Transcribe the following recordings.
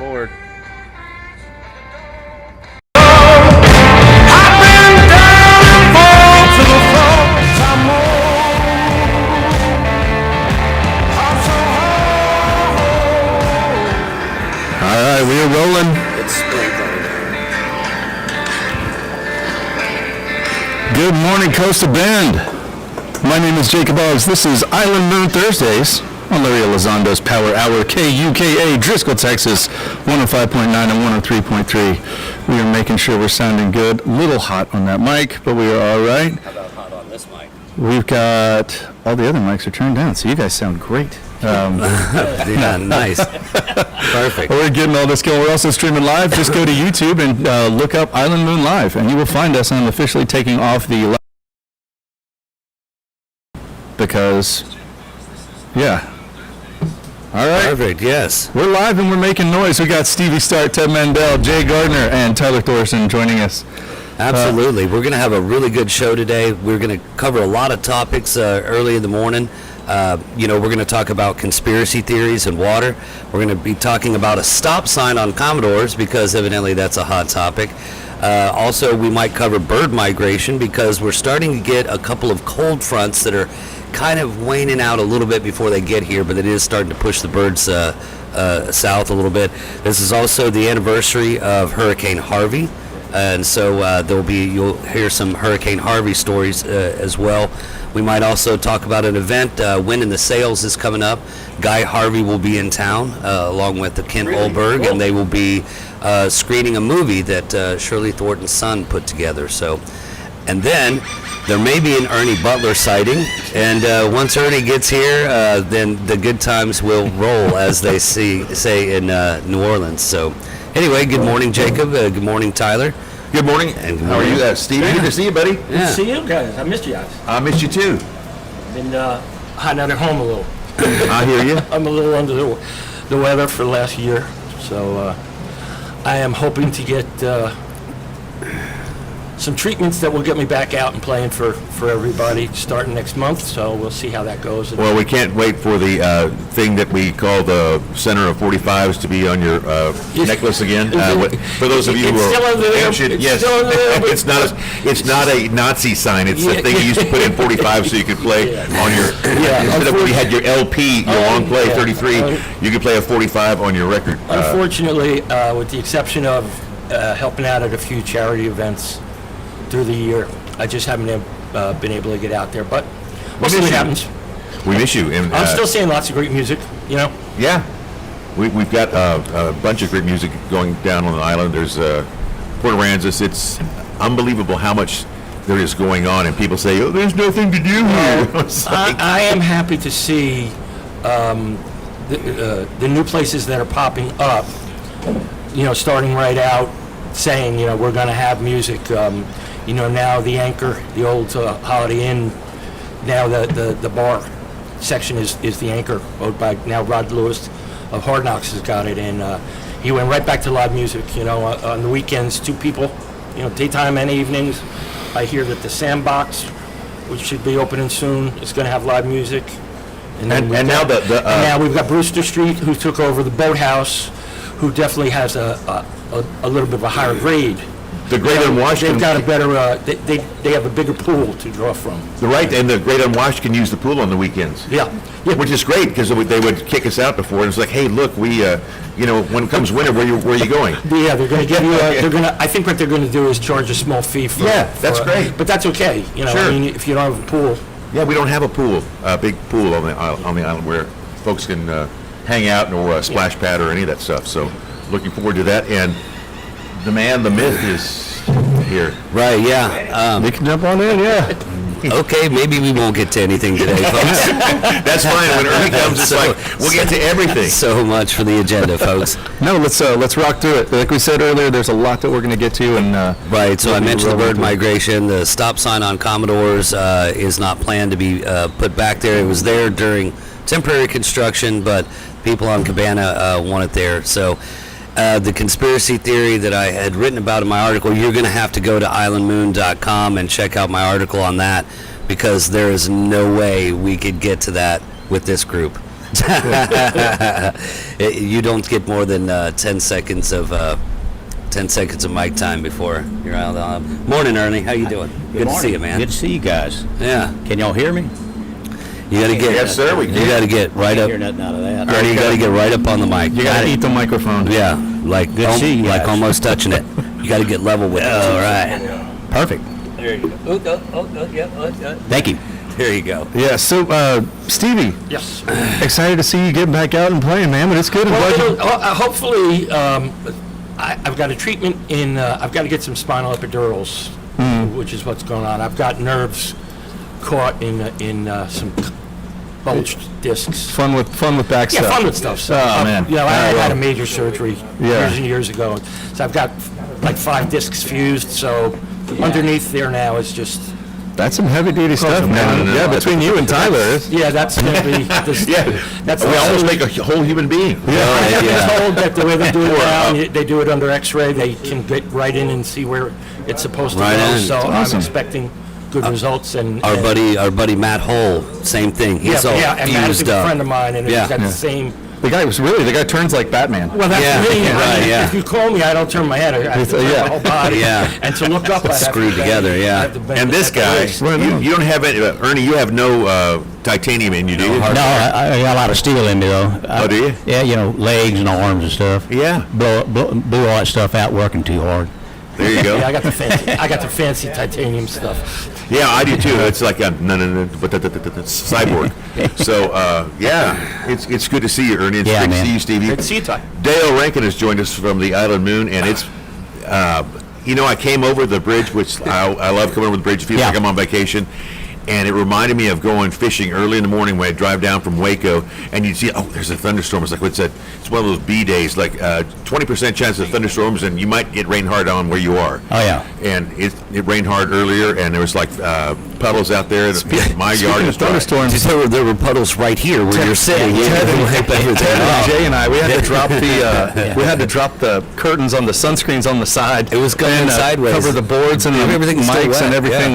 aboard. All right, we are rolling. Good morning, Coastal Bend. My name is Jacob Boggs. This is Island Moon Thursdays on Larry Elizondo's Power Hour, KUKA, Driscoll, Texas, 105.9 and 103.3. We are making sure we're sounding good. A little hot on that mic, but we are all right. How about hot on this mic? We've got all the other mics are turned down, so you guys sound great. Yeah, nice. Perfect. We're getting all this going. We're also streaming live. Just go to YouTube and look up Island Moon Live, and you will find us. I'm officially taking off the because, yeah. All right. Perfect, yes. We're live and we're making noise. We got Stevie Stark, Ted Mandel, Jay Gardner, and Tyler Thorson joining us. Absolutely. We're going to have a really good show today. We're going to cover a lot of topics early in the morning. We're going to talk about conspiracy theories and water. We're going to be talking about a stop sign on Commodores because evidently that's a hot topic. Also, we might cover bird migration because we're starting to get a couple of cold fronts that are kind of waning out a little bit before they get here, but it is starting to push the birds south a little bit. This is also the anniversary of Hurricane Harvey. And so you'll hear some Hurricane Harvey stories as well. We might also talk about an event. Wind in the Sails is coming up. Guy Harvey will be in town along with the Kent Olberg, and they will be screening a movie that Shirley Thornton's son put together. And then there may be an Ernie Butler sighting, and once Ernie gets here, then the good times will roll, as they say in New Orleans. So anyway, good morning, Jacob. Good morning, Tyler. Good morning. And good How are morning. you, Stevie? Good to see you, buddy. Good to see you guys. I missed you guys. I missed you too. Been hiding out at home a little. I hear you. I'm a little under the weather for the last year, so I am hoping to get some treatments that will get me back out and playing for everybody starting next month. So we'll see how that goes. Well, we can't wait for the thing that we call the Center of 45s to be on your necklace again. For those of you who It's are still under there. ancient, It's yes, still under there, but- it's not a Nazi sign. It's a thing you used to put in 45 so you could play on your. Instead of when you had your LP, your long play 33, you could play a 45 on your record. Unfortunately, with the exception of helping out at a few charity events through the year, I just haven't been able to get out there, but we'll see what happens. We miss you. And, I'm still seeing lots of great music, you know. Yeah, we've got a bunch of great music going down on the island. There's Port Aransas. It's unbelievable how much there is going on, and people say, "Oh, there's nothing to do here." It's like- I am happy to see the new places that are popping up, you know, starting right out saying, you know, we're going to have music. Now the Anchor, the old Holiday Inn, now the bar section is the Anchor, owned by now Rod Lewis of Hard Knocks has got it, and he went right back to live music. You know, on the weekends, 2 people, you know, daytime and evenings. I hear that the Sandbox, which should be opening soon, is going to have live music. And now now we've got Brewster Street, who took over the Boathouse, who definitely has a little bit of a higher grade. the Great Unwashed. They've got a better, they have a bigger pool to draw from. And the Great Unwashed can use the pool on the weekends. Yeah. Which is great, because they would kick us out before, and it's like, hey, look, we, when it comes winter, where are you going? Yeah, they're going to give you I think what they're going to do is charge a small fee for. Yeah, that's great. But that's okay, you know, Sure. I mean, if you don't have a pool. Yeah, we don't have a pool, a big pool on the island where folks can hang out or splash pad or any of that stuff. So looking forward to that. And the man, the myth is here. Right, yeah. You can jump on in, yeah. Okay, maybe we won't get to anything today, folks. That's fine. When Ernie comes, it's like, we'll get to everything. So much for the agenda, folks. No, let's rock through it. Like we said earlier, there's a lot that we're going to get to, and Right, so I we'll be mentioned the rolling bird through. migration. The stop sign on Commodores is not planned to be put back there. It was there during temporary construction, but people on Cabana want it there. So the conspiracy theory that I had written about in my article, you're going to have to go to islandmoon.com and check out my article on that, because there is no way we could get to that with this group. You don't get more than 10 seconds of 10 seconds of mic time before you're out. Morning, Ernie. How you doing? Good to see you, man. Good to see you guys. Yeah. Can y'all hear me? You gotta get. Yes, sir, we You can. gotta get right I up. hear nothing out of that. Ernie, you gotta get right up on the mic. You gotta eat the microphone. Yeah, like Good to see you like guys. almost touching it. You gotta get level with it. All right. Perfect. There you go. Thank you. There you go. Yeah, so, Stevie, Yes. excited to see you get back out and playing, man, but it's good. I'm Well, glad you- hopefully, I've got a treatment in, I've got to get some spinal epidurals, which is what's going on. I've got nerves caught in some bulged discs. Fun with back Yeah, stuff. fun with stuff. So, Oh, man. You know, I Ah, had well. a major surgery Yeah. years and years ago. So I've got like 5 discs fused, so underneath there now is just, That's some heavy-duty stuff, man. no, Yeah, no. between you and Tyler. it's- yeah, that's going to be, that's We almost make a whole human being. I have Yeah. been told that the way they do it now, up. they do it under X-ray. They can get right in and see where it's supposed to Right go. in. So Awesome. I'm expecting good results. And Our buddy Matt Hole, same thing. He's all yeah, and Matt is fused a up. friend of mine, and Yeah. he's got Yeah. the same. The guy turns like Batman. Well, that's Yeah, me. I right, mean, yeah. If you call me, I don't turn my head. I have to turn Yeah. my whole body. Yeah. And to look up, I have to Screwed bend- together, yeah. I have to bend And this at the guy, waist. you don't have any, Ernie, you have no titanium in you, do you? No, I got a lot of steel in me though. Oh, do you? Yeah, you know, legs and arms and stuff. Yeah. Blew all that stuff out working too hard. There you go. Yeah, I got the fancy titanium stuff. Yeah, I do too. It's like a cyborg. So yeah, it's good to see you, Ernie. It's Yeah, great man. to see you, Stevie. Good to see you, Ty. Dale Rankin has joined us from the Island Moon, and it's I came over the bridge, which I love coming over the bridge. It feels Yeah. like I'm on vacation. And it reminded me of going fishing early in the morning when I drive down from Waco, and you'd see, oh, there's a thunderstorm. It's like, what's that? It's one of those B days, like 20% chance of thunderstorms, and you might get rain hard on where you are. Oh, yeah. And it rained hard earlier, and there was like puddles out there. My yard is dry. thunderstorms. There were puddles right here where you're sitting. You Ted had to and- wipe everything Ted and off. Jay and I, we had to drop the curtains on the sunscreens on the side. It was going and, sideways. Cover the boards and the Everything's still mics and wet, everything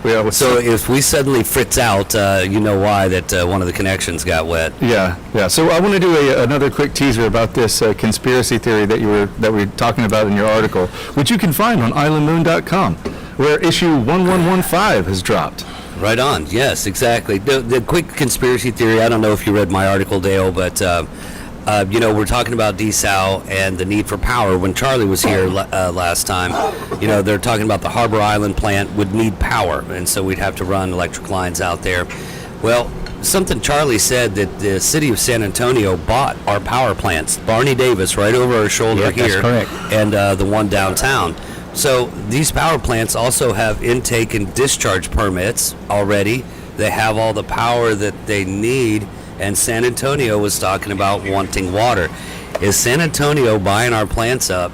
yeah. with So if we suddenly fritz out, you know why that one of the connections got wet. yeah. So I want to do another quick teaser about this conspiracy theory that we were talking about in your article, which you can find on islandmoon.com, where issue 1115 has dropped. Right on. Yes, exactly. The quick conspiracy theory. I don't know if you read my article, Dale, but we're talking about desal and the need for power. When Charlie was here last time, they're talking about the Harbor Island plant would need power, and so we'd have to run electric lines out there. Well, something Charlie said that the city of San Antonio bought our power plants. Barney Davis, right over our shoulder Yeah, that's here, correct. and the one downtown. So these power plants also have intake and discharge permits already. They have all the power that they need, and San Antonio was talking about wanting water. Is San Antonio buying our plants up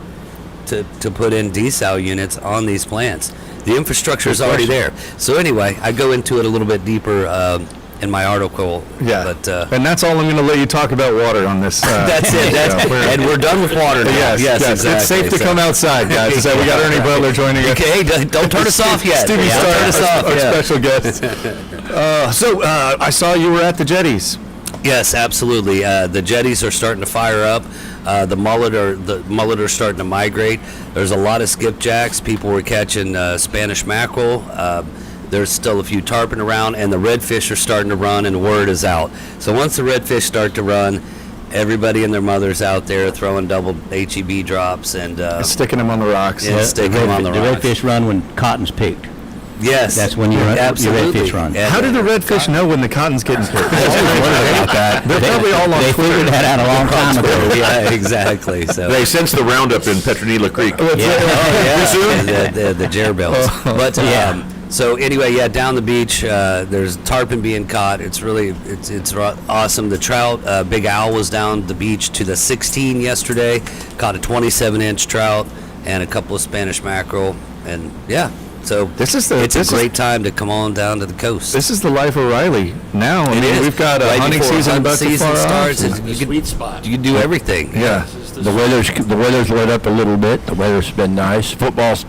to put in desal units on these plants? The infrastructure is already there. So anyway, I go into it a little bit deeper in my article. Yeah. But And that's all I'm going to let you talk about water on this. that's it. And we're done with water now. Yes, exactly. It's safe to So- come outside, guys. So we got Ernie Butler joining us. Okay, don't turn us off yet. Stevie Yeah, Starr, turn us off. our yeah. special guest. So I saw you were at the Jetties. Yes, absolutely. The jetties are starting to fire up. The mullet are starting to migrate. There's a lot of skipjacks. People were catching Spanish mackerel. There's still a few tarpon around, and the redfish are starting to run, and the word is out. So once the redfish start to run, everybody and their mothers out there throwing double HEB drops and Sticking them on the rocks. Yeah. Stick them on the rocks. redfish run when cotton's picked. yes, That's when your absolutely. redfish run. And- How do the redfish know when the cotton's getting picked? about that. They're probably all on They Twitter. figured that out a long time ago. yeah, exactly. So. They sense the roundup in Petronila Creek. Yeah, the jerbills. But so anyway, yeah, down the beach, there's tarpon being caught. It's really it's awesome. The trout, Big Al was down the beach to the 16 yesterday, caught a 27-inch trout and a couple of Spanish mackerel, and yeah. So This is it's a great time to come on down to the coast. This is the life of Riley now. I It mean, is. we've got a Right hunting before season hunting about to season far starts, off. it's- The you can sweet spot. you can do everything. Yeah. The weather's let up a little bit. The weather's been nice.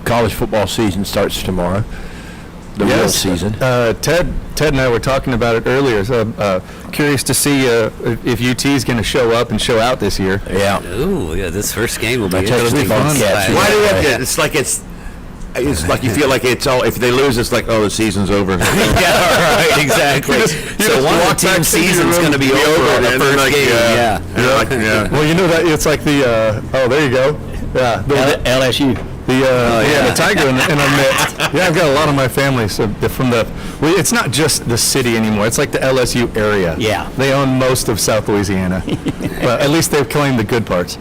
College football season starts tomorrow. the real season. Ted and I were talking about it earlier, so curious to see if UT is going to show up and show out this year. Yeah. Ooh, yeah, this first game will be That's actually interesting. fun. Cats. Why do we have to, it's like you feel like it's all, if they lose, it's like, oh, the season's over. Yeah, right, exactly. So one of the team's season's going to be over on the and first like, game. Yeah. Yeah. Well, you know that it's like the there you go. Yeah, LSU. the Tiger in our midst. Yeah, I've got a lot of my family from the. It's not just the city anymore. It's like the LSU area. Yeah. They own most of South Louisiana. But at least they've claimed the good parts.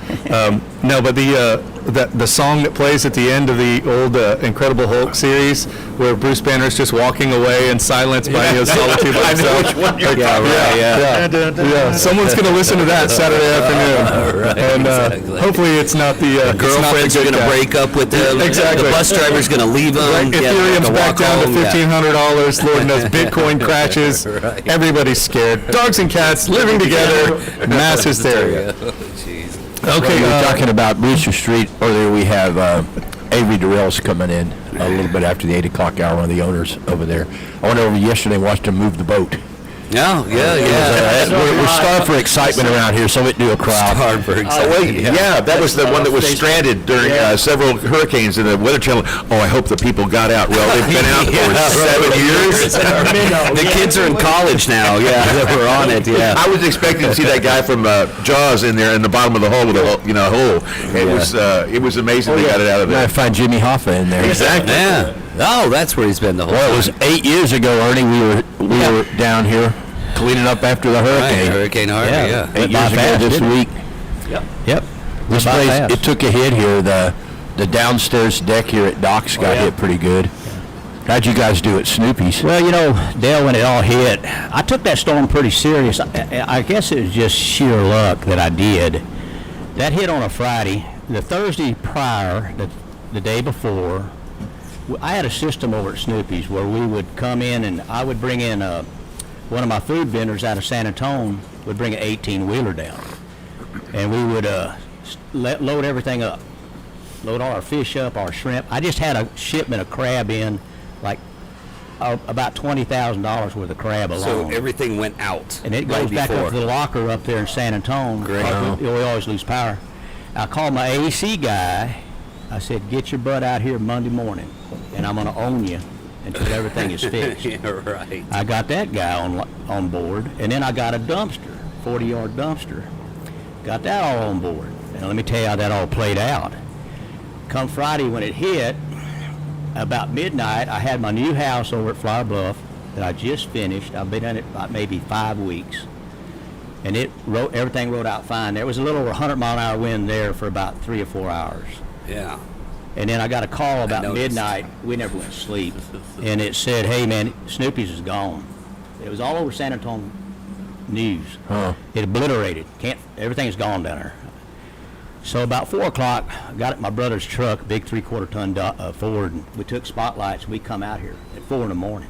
No, but the song that plays at the end of the old Incredible Hulk series, where Bruce Banner's just walking away in silence by his solitude by himself. Yeah. Someone's going to listen to that Saturday afternoon. Right, And exactly. hopefully it's not the Girlfriends are going to break up with them. Exactly. The bus driver's going to leave them. Right, Ethereum's back down to $1,500. Lord knows Bitcoin crashes. Right. Everybody's scared. Dogs and cats living together. Mass hysteria. Oh, jeez. Okay, we were talking about Brewster Street earlier. We have Avery Durrell's coming in a little bit after the 8 o'clock hour, one of the owners over there. I went over yesterday and watched him move the boat. Yeah. We're starved for excitement around here, so it do a crowd. Hard for Oh, wait, yeah, that was the one that was stranded during several hurricanes in the Weather Channel. Oh, I hope the people got out. Well, they've been out for 7 years. The kids are in college now. Yeah, we're on it. Yeah. I was expecting to see that guy from Jaws in there in the bottom of the hole with a hole. It was amazing they got it out of I there. find Jimmy Hoffa in there. Exactly. Yeah. Oh, that's where he's been the whole Well, it time. was 8 years ago, Ernie. We were down here cleaning up after the Right, hurricane. Hurricane Harvey. Yeah. 8 Went by years ago fast, this didn't it? week. Yep. This Went by place, fast. it took a hit here. The downstairs deck here at Doc's got hit pretty good. How'd you guys do at Snoopy's? Well, Dale, when it all hit, I took that storm pretty serious. I guess it was just sheer luck that I did. That hit on a Friday. The Thursday prior, the day before, I had a system over at Snoopy's where we would come in and I would bring in one of my food vendors out of San Antonio would bring an 18-wheeler down. And we would load everything up. Load all our fish up, our shrimp. I just had a shipment of crab in, like about $20,000 worth of crab alone. So everything went out. And it right goes back before. up to the locker up there in San Antonio. Great. We always lose power. I called my AC guy. I said, get your butt out here Monday morning, and I'm going to own you until everything is fixed. Yeah, right. I got that guy on board, and then I got a dumpster, 40-yard dumpster. Got that all on board. And let me tell you how that all played out. Come Friday when it hit, about midnight, I had my new house over at Flower Bluff that I just finished. I've been in it about maybe 5 weeks. And everything rode out fine. There was a little over 100-mile-an-hour wind there for about 3 or 4 hours. Yeah. And then I got a call about noticed. midnight. We never went to sleep. And it said, hey, man, Snoopy's is gone. It was all over San Antonio News. Huh. It obliterated. Everything's gone down there. So about 4 o'clock, I got at my brother's truck, big 3/4-ton Ford, and we took spotlights, and we come out here at 4 in the morning.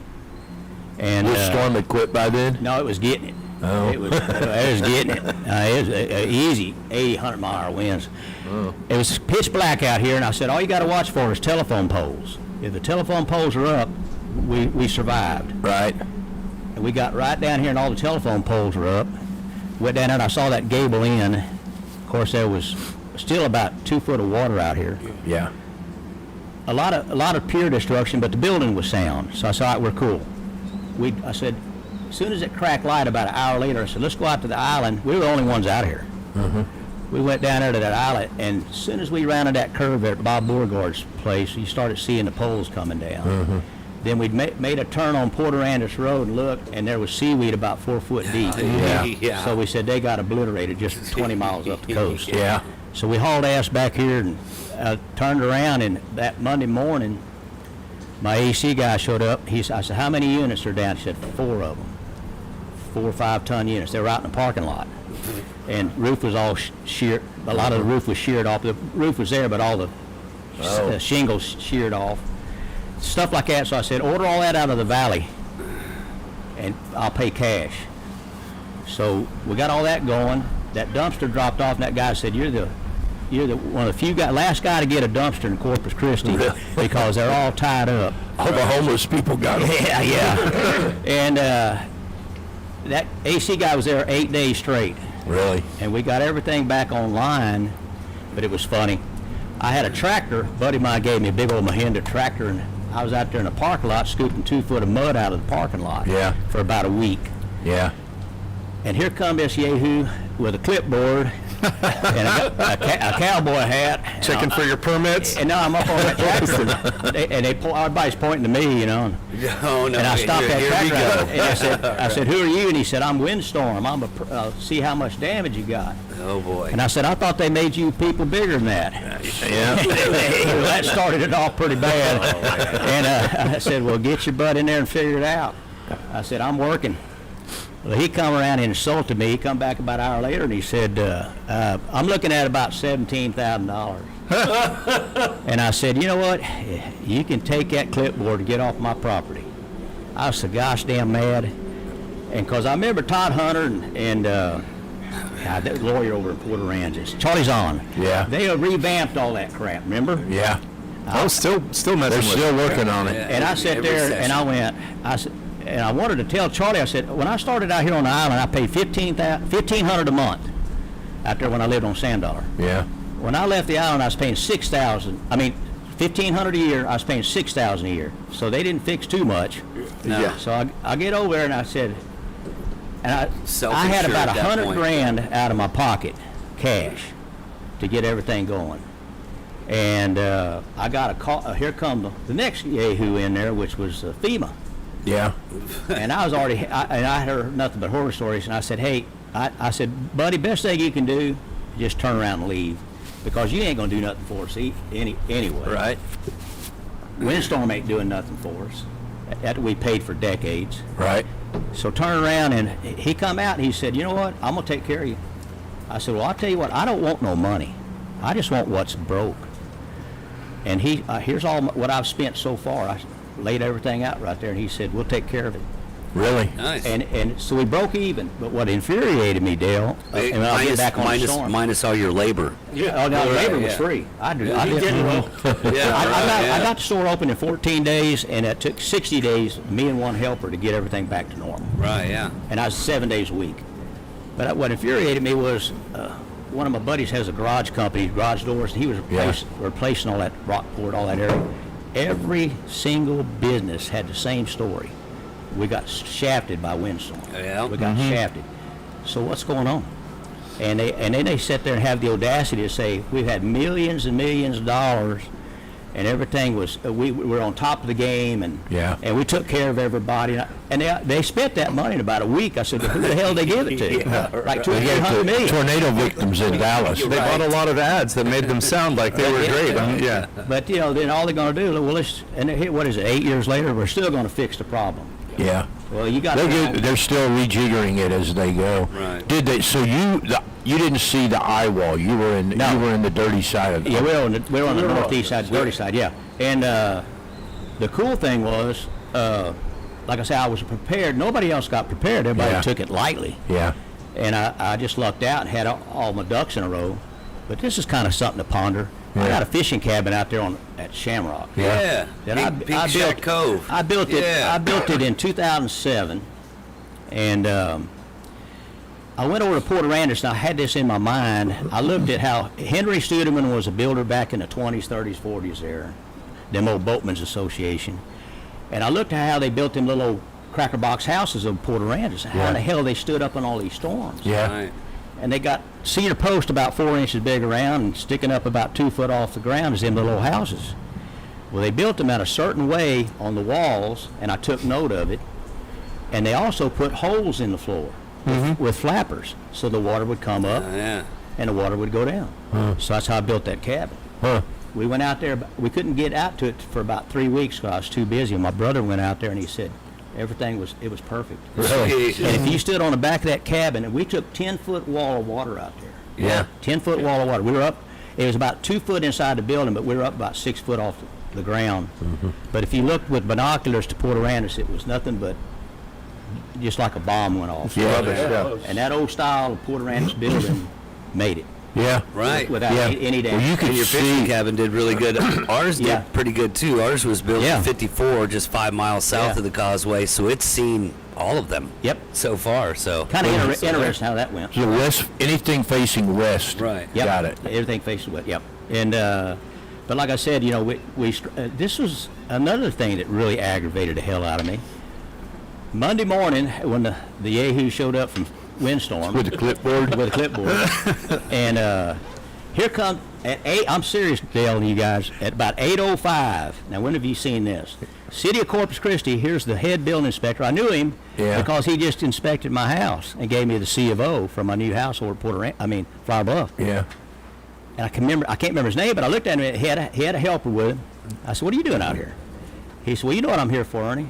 And This storm had quit by then? no, it was getting it. Oh. It was getting it. It was easy 80, 100-mile-an-hour winds. Oh. It was pitch black out here, and I said, all you got to watch for is telephone poles. If the telephone poles are up, we survived. Right. And we got right down here, and all the telephone poles were up. Went down there, and I saw that gable end. Of course, there was still about 2 foot of water out here. Yeah. A lot of pure destruction, but the building was sound. So I said, all right, we're cool. I said, as soon as it cracked light about an hour later, I said, let's go out to the island. We were the only ones out here. We went down there to that island, and as soon as we rounded that curve at Bob Beauregard's place, you started seeing the poles coming down. Then we made a turn on Port Aransas Road and looked, and there was seaweed about 4 foot deep. Yeah. So we said they got obliterated just 20 miles up the coast. Yeah. So we hauled ass back here and turned around, and that Monday morning, my AC guy showed up. I said, how many units are down? He said, 4 of them. 4 or 5 ton units. They were out in the parking lot. And roof was all sheared. A lot of the roof was sheared off. The roof was there, but all the shingles sheared off. Stuff like that. So I said, order all that out of the valley, and I'll pay cash. So we got all that going. That dumpster dropped off, and that guy said, you're the you're one of the few last guy to get a dumpster in Corpus Christi because they're all tied up. All the homeless people got them. Yeah, yeah. And that AC guy was there 8 days straight, Really? and we got everything back online. But it was funny. I had a tractor. A buddy of mine gave me a big old Mahindra tractor, and I was out there in the parking lot scooping 2 foot of mud out of the parking lot. Yeah. For about a week. Yeah. And here come this yahoo with a clipboard and a cowboy hat. Checking for your permits. And now I'm up on that tractor, and everybody's pointing to me, you know. Oh, no. And I stopped that Here we tractor, go. and I said, "Who are you?" And he said, "I'm Windstorm. I'm see how much damage you got." Oh, boy. And I said, "I thought they made you people bigger than that." Yeah. Well, that started it off pretty bad. And I said, "Well, get your butt in there and figure it out." I said, "I'm working." Well, he come around and insulted me. He come back about an hour later and he said, "I'm looking at about $17,000." And I said, "You know what? You can take that clipboard and get off my property." I was so gosh damn mad. And because I remember Todd Hunter and that lawyer over in Port Aransas, Charlie Zahn. Yeah. They revamped all that crap, remember? Yeah. Oh, still messing They're with still it. working on it. Yeah. And I sat Every there session. and I said, and I wanted to tell Charlie, I said, when I started out here on the island, I paid $1,500 a month out there when I lived on Sand Dollar. Yeah. When I left the island, I was paying $1,500 a year. I was paying $6,000 a year. So they didn't fix too much. No. Yeah. So I get over there and I said, and I had Self-insured about at that $100 point. grand out of my pocket, cash, to get everything going. And I got a call. Here come the next yahoo in there, which was FEMA. Yeah. And I was already, and I heard nothing but horror stories. And I said, "Hey," I said, "Buddy, best thing you can do, just turn around and leave, because you ain't gonna do nothing for us anyway." Right. Windstorm ain't doing nothing for us. That we paid for decades. Right. So turn around, and he come out and he said, "You know what? I'm gonna take care of you." I said, "Well, I'll tell you what. I don't want no money. I just want what's broke." And here's all what I've spent so far. I laid everything out right there, and he said, "We'll take care of it." Really? Nice. And so we broke even. But what infuriated me, Dale, and I'll get back on the storm. minus all your labor. Oh, no, Right, labor was yeah. free. I did. He I did did. well. Yeah, I got the store open in 14 days, and it took 60 days, me and one helper, to get everything back to normal. Right, yeah. And I was 7 days a week. But what infuriated me was one of my buddies has a garage company, garage doors, and he was replacing all that Rockport, all that area. Every single business had the same story. We got shafted by Windstorm. Yeah. We got shafted. So what's going on? And then they sit there and have the audacity to say, "We've had millions and millions of dollars, and everything was we were on top of the game, and Yeah. and we took care of everybody." And they spent that money in about a week. I said, "Who the hell did they give it to?" Like They got $200 the million. tornado victims in Dallas. They bought a lot of ads that made them sound like they were great. Yeah. But then all they're going to do, well, what is it? 8 years later, we're still going to fix the problem. Yeah. Well, you got. They're still rejiggering it as they go. Right. Did they? So you didn't see the eye wall. You were in. No. You were in the dirty side of it. Yeah, we're on the northeast side, dirty side, yeah. And the cool thing was, like I said, I was prepared. Nobody else got prepared. Everybody Yeah. took it lightly. Yeah. And I just lucked out and had all my ducks in a row. But this is kind of something to ponder. I Yeah. got a fishing cabin out there at Shamrock. Yeah. Then Big Shack Cove. I built it. Yeah. I built it in 2007, and I went over to Port Aransas, and I had this in my mind. I looked at how Henry Studeman was a builder back in the 20s, 30s, 40s there, them old Boatmen's Association, and I looked at how they built them little old cracker box houses of Port Aransas. How in the hell they stood up in all these storms? Yeah. Right. And they got cedar posts about 4 inches big around and sticking up about 2 foot off the ground as them little old houses. Well, they built them out a certain way on the walls, and I took note of it. And they also put holes in the floor with flappers, so the water would come up Yeah. and the water would go down. So that's how I built that cabin. Huh. We went out there, we couldn't get out to it for about 3 weeks because I was too busy. And my brother went out there and he said everything was perfect. Really? And if you stood on the back of that cabin, and we took 10-foot wall of water out there. Yeah. 10-foot wall of water. We were up, it was about 2 foot inside the building, but we were up about 6 foot off the ground. But if you looked with binoculars to Port Aransas, it was nothing but just like a bomb went off. Yeah. Rubbish, yeah. And that old style of Port Aransas building made it. Yeah. Right. without Yeah. any Well, damage. you could And your fishing see. cabin did really good. Ours Yeah. did pretty good too. Ours was built Yeah. in 54, just 5 miles south Yeah. of the causeway, so it's seen all of them. Yep. So far, so. Kind of interesting how that went. So west, anything facing west. Right. Yep. Got it. Everything facing west. Yep. And but like I said, this was another thing that really aggravated the hell out of me. Monday morning, when the Yahoo showed up from Windstorm With the clipboard. with a clipboard, and here comes at 8. I'm serious, Dale, and you guys. At about 8:05. Now, when have you seen this? City of Corpus Christi. Here's the head building inspector. I knew him Yeah. because he just inspected my house and gave me the C of O for my new house over at Flower Bluff. Yeah. And I can't remember his name, but I looked at him. He had a helper with him. I said, "What are you doing out here?" He said, "Well, you know what I'm here for, Ernie."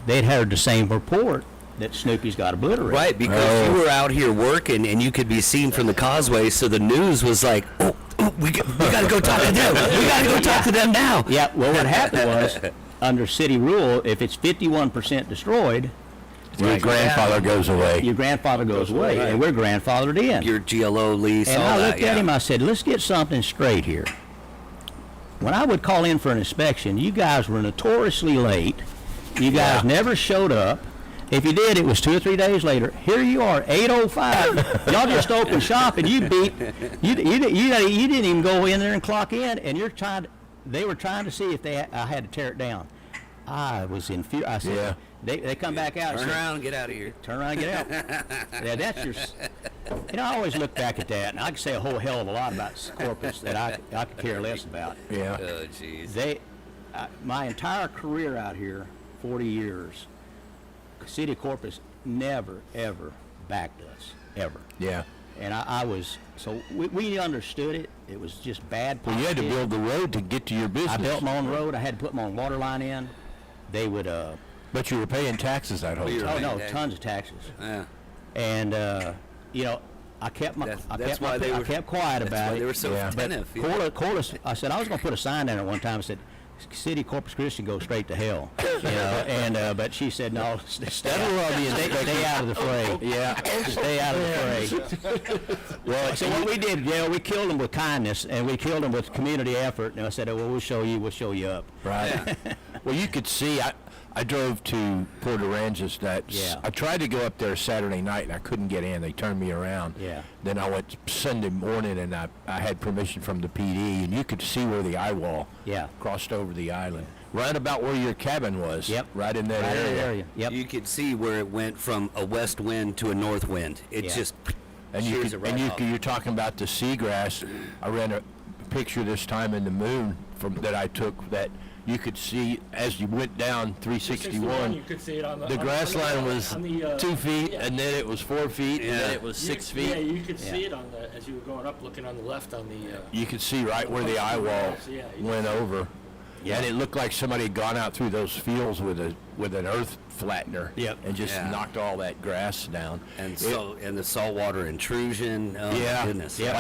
They'd heard the same report that Snoopy's got obliterated. Right, because you were out here working and you could be seen from the causeway, so the news was like, oh, we got to go talk to them. We got to go talk to them now. Yeah. Well, what happened was, under city rule, if it's 51% destroyed, Your grandfather goes away. your grandfather goes away, Right. and we're grandfathered in. Your GLO lease, And all I that, looked at him. I said, "Let's get something straight here. When I would call in for an inspection, you guys were notoriously late. You guys never showed up. If you did, it was 2 or 3 days later. Here you are, 8:05. Y'all just opened shop and you didn't even go in there and clock in. And they were trying to see if I had to tear it down. I was in fear. I said, Yeah. they come back out and Turn said, around and get out of here. turn around and get out. Yeah, that's your. I always look back at that, and I could say a whole hell of a lot about Corpus that I could care less about. Yeah. Oh, jeez. My entire career out here, 40 years, City of Corpus never ever backed us ever, Yeah. and I was so we understood it. It was just bad. Well, you had to politics. build the road to get to your business. I built my own road. I had to put my own water line in. They would. But you were paying taxes that whole Well, time. you're Oh no, taxes. tons of taxes. Yeah. And I kept my That's I why they were- kept quiet That's about why it. they were so Yeah. attentive. yeah. Corliss, I said I was going to put a sign down there one time. I said, "City Corpus Christi go straight to hell," And but she said, "No, stay out of the fray." Yeah, stay out of the fray. Well, so what we did, we killed them with kindness, and we killed them with community effort. And I said, "Well, we'll show you up." Right. Well, you could see. I drove to Port Aransas. Yeah. I tried to go up there Saturday night and I couldn't get in. They turned me around. Yeah. Then I went Sunday morning and I had permission from the PD and you could see where the eye wall Yeah. crossed over the island, right about where your cabin was. Yep. Right in that Right in area. that area. Yep. You could see where it went from a west wind to a north wind. It Yeah. just And you shears could, it right and off. you're talking about the seagrass. I ran a picture this time in the moon that I took that you could see as you went down 361. You could see it on The grass line was 2 feet, and then it was 4 feet, and then Yeah. it was 6 Yeah, feet. you could see it on the as you were going up, looking on the left on the. You could see right where the eye wall Yeah, you went over. Yeah. And it looked like somebody had gone out through those fields with an earth flattener. Yep. And just Yeah. knocked all that grass down. and the saltwater intrusion. Oh Yeah. my goodness. Yeah.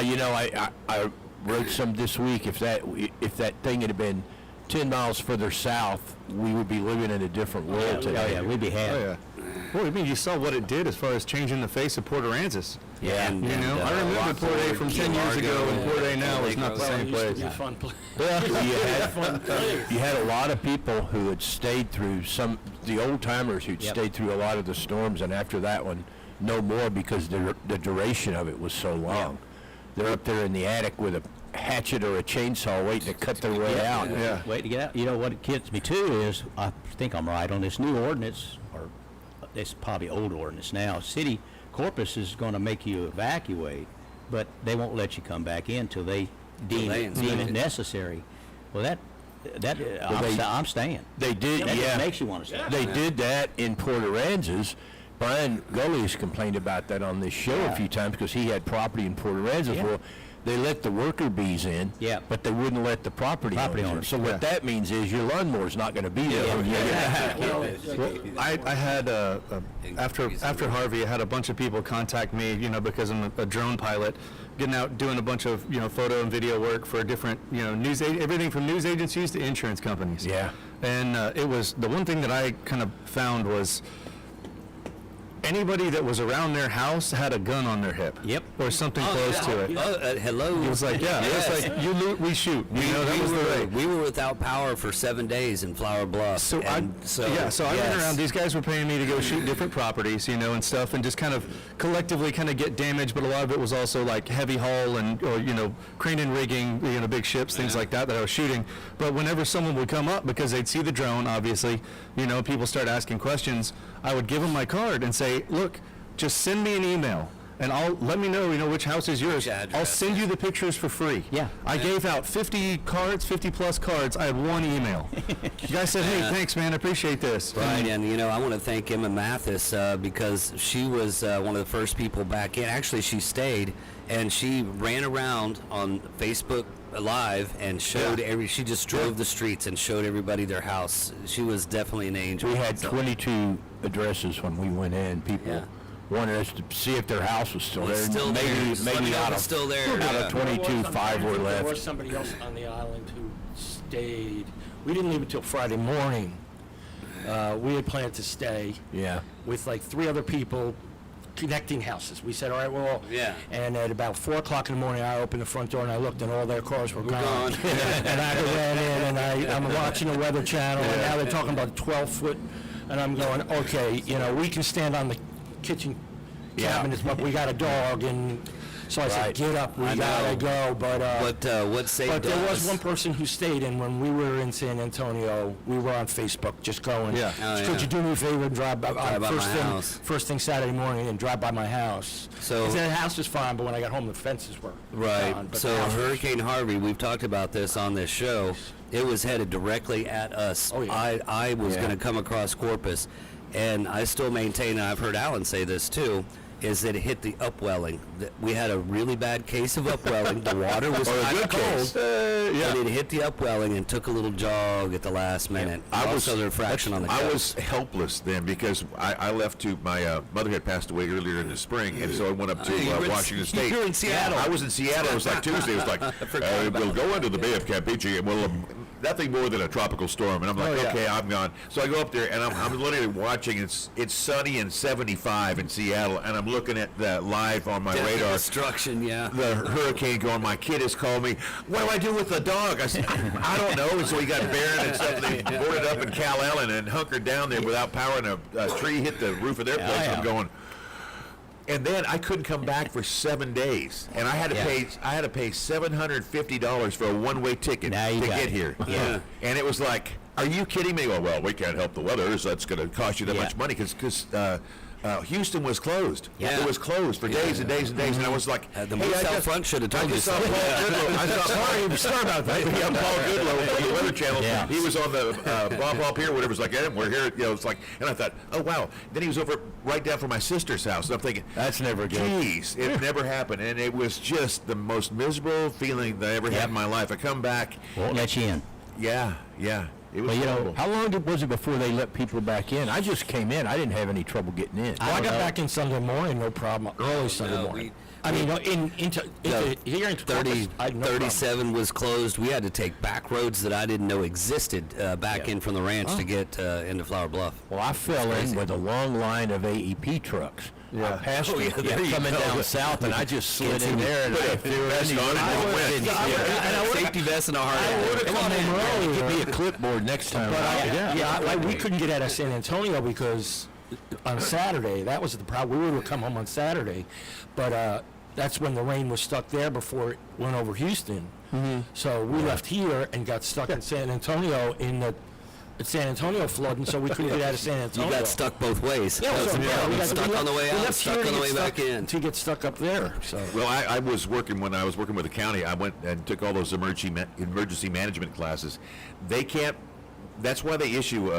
I wrote some this week. If that thing had been 10 miles further south, we would be living in a different world Oh today. yeah, we'd be happy. Oh, yeah. Well, I mean, you saw what it did as far as changing the face of Port Aransas. Yeah. And, You know, I remember Port A from 10 years ago, and Port A now is not the Well, it same used to be a place. fun place. You had a lot of people who had stayed through the old timers who'd Yep. stayed through a lot of the storms, and after that one, no more because the duration of it was so long. They're up there in the attic with a hatchet or a chainsaw waiting to cut their way out. Yeah. Wait to get out. You know what gets me too is I think I'm right on this new ordinance, or it's probably old ordinance now. City Corpus is going to make you evacuate, but they won't let you come back in till they deem they it inspect it. necessary. Well, they- I'm staying. They did, That just yeah. makes you want to stay. They did that in Port Aransas. Brian Gully's complained about that on this show Yeah. a few times because he had property in Port Aransas. Yeah. Well, they let the worker bees in, Yeah. but they wouldn't let the property owners in. owners, So what that means is your lawnmower's not going to be there when you get back. I had after Harvey, I had a bunch of people contact me, because I'm a drone pilot, getting out doing a bunch of photo and video work for different everything from news agencies to insurance companies. Yeah. And it was the one thing that I kind of found was anybody that was around their house had a gun on their hip. Yep. Or something close to it. Hello. It was like, yeah, Yes. it was like, you loot, we shoot. You know, that was the way. We were without power for 7 days in Flower Bluff. So I went yes. around. These guys were paying me to go shoot different properties, you know, and stuff, and just kind of collectively kind of get damage. But a lot of it was also like heavy hull and, or you know, crane and rigging, you know, big ships, things like that I was shooting. But whenever someone would come up, because they'd see the drone, obviously, you know, people start asking questions, I would give them my card and say, look, just send me an email. And let me know, you know, which house is yours. Which address, I'll send you the pictures for free. Yeah. I gave out 50 cards, 50 plus cards. I had one email. You guys said, hey, thanks, man. I appreciate this. Right, and you know, I want to thank Emma Mathis because she was one of the first people back in. Actually, she stayed and she ran around on Facebook Live and showed she just drove the streets and showed everybody their house. She was definitely an angel. We had So- 22 addresses when we went in. People Yeah. wanted us to see if their house was still there. Still there. Maybe, Just let me maybe know if out it's of still there. out Yeah. of 22, 5 were There was left. somebody else on the island who stayed. We didn't leave until Friday morning. We had planned to stay Yeah. with like 3 other people connecting houses. We said, all right, well, Yeah. and at about 4 o'clock in the morning, I opened the front door and I looked and all their cars were gone. gone. And I ran in and I'm watching the Weather Channel and now they're talking about 12-foot. And I'm going, okay, you know, we can stand on the kitchen cabinets, but we got a dog. And so I said, Right. get up, we I gotta know. go. But What saved but there us? was one person who stayed, and when we were in San Antonio, we were on Facebook just going, Yeah. Oh, could yeah. you do me a favor and drive by, Drive by my house. first thing Saturday morning and drive by my house? So- He said the house was fine, but when I got home, the fences were Right. gone. But So the house was- Hurricane Harvey, we've talked about this on this show. It was headed directly at us. Oh, yeah. I was Yeah. going to come across Corpus, and I still maintain, and I've heard Alan say this too, is that it hit the upwelling. We had a really bad case of upwelling. The water was kind of cold, Yeah. but it hit the upwelling and took a little jog at the last minute. Also, the refraction on the I coast. was helpless then because I left to my mother had passed away earlier in the spring, and so I went up to You were in- Washington State. you were in Seattle. I was in Seattle. It was like Tuesday. It was like we'll go into the Bay of Campeche. Well, nothing more than a tropical storm, and I'm like, okay, I'm gone. So I go up there, and I'm literally watching. It's sunny and 75 in Seattle, and I'm looking at the live on my Death and radar. destruction, yeah. The hurricane going. My kid has called me. What do I do with the dog? I said, I don't know. And so he got Barron and stuff. They boarded up in Cal Allen and hunkered down there without power, and a tree hit the roof of their place. yeah. I'm going. And then I couldn't come back for 7 days, and I had to pay $750 for a one-way ticket Now you to got get it. here. Yeah. And it was like, are you kidding me? Well, we can't help the weather, so that's going to cost you that Yeah. much money because Houston was closed. Yeah. It was closed for days and days and days, and I was like, The hey, moose I out just- front should have I told you just saw something. Paul Goodlow. I saw, sorry about that. Yeah, Paul Goodlow from the Weather Channel. Yeah. He was on the Blah Blah Pier, whatever. It's like, hey, we're here. You know, it's like, and I thought, oh wow. Then he was over right down from my sister's house, and I'm thinking, That's never good. geez, it never happened, and it was just the most miserable feeling that I ever had in my life. I come back, Won't let you in. yeah. It was Well, you know, horrible. How long was it before they let people back in? I just came in. I didn't have any trouble getting in. Well, I got back in Sunday morning, no problem. Early Sunday no, morning. we- I mean, into here in 37 was closed. We had to take back roads that I didn't know existed back in from the ranch to get into Flower Bluff. Well, I fell in crazy. with a long line of AEP trucks. I passed Oh, yeah, them there you coming go. down south, and I just slid in there, and I threw vest in. on and I went. would've- Yeah. Safety vest and a hard hat. Come on in early. Give me a clipboard next time. But we couldn't get out of San Antonio because on Saturday, that was the problem. We would come home on Saturday, but that's when the rain was stuck there before it went over Houston. So we left here and got stuck in San Antonio in the San Antonio flooding, so we couldn't get out of San You Antonio. got stuck both ways. Yeah, That was so, the yeah, problem. we got- Stuck we on the left- way we out, left stuck here on to the get way stuck- back in. to get stuck up there. So Well, I was working when I was working with the county. I went and took all those emergency management classes. They can't. That's why they issue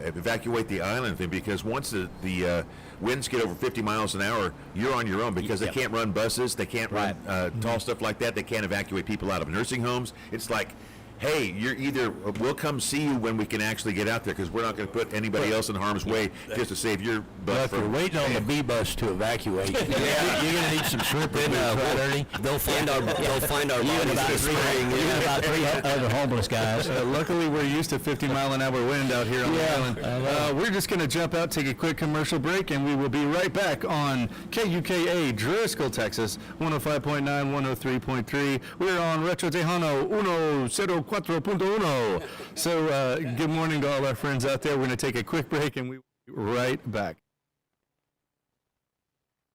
evacuate the island thing, because once the winds get over 50 miles an hour, you're on your own because they Yep. can't run buses, they can't run Right. tall stuff like that. They can't evacuate people out of nursing homes. It's like hey, we'll come see you when we can actually get out there, because we're not going to put anybody else in harm's way just to save your butt. But if you're waiting on the B bus to evacuate, you're gonna need some shrimp and right, Ernie? They'll find our bodies this spring. You got about 3 other homeless guys. Luckily, we're used to 50-mile-an-hour wind out here on the island. We're just going to jump out, take a quick commercial break, and we will be right back on KUKA, Driscoll, Texas, 105.9, 103.3. We're on Retro Tejano 104.1. So, good morning to all our friends out there. We're going to take a quick break, and we'll be right back.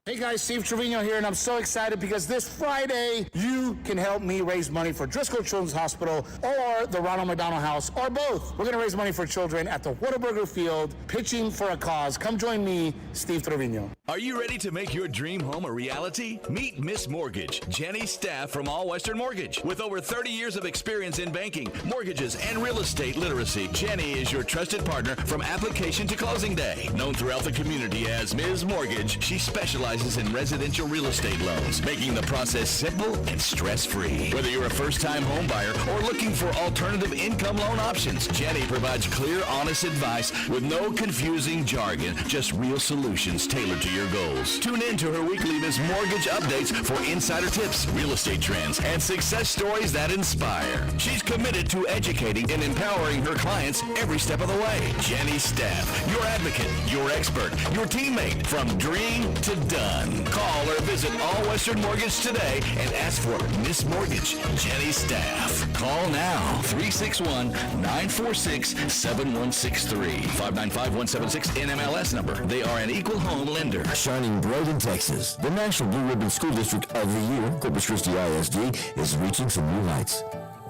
Hey guys, Steve Trevino here, and I'm so excited because this Friday, you can help me raise money for Driscoll Children's Hospital or the Ronald McDonald House, or both. We're gonna raise money for children at the Whataburger Field, pitching for a cause. Come join me, Steve Trevino. Are you ready to make your dream home a reality? Meet Miss Mortgage, Jenny Staff from All Western Mortgage. With over 30 years of experience in banking, mortgages, and real estate literacy, Jenny is your trusted partner from application to closing day. Known throughout the community as Ms. Mortgage, she specializes in residential real estate loans, making the process simple and stress-free. Whether you're a first-time home buyer or looking for alternative income loan options, Jenny provides clear, honest advice with no confusing jargon, just real solutions tailored to your goals. Tune in to her weekly Ms. Mortgage updates for insider tips, real estate trends, and success stories that inspire. She's committed to educating and empowering her clients every step of the way. Jenny Staff, your advocate, your expert, your teammate, from dream to done. Call or visit All Western Mortgage today and ask for Miss Mortgage, Jenny Staff. Call now, 361-946-7163. 595-176 NMLS number. They are an equal home lender. Shining bright in Texas, the National Blue Ribbon School District of the Year, Corpus Christi ISD, is reaching some new heights.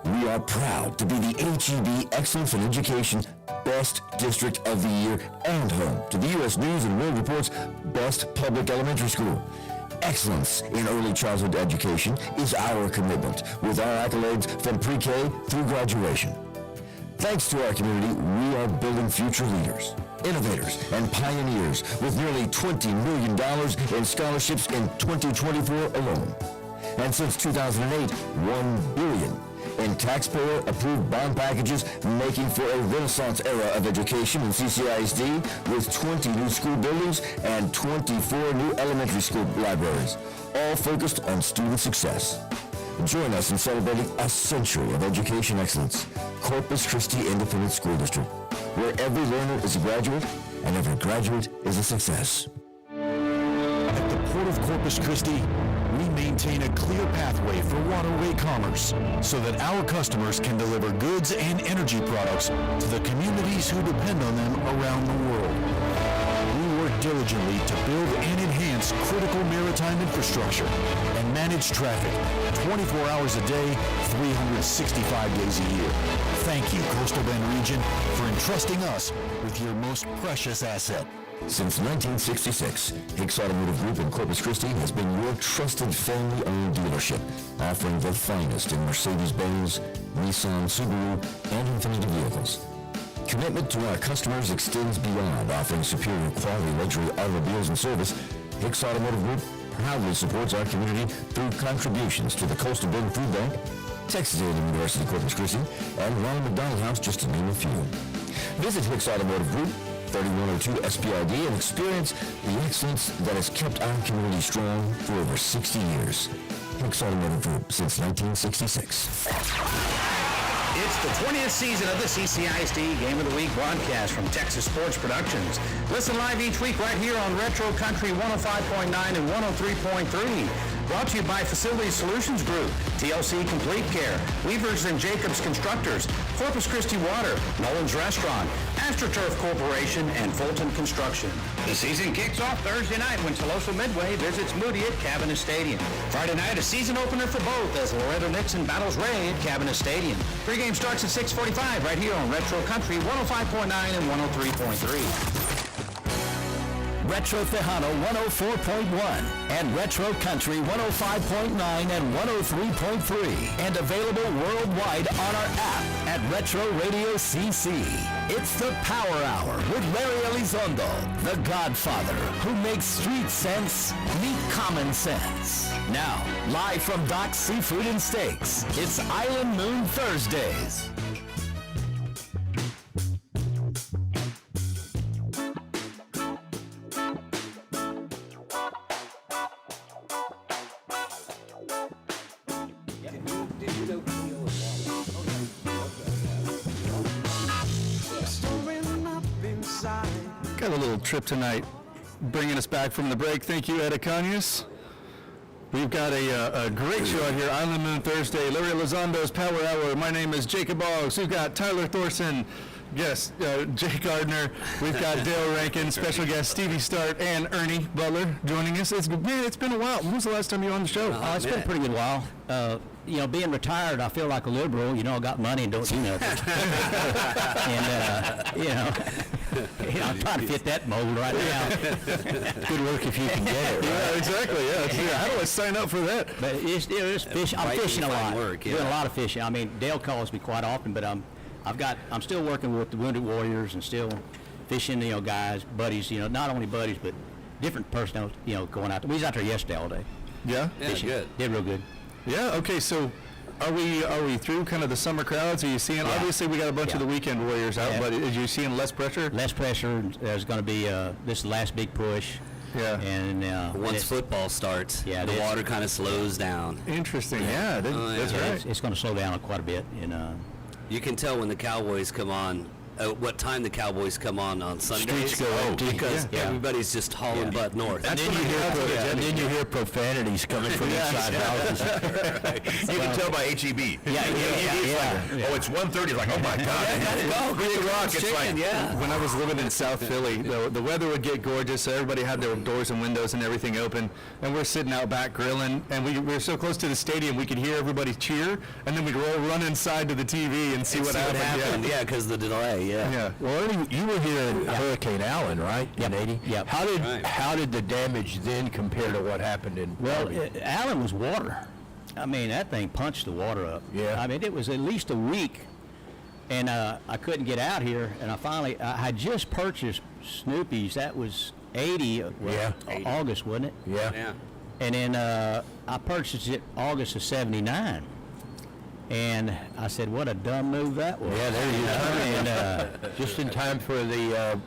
We are proud to be the HEB Excellence in Education Best District of the Year and home to the U.S. News and World Report's Best Public Elementary School. Excellence in early childhood education is our commitment, with our accolades from pre-K through graduation. Thanks to our community, we are building future leaders, innovators, and pioneers with nearly $20 million in scholarships in 2024 alone. And since 2008, $1 billion in taxpayer-approved bond packages, making for a renaissance era of education in CCISD with 20 new school buildings and 24 new elementary school libraries, all focused on student success. Join us in celebrating a century of education excellence. Corpus Christi Independent School District, where every learner is a graduate and every graduate is a success. At the Port of Corpus Christi, we maintain a clear pathway for waterway commerce so that our customers can deliver goods and energy products to the communities who depend on them around the world. We work diligently to build and enhance critical maritime infrastructure and manage traffic 24 hours a day, 365 days a year. Thank you, Coastal Bend Region, for entrusting us with your most precious asset. Since 1966, Hicks Automotive Group in Corpus Christi has been your trusted family-owned dealership, offering the finest in Mercedes-Benz, Nissan, Subaru, and Infiniti vehicles. Commitment to our customers extends beyond offering superior quality luxury automobiles and service. Hicks Automotive Group proudly supports our community through contributions to the Coastal Bend Food Bank, Texas A&M University Corpus Christi, and Ronald McDonald House, just to name a few. Visit Hicks Automotive Group, 3102 SPRD, and experience the excellence that has kept our community strong for over 60 years. Hicks Automotive Group since 1966. It's the 20th season of the CCISD Game of the Week broadcast from Texas Sports Productions. Listen live each week right here on Retro Country 105.9 and 103.3. Brought to you by Facility Solutions Group, TLC Complete Care, Weavers and Jacobs Constructors, Corpus Christi Water, Nolan's Restaurant, AstroTurf Corporation, and Fulton Construction. The season kicks off Thursday night when Tolosa Midway visits Moody at Cabana Stadium. Friday night, a season opener for both as Loretto Nixon battles Ray at Cabana Stadium. Pregame starts at 6:45 right here on Retro Country 105.9 and 103.3. Retro Tejano 104.1, and Retro Country 105.9 and 103.3, and available worldwide on our app at Retro Radio CC. It's the Power Hour with Larry Elizondo, the Godfather, who makes street sense meet common sense. Now, live from Doc's Seafood and Steaks, it's Island Moon Thursdays. Got a little trip tonight, bringing us back from the break. Thank you, Ed Acanius. We've got a great show out here, Island Moon Thursday, Larry Elizondo's Power Hour. My name is Jacob Boggs. We've got Tyler Thorson, guest Jay Gardner. We've got Dale Rankin, special guest Stevie Start, and Ernie Butler joining us. It's been a while. When was the last time you were on the show? Oh, it's been a pretty good while. Being retired, I feel like a liberal. I got money and don't do nothing. I'm trying to fit that mold right now. Good work if you can get it. Right? Yeah, exactly. Yeah. How do I sign up for that? But it's fish. I'm fishing a lot. Work, yeah. Doing a lot of fishing. I mean, Dale calls me quite often, but I'm still working with the Wounded Warriors and still fishing. Guys, buddies. Not only buddies, but different personnel. Going out there. We was out there yesterday all day. Yeah. Fishing. Good. Did real good. Yeah. Okay. So, are we through kind of the summer crowds? Are you seeing? Yeah. Obviously, we got a bunch of the weekend warriors out, Yeah. but are you seeing less pressure? Less pressure. There's going to be this is the last big push. Yeah. And Once football starts, Yeah, the it is. water kind of slows down. Interesting. Yeah. That's yeah, right. it's going to slow down quite a bit. And You can tell when the Cowboys come on, what time the Cowboys come on Sundays. Streets go empty. Because Yeah. everybody's just hauling butt north. And then you hear profanities coming from inside houses. You can tell by HEB. Yeah. Oh, it's 1:30. Like, oh my God. Big rock. It's like, When I was living in South Philly, the weather would get gorgeous, so everybody had their doors and windows and everything open, and we're sitting out back grilling, and we were so close to the stadium we could hear everybody cheer, and then we'd run inside to the TV and see what happened. Yeah, because the delay. Yeah. Well, Ernie, you were here in Hurricane Allen, right? In 80? Yep. How did the damage then compare to what happened in Harvey? Allen was water. I mean, that thing punched the water up. Yeah. I mean, it was at least a week, and I couldn't get out here, and I had just purchased Snoopy's. That was 80. August, wasn't it? Yeah. And then I purchased it August of '79. And I said, what a dumb move that was. Yeah, there you go. And Just in time for the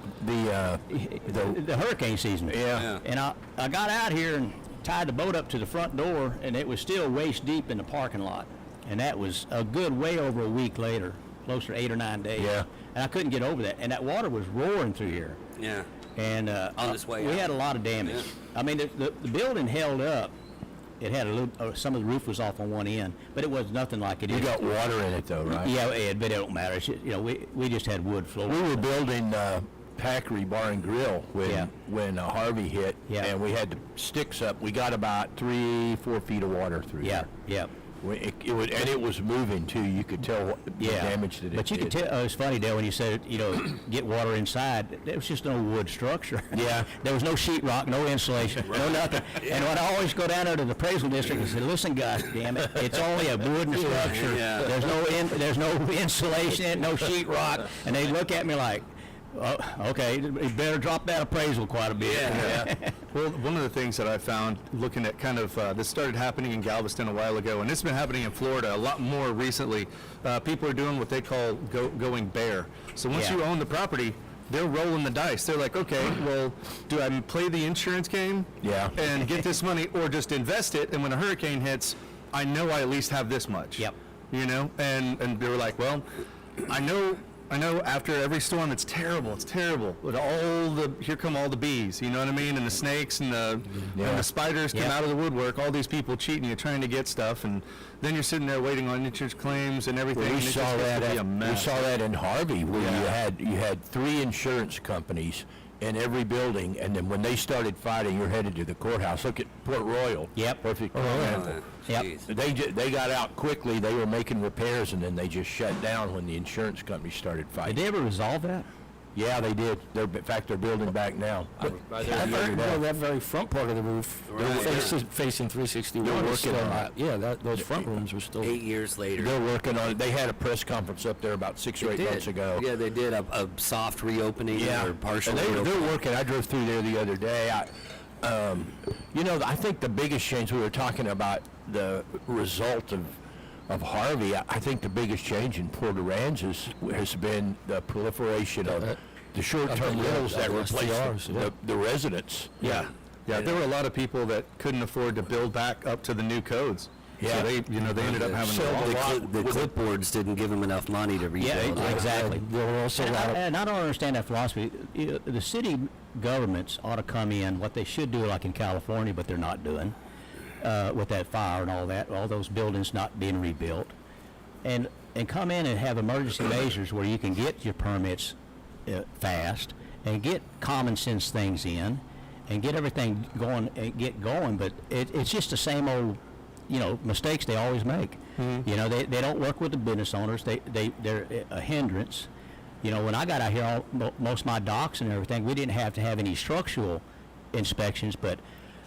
hurricane season. Yeah. And I got out here and tied the boat up to the front door, and it was still waist deep in the parking lot. And that was a good way over a week later, closer to 8 or 9 days. Yeah. And I couldn't get over that. And that water was roaring through here. Yeah. And On its way we out. had a lot of damage. Yeah. I mean, the building held up. It had a little, some of the roof was off on one end, but it was nothing like it is. You got water in it, though, right? Yeah, but it don't matter. It's just, we just had wood floors. We were building Packery Bar and Grill when Harvey hit, Yeah. and we had the sticks up. We got about 3-4 feet of water through Yeah, there. yeah. And it was moving too. You could tell the damage that it did. But you could tell, it's funny, Dale, when you said, get water inside, there was just no wood structure. Yeah. There was no sheetrock, no insulation, no nothing. And when I always go down there to the appraisal district and say, listen, guys, damn it, it's only a wooden structure. Yeah. There's no insulation, no sheetrock. And they look at me like, oh, okay, you better drop that appraisal quite a bit. Yeah. Well, one of the things that I found looking at kind of, this started happening in Galveston a while ago, and it's been happening in Florida a lot more recently. People are doing what they call going bare. So once Yeah. you own the property, they're rolling the dice. They're like, okay, well, do I play the insurance game and get this money, or just invest it, and when a hurricane hits, I know I at least have this much. Yep. And they were like, well, I know after every storm it's terrible, but here come all the bees, you know what I mean, and the snakes and the spiders come out of the woodwork, all these people cheating you, trying to get stuff, and then you're sitting there waiting on insurance claims and everything. Well, and we it saw just gets to be a that. We mess. saw that in Harvey, where you had 3 insurance companies in every building, and then when they started fighting, you're headed to the courthouse. Look at Port Royal. Yep. Perfect Oh, example. Yep. They got out quickly. They were making repairs, and then they just shut down when the insurance company started Did fighting. they ever resolve that? Yeah, they did. In fact, they're building back now. I was by there the other day. That very front part of the roof, facing 360. They're working still on it. Yeah, those front rooms were still. 8 years later. They're working on it. They had a press conference up there about 6 or 8 months ago. Yeah, they did a soft reopening or partial And reopening. they're working. I drove through there the other day. I think the biggest change, we were talking about the result of Harvey. I think the biggest change in Port Aransas has been the proliferation of the short-term rentals that replace the residents. Yeah, there were a lot of people that couldn't afford to build back up to the new codes. Yeah. So they ended up having the clipboards didn't give them enough money to rebuild. Yeah, exactly. There were also a lot of. And I don't understand that philosophy. The city governments ought to come in, what they should do, like in California, but they're not doing, with that fire and all that, all those buildings not being rebuilt, and come in and have emergency measures where you can get your permits fast and get common sense things in and get everything going and get going. But it's just the same old, mistakes they always make. Mm-hmm. They don't work with the business owners. They're a hindrance. When I got out here, most of my docks and everything, we didn't have to have any structural inspections, but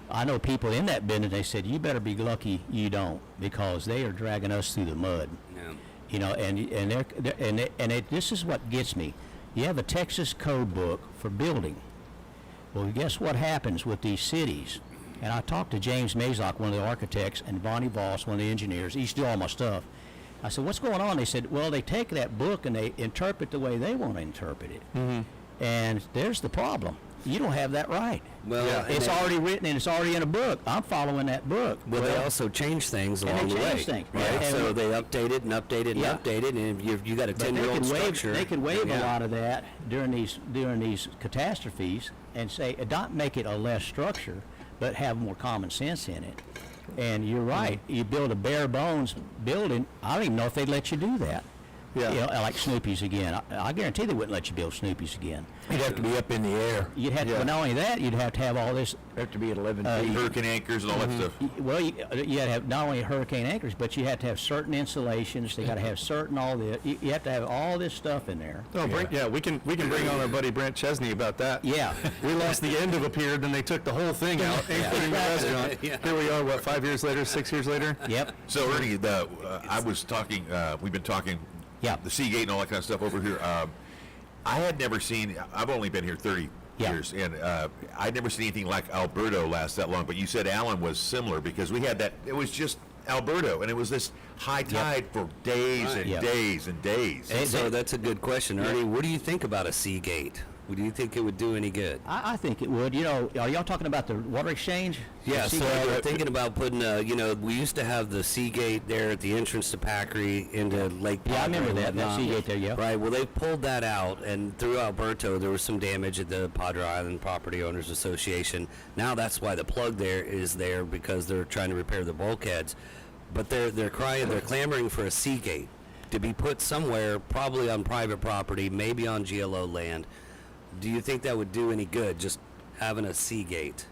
I know people in that business, they said, you better be lucky you don't, because they are dragging us through the mud. Yeah. This is what gets me. You have a Texas code book for building. Well, guess what happens with these cities? And I talked to James Mazok, one of the architects, and Bonnie Voss, one of the engineers. He used to do all my stuff. I said, what's going on? They said, well, they take that book and they interpret the way they want to interpret it. Mm-hmm. And there's the problem. You don't have that right. Well, it's already written and it's already in a book. I'm following that book. Well, they also change things along the way. Things, right? So they update it and update it and update it, and you got a 10-year-old structure. They could waive a lot of that during these catastrophes and say, not make it a less structure, but have more common sense in it. And you're right. You build a bare bones building. I don't even know if they'd let you do that. Yeah. Like Snoopy's again. I guarantee they wouldn't let you build Snoopy's again. You'd have to be up in the air. You'd have to. But not only that, you'd have to have all this. Have to be at 11 feet. Hurricane anchors and all that stuff. Well, you had to have not only hurricane anchors, but you have to have certain insulations. They got to have certain you have to have all this stuff in there. Oh, we can bring on our buddy Brent Chesney about that. Yeah. We lost the end of a pier, then they took the whole thing out, including the restaurant. Yeah. Here we are, 5 years later, 6 years later? Yep. So, Ernie, I was talking, we've been talking, the Seagate and all that kind of stuff over here. I had never seen, I've only been here 30 years, and I'd never seen anything like Alberto last that long, but you said Allen was similar, because we had that, it was just Alberto, and it was this high tide for days and days and days. So that's a good question, Ernie. What do you think about a Seagate? Do you think it would do any good? I think it would. Are y'all talking about the water exchange? Yeah, so we're thinking about putting, we used to have the Seagate there at the entrance to Packery into Lake Padre. Yeah, I remember that Seagate there, yeah. Right, well, they pulled that out, and through Alberto, there was some damage at the Padre Island Property Owners Association. Now that's why the plug there is there, because they're trying to repair the bulkheads. But they're clamoring for a Seagate to be put somewhere, probably on private property, maybe on GLO land. Do you think that would do any good, just having a Seagate?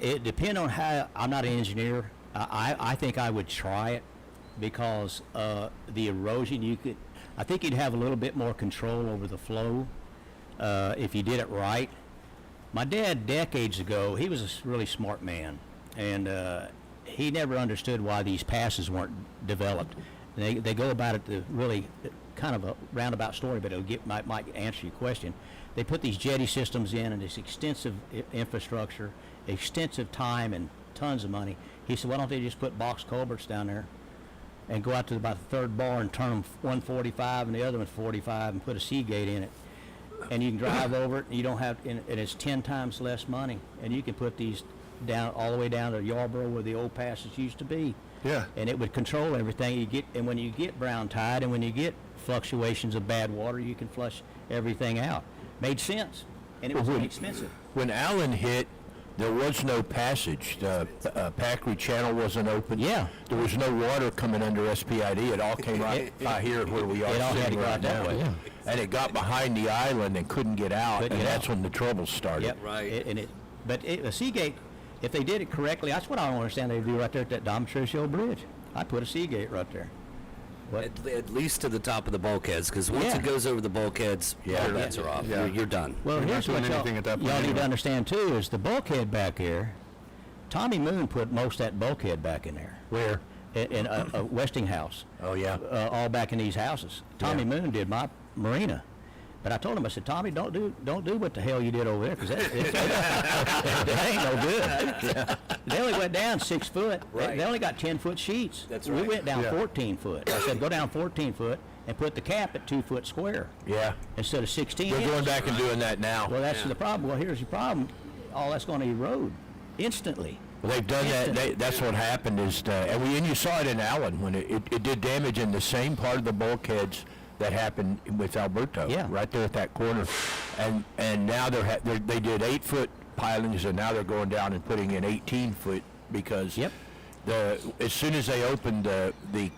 It depends on how. I'm not an engineer. I think I would try it, because the erosion, I think you'd have a little bit more control over the flow if you did it right. My dad, decades ago, he was a really smart man, and he never understood why these passes weren't developed. They go about it the really kind of a roundabout story, but it'll might answer your question. They put these jetty systems in and this extensive infrastructure, extensive time and tons of money. He said, why don't they just put box culverts down there and go out to about the third bar and turn them 145 and the other one's 45 and put a Seagate in it. And you can drive over it, and you don't have, and it's 10 times less money. And you can put these down all the way down to Yarborough where the old passes used to be. Yeah. And it would control everything. And when you get brown tide and when you get fluctuations of bad water, you can flush everything out. Made sense, and it was inexpensive. When Allen hit, there was no passage. The Packery Channel wasn't open. Yeah. There was no water coming under SPID. It all came right by here where we are sitting right now. Yeah. And it got behind the island and couldn't get out, and that's when the trouble started. Yep. Right. But a Seagate, if they did it correctly, that's what I don't understand they do right there at that Dom Tricio Bridge. I put a Seagate right there. At least to the top of the bulkheads, because once Yeah. it goes over the bulkheads, all bets are off. Yeah. You're done. Well, We're not here's doing what anything at that point y'all need anyway. to understand too, is the bulkhead back here, Tommy Moon put most of that bulkhead back in there. Where? In a Westinghouse. Oh, yeah. All back in these houses. Tommy Moon did my marina. But I told him, I said, Tommy, don't do what the hell you did over there, because that ain't no good. They only went down 6 foot. Right. They only got 10-foot sheets. That's We right. went down Yeah. 14 foot. I said, go down 14 foot and put the cap at 2 foot square Yeah. instead of 16 They're inches. going back and doing that now. Well, that's the problem. Well, here's the problem. All that's going to erode instantly. Well, they've done that. That's what happened is, and you saw it in Allen when it did damage in the same part of the bulkheads that happened with Alberto. Yeah. Right there at that corner, and now they did 8-foot pilings, and now they're going down and putting in 18-foot because Yep. as soon as they opened the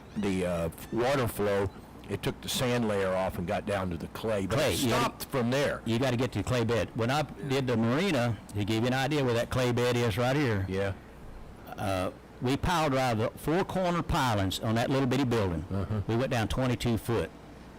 water flow, it took the sand layer off and got down to the clay. But Clay, it yeah. stopped from there. You got to get to the clay bed. When I did the marina, to give you an idea where that clay bed is right here, Yeah. we pile drive the 4 corner pilings on that little bitty building. We went down 22 foot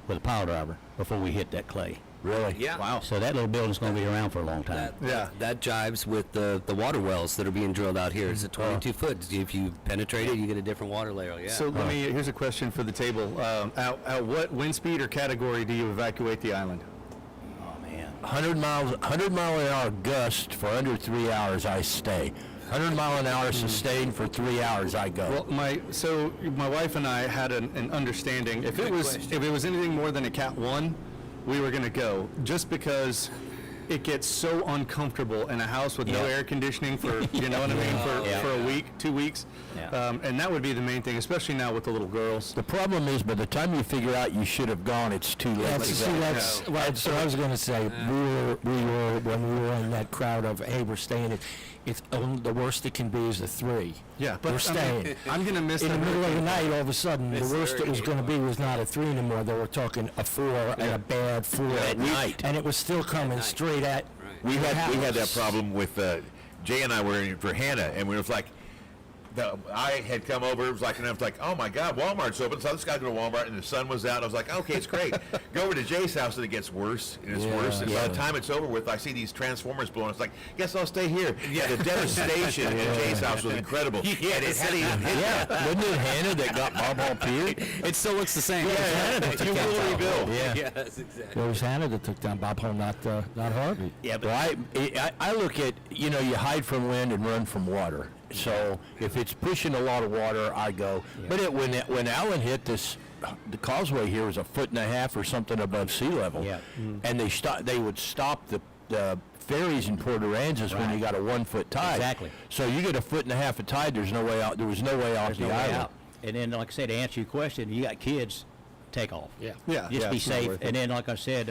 with a pile driver before we hit that clay. Really? Yeah. Wow. So that little building's going to be around for a long time. That jives with the water wells that are being drilled out here. It's a 22 foot. If you penetrate it, you get a different water layer. Yeah. So here's a question for the table. At what wind speed or category do you evacuate the island? Oh, man. 100 mile an hour gust for under 3 hours, I stay. 100 mile an hour sustained for 3 hours, I go. Well, my wife and I had an understanding. If it was anything more than a Cat 1, we were going to go, just because it gets so uncomfortable in a house with no Yeah. air conditioning for, you know what I mean, for a week, 2 weeks. Yeah. And that would be the main thing, especially now with the little girls. The problem is, by the time you figure out you should have gone, it's too late. That's what I was going to say. We were when we were in that crowd of, hey, we're staying. It's the worst it can be is a 3. Yeah, but we're staying. I'm going to miss In the that middle of the hurricane. night, all of a sudden, the worst it was going to be was not a 3 anymore. They were talking a 4 and a bad 4 At night. and it was still coming straight at. We had that house. problem with Jay and I were in for Hannah, and we were like, I had come over. It was like, and I was like, oh my God, Walmart's open. So this guy go to Walmart, and the sun was out. I was like, okay, it's great. Go over to Jay's house, and it gets worse, and it's worse. And by the time it's over with, I see these transformers blowing. It's like, guess I'll stay here. Yeah, the devastation in Jay's house was incredible. Yeah, it hadn't even hit yet. Wasn't it Hannah that got Bob Hall Pier? it still looks the same. You will rebuild. Yes, exactly. It was Hannah that took down Bob Hole, not Harvey. Yeah, but Well, I look at, you hide from wind and run from water. So if it's pushing a lot of water, I go. But when Allen hit this, the causeway here was 1.5 feet or something above sea level. Yeah. And they would stop the ferries in Port Aransas when you got a 1 foot tide. Exactly. So you get 1.5 feet of tide, there's no way out. There was no way off there's the no way island. out. And then, like I said, to answer your question, you got kids, take off. Yeah, Just yeah, be it's not safe. worth it. And then, like I said,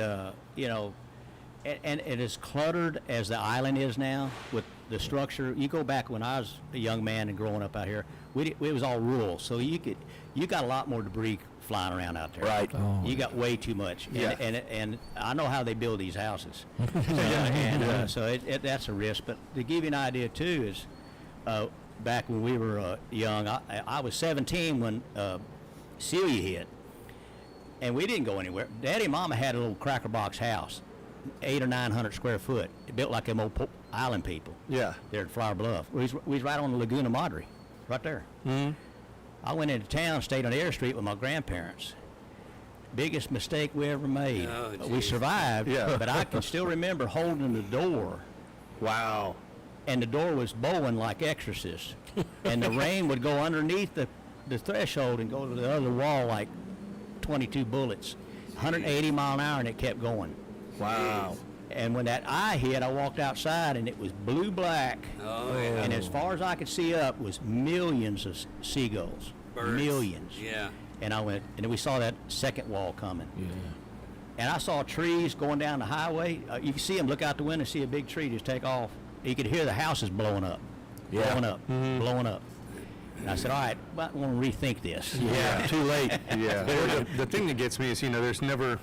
and it is cluttered as the island is now with the structure. You go back when I was a young man and growing up out here, it was all rural, so you got a lot more debris flying around out there. Right. You got way too much. Yeah. And I know how they build these houses. So that's a risk. But to give you an idea too is, back when we were young, I was 17 when Celia hit, and we didn't go anywhere. Daddy and Mama had a little cracker box house, 800 or 900 square foot, built like them old island people. Yeah. There at Flower Bluff. We was right on the Laguna Madre, right there. Mm-hmm. I went into town, stayed on Air Street with my grandparents. Biggest mistake we ever made. Oh, We geez. survived, Yeah. but I can still remember holding the door, Wow. and the door was bowing like Exorcist, and the rain would go underneath the threshold and go to the other wall like 22 bullets, 180 mile an hour, and it kept going. Wow. And when that eye hit, I walked outside, and it was blue black. Oh, yeah. And as far as I could see up was millions of seagulls. Birds. Millions. Yeah. And I went, and then we saw that second wall coming. Yeah. And I saw trees going down the highway. You can see them, look out the window, see a big tree just take off. You could hear the houses blowing up. Yeah. Blowing up. Blowing up. And I said, all right, I want to rethink this. Yeah, too late. Yeah. The thing that gets me is, there's never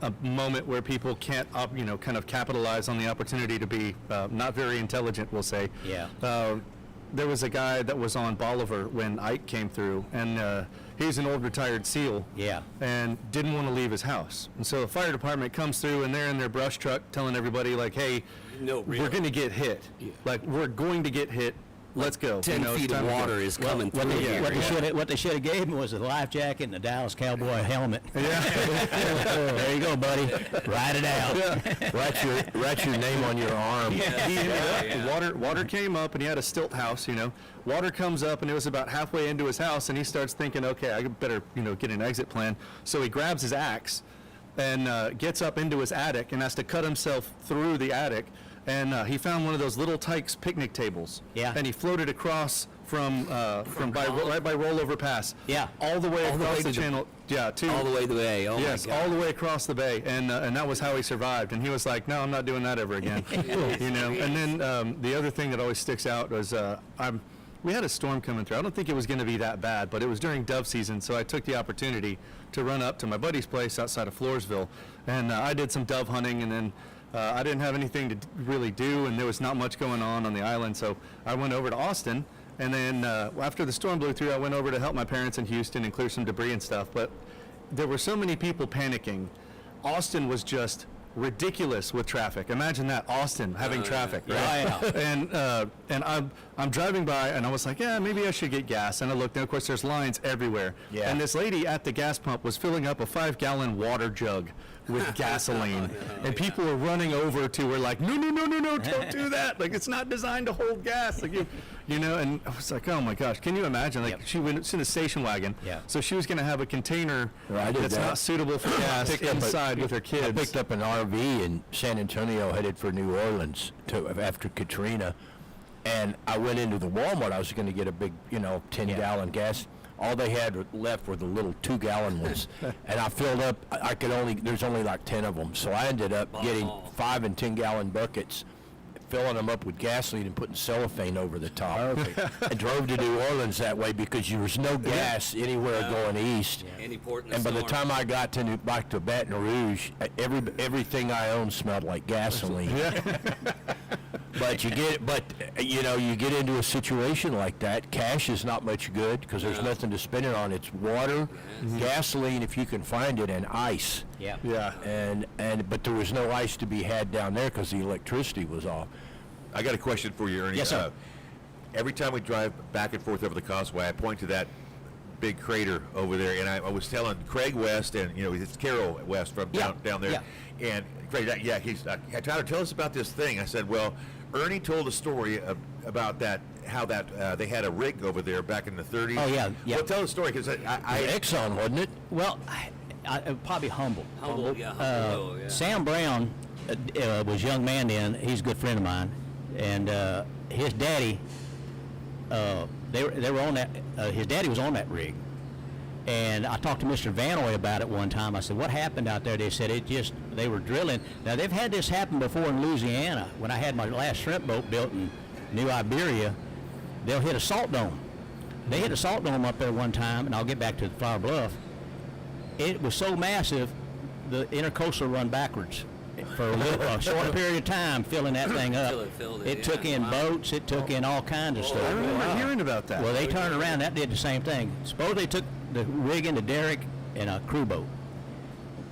a moment where people can't, kind of capitalize on the opportunity to be not very intelligent, we'll say. Yeah. there was a guy that was on Bolivar when Ike came through, and he's an old retired SEAL. Yeah. And didn't want to leave his house. And so the fire department comes through, and they're in their brush truck telling everybody, like, hey, No, really. we're going to get hit. Like, we're going to get hit. Let's go. 10 feet of water is coming through here. What they should have gave him was a life jacket and a Dallas Cowboy helmet. There you go, buddy. Ride it out. Write your name on your arm. He ended up, water came up, and he had a stilt house, Water comes up, and it was about halfway into his house, and he starts thinking, okay, I better, get an exit plan. So he grabs his axe and gets up into his attic and has to cut himself through the attic. And he found one of those little Tykes picnic tables. Yeah. And he floated across right by Rollover Pass. Yeah. All the way All the across way the to the- channel. Yeah, to All the way to the bay. Oh, yes, my God. all the way across the bay, and that was how he survived. And he was like, "No, I'm not doing that ever again." And then the other thing that always sticks out was we had a storm coming through. I don't think it was going to be that bad, but it was during dove season, so I took the opportunity to run up to my buddy's place outside of Floresville, and I did some dove hunting, and then I didn't have anything to really do, and there was not much going on the island, so I went over to Austin. And then after the storm blew through, I went over to help my parents in Houston and clear some debris and stuff. But there were so many people panicking. Austin was just ridiculous with traffic. Imagine that, Austin having traffic, right? And I'm driving by, and I was like, yeah, maybe I should get gas. And I looked, and of course, there's lines everywhere. Yeah. And this lady at the gas pump was filling up a 5-gallon water jug with gasoline, and people were running over to her like, no, don't do that. Like, it's not designed to hold gas. Like, and I was like, oh my gosh, can you imagine? Like, she was in a station wagon, so she was going to have a container I did that's that. not suitable for gas inside with her kids. I picked up an RV in San Antonio, headed for New Orleans after Katrina, and I went into the Walmart. I was going to get a big, 10-gallon gas. All they had left were the little 2-gallon ones, and I filled up. There's only like 10 of them, so I ended up getting 5 and 10-gallon buckets, filling them up with gasoline and putting cellophane over the top. I drove to New Orleans that way because there was no gas anywhere going east. Any port in the And by the storm. time I got back to Baton Rouge, everything I owned smelled like gasoline. But you get into a situation like that. Cash is not much good because there's nothing to spend it on. It's water, gasoline if you can find it, and ice. Yeah. But there was no ice to be had down there because the electricity was off. I got a question for you, Ernie. Yes, sir. Every time we drive back and forth over the causeway, I point to that big crater over there, and I was telling Craig West, and it's Carol West from down there, and Craig, he's Tyler, tell us about this thing. I said, well, Ernie told a story about how they had a rig over there back in the 30s. Oh, yeah. Well, tell the story, because Exxon, wasn't it? Well, I probably Humble. Humble, yeah. Sam Brown was a young man then. He's a good friend of mine, and his daddy. They were on that. His daddy was on that rig, and I talked to Mr. Vanoy about it one time. I said, "What happened out there?" They said they were drilling. Now they've had this happen before in Louisiana. When I had my last shrimp boat built in New Iberia, they'll hit a salt dome. They hit a salt dome up there one time, and I'll get back to the Flower Bluff. It was so massive, the intercoastal run backwards for a short period of time, filling that thing up. It took in boats, it took in all kinds of stuff. I remember hearing about that. Well, they turned around, that did the same thing. Suppose they took the rig into Derrick and a crew boat.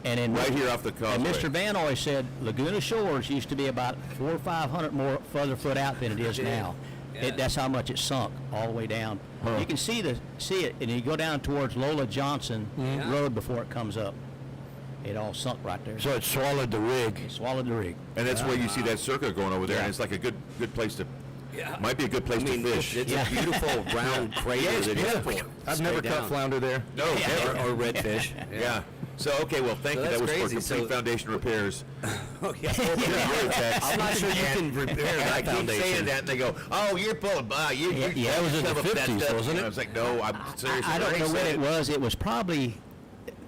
And then right here off the causeway. And Mr. Vanoy said Laguna Shores used to be about 400 or 500 more further foot out than it is now. That's how much it sunk all the way down. You can see it, and you go down towards Lola Johnson Road before it comes up. It all sunk right there. So it swallowed the rig. It swallowed the rig. And that's where you see that circle going over there, and it's like a good place to. Might be a good place to fish. It's a beautiful round crater. I've never caught flounder there. No, never. Or redfish. Yeah. So, okay, well, thank you. That was crazy. for Complete Foundation Repairs. I'm not sure you can repair that I keep foundation. saying that, and they go, "Oh, you're full of that was in the 50s, wasn't it? I was like, "No, I'm serious." I don't know what it was. It was probably,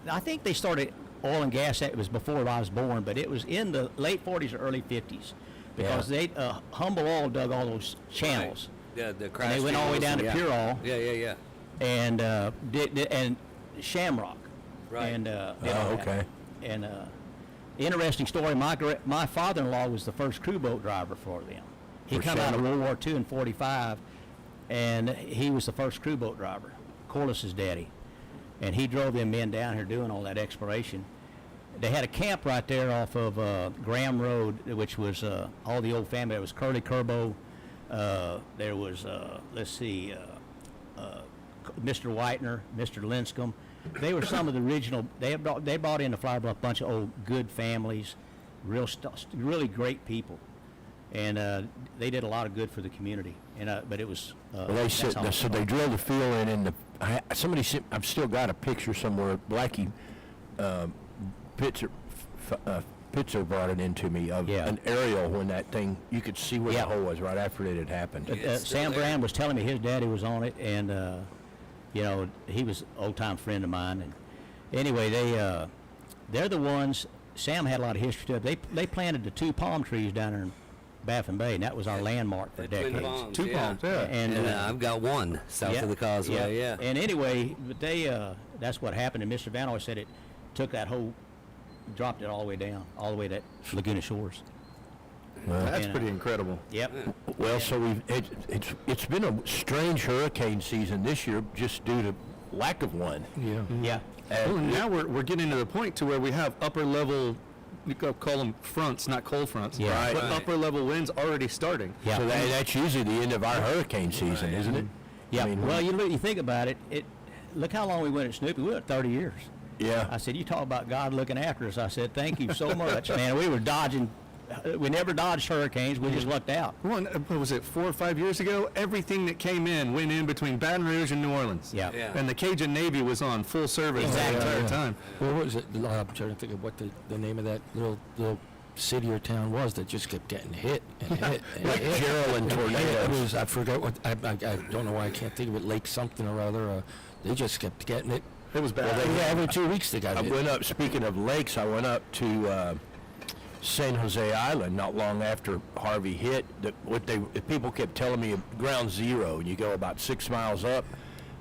I think they started oil and gas. It was before I was born, but it was in the late 40s or early 50s because they Humble Oil dug all those channels. Yeah, the and they went all the way down to Pure Oil. Yeah. And and Shamrock. Right. And okay. And interesting story. My father-in-law was the first crew boat driver for them. He come out of World War II in '45, and he was the first crew boat driver, Corliss's daddy, and he drove them men down here doing all that exploration. They had a camp right there off of Graham Road, which was all the old family. There was Curly Kerbo, there was Mr. Whitener, Mr. Linscomb. They were some of the original. They brought in the Flower Bluff bunch of old good families, really great people, and they did a lot of good for the community. And but it was Well, they drilled the field in, and I've still got a picture somewhere. Blackie Pitzer brought it into me of an aerial when that thing, you could see where the hole was right after it had happened. Sam Brand was telling me his daddy was on it, and you know, he was an old-time friend of mine. And anyway, they're the ones. Sam had a lot of history to it. They planted the 2 palm trees down there in Baffin Bay, and that was our landmark for decades. Palms, 2 palms, yeah. And I've got one south of the causeway, yeah. And anyway, but that's what happened. And Mr. Van always said it took that whole, dropped it all the way down, all the way to Laguna Shores. That's pretty incredible. Yep. Well, so it's been a strange hurricane season this year just due to lack of one. Yeah. Yeah. Well, now we're getting to the point to where we have upper level, you could call them fronts, not cold fronts. Yeah. Right. But upper level winds already starting. Yeah. So that's usually the end of our hurricane season, isn't it? Yeah. I mean, Well, you think about it. Look how long we went at Snoopy. We went 30 years. yeah. I said, you talk about God looking after us. I said, thank you so much, man. We were dodging. We never dodged hurricanes. We just lucked out. What was it, 4 or 5 years ago? Everything that came in went in between Baton Rouge and New Orleans. Yeah. Yeah. And the Cajun Navy was on full service Exactly. the entire time. What was it? I'm trying to think of what the name of that little city or town was that just kept getting hit and hit and Like hit. Gerald tornadoes. I forgot what, I don't know why I can't think of it, Lake something or other. They just kept getting it. It was bad. Every 2 weeks they got I hit. went up, speaking of lakes, I went up to San Jose Island not long after Harvey hit. People kept telling me ground zero, and you go about 6 miles up,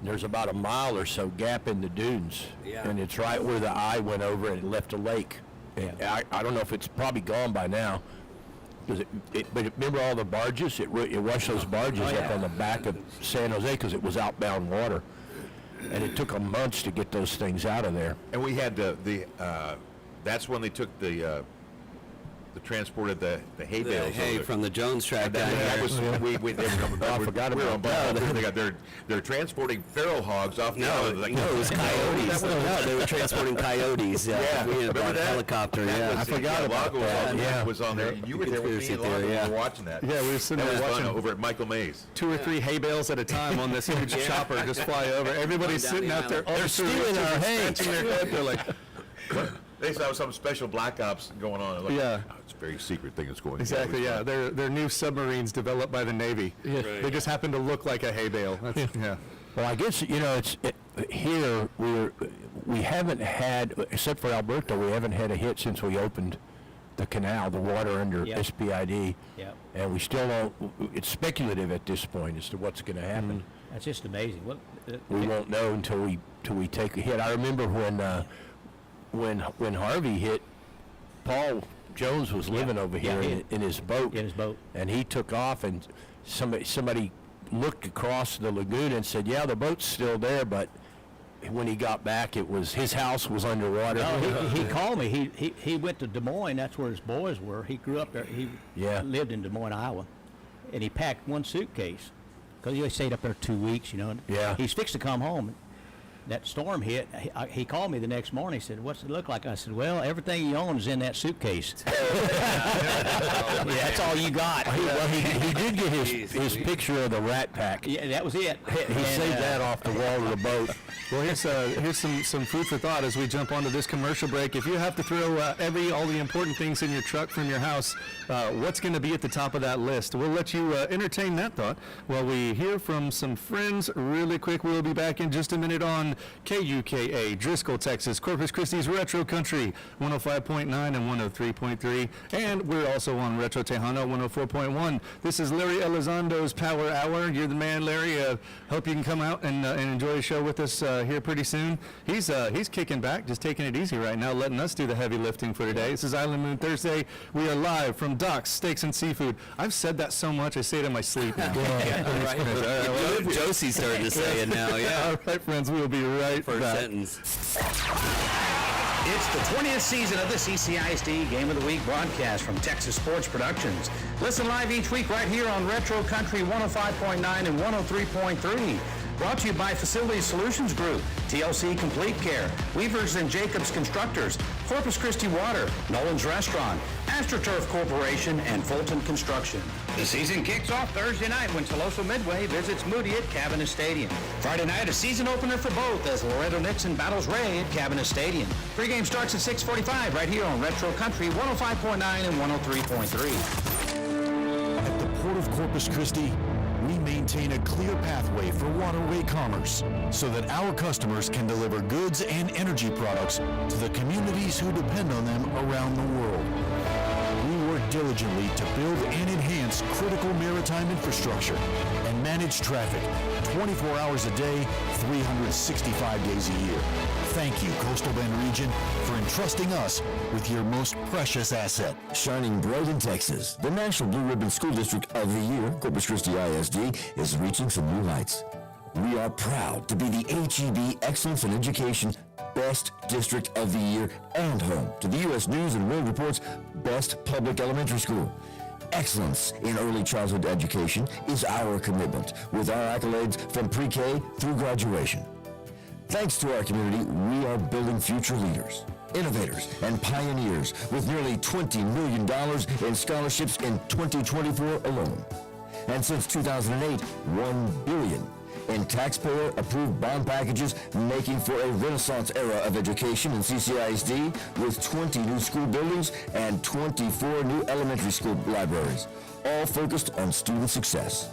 and there's about a mile or so gap in the dunes. Yeah. And it's right where the eye went over and it left a lake. And I don't know if it's probably gone by now. But remember all the barges? It washed those barges up on the back of San Jose because it was outbound water. And it took them months to get those things out of there. And we had that's when they took the transported the hay The bales. hay over. from the Jones track down That here. was they were coming back. I forgot we were about on that. They got they're transporting feral hogs off the No, island. Like, it was coyotes. No, they were transporting coyotes. Yeah, we had remember brought a that? helicopter. That Yeah, was- Lago was on there. You were there with me Conspiracy and Lago. theory, yeah. We were watching that. Yeah, we were sitting That there was fun watching over at Michael Mays. 2 or 3 hay bales at a time on this huge chopper just fly over. Everybody's Down sitting the out there. island. They're stealing our hay. Scratching their head. They're like, They saw some special black ops going on. Like, Yeah. "Oh, it's a very secret thing that's going on." exactly, yeah. They're new submarines developed by the Navy. Right. They just happen to look like a hay bale. Yeah. Well, I guess, here we haven't had, except for Alberta, we haven't had a hit since we opened the canal, the water under Yep. SPID. Yep. And we still don't, it's speculative at this point as to what's going to happen. That's just amazing. Well, We won't know until we take a hit. I remember when Harvey hit, Paul Jones was living over here in his boat. In his boat. And he took off, and somebody looked across the lagoon and said, yeah, the boat's still there, but when he got back, his house was underwater. No, he called me. He went to Des Moines. That's where his boys were. He grew up there. He lived in Des Moines, Iowa, and he packed one suitcase because he stayed up there 2 weeks. Yeah. He's fixed to come home. That storm hit. He called me the next morning. He said, "What's it look like?" I said, "Well, everything you own is in that suitcase." That's all you got. He did get his picture of the Rat Pack. Yeah, that was it. He saved that off the wall of the boat. Well, here's some food for thought as we jump onto this commercial break. If you have to throw all the important things in your truck from your house, what's going to be at the top of that list? We'll let you entertain that thought while we hear from some friends really quick. We'll be back in just a minute on KUKA, Driscoll, Texas, Corpus Christi's Retro Country, 105.9 and 103.3. And we're also on Retro Tejano, 104.1. This is Larry Elizondo's Power Hour. You're the man, Larry. Hope you can come out and enjoy a show with us here pretty soon. He's kicking back, just taking it easy right now, letting us do the heavy lifting for today. This is Island Moon Thursday. We are live from Doc's Steaks and Seafood. I've said that so much, I say it in my sleep now. Right. Josie's starting to say it now, yeah. All right, friends, we will be right First back. sentence. It's the 20th season of the CCISD Game of the Week broadcast from Texas Sports Productions. Listen live each week right here on Retro Country 105.9 and 103.3. Brought to you by Facility Solutions Group, TLC Complete Care, Weavers and Jacobs Constructors, Corpus Christi Water, Nolan's Restaurant, AstroTurf Corporation, and Fulton Construction. The season kicks off Thursday night when Toloso Midway visits Moody at Cabana Stadium. Friday night, a season opener for both as Loretto Nixon battles Ray at Cabana Stadium. Pregame starts at 6:45 right here on Retro Country 105.9 and 103.3. At the Port of Corpus Christi, we maintain a clear pathway for waterway commerce so that our customers can deliver goods and energy products to the communities who depend on them around the world. We work diligently to build and enhance critical maritime infrastructure and manage traffic 24 hours a day, 365 days a year. Thank you, Coastal Bend Region, for entrusting us with your most precious asset. Shining bright in Texas, the National Blue Ribbon School District of the Year, Corpus Christi ISD, is reaching some new heights. We are proud to be the HEB Excellence in Education Best District of the Year and home to the U.S. News and World Report's Best Public Elementary School. Excellence in early childhood education is our commitment, with our accolades from pre-K through graduation. Thanks to our community, we are building future leaders, innovators, and pioneers with nearly $20 million in scholarships in 2024 alone. And since 2008, $1 billion in taxpayer-approved bond packages, making for a renaissance era of education in CCISD with 20 new school buildings and 24 new elementary school libraries, all focused on student success.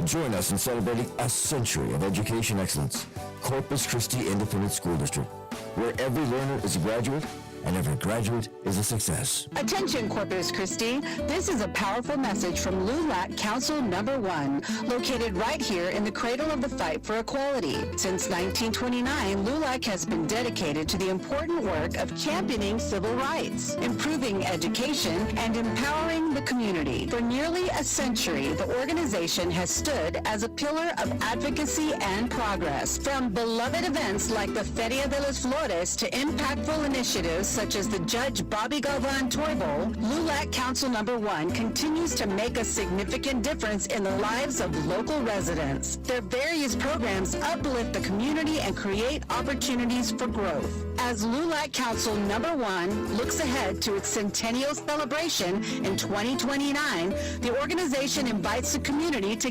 Join us in celebrating a century of education excellence. Corpus Christi Independent School District, where every learner is a graduate and every graduate is a success. Attention Corpus Christi, this is a powerful message from LULAC Council Number 1, located right here in the cradle of the fight for equality. Since 1929, LULAC has been dedicated to the important work of championing civil rights, improving education, and empowering the community. For nearly a century, the organization has stood as a pillar of advocacy and progress. From beloved events like the Feria de las Flores to impactful initiatives such as the Judge Bobby Galvan Toy Bowl, LULAC Council Number 1 continues to make a significant difference in the lives of local residents. Their various programs uplift the community and create opportunities for growth. As LULAC Council Number 1 looks ahead to its centennial celebration in 2029, the organization invites the community to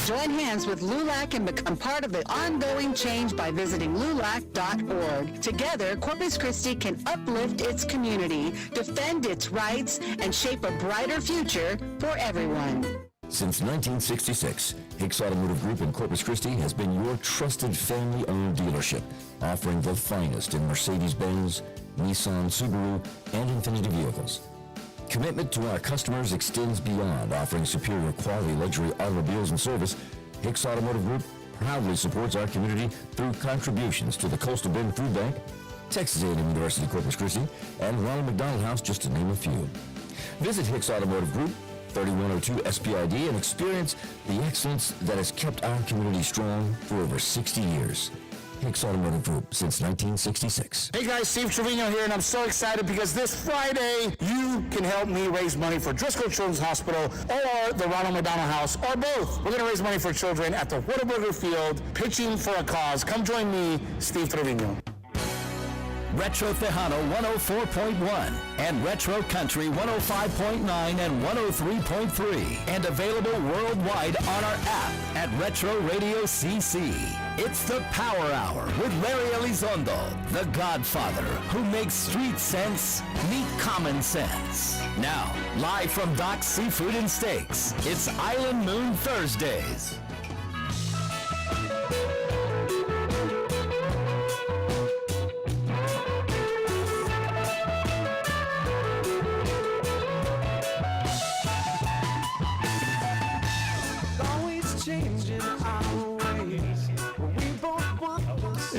join hands with LULAC and become part of the ongoing change by visiting LULAC.org. Together, Corpus Christi can uplift its community, defend its rights, and shape a brighter future for everyone. Since 1966, Hicks Automotive Group in Corpus Christi has been your trusted family-owned dealership, offering the finest in Mercedes-Benz, Nissan, Subaru, and Infiniti vehicles. Commitment to our customers extends beyond offering superior quality luxury automobiles and service. Hicks Automotive Group proudly supports our community through contributions to the Coastal Bend Food Bank, Texas A&M University Corpus Christi, and Ronald McDonald House, just to name a few. Visit Hicks Automotive Group, 3102 SPID, and experience the excellence that has kept our community strong for over 60 years. Hicks Automotive Group since 1966. Hey guys, Steve Trevino here, and I'm so excited because this Friday you can help me raise money for Driscoll Children's Hospital or the Ronald McDonald House, or both. We're going to raise money for children at the Whataburger Field, pitching for a cause. Come join me, Steve Trevino. Retro Tejano 104.1 and Retro Country 105.9 and 103.3, and available worldwide on our app at Retro Radio CC. It's the Power Hour with Larry Elizondo, the Godfather, who makes street sense meet common sense. Now, live from Doc's Seafood and Steaks, it's Island Moon Thursdays.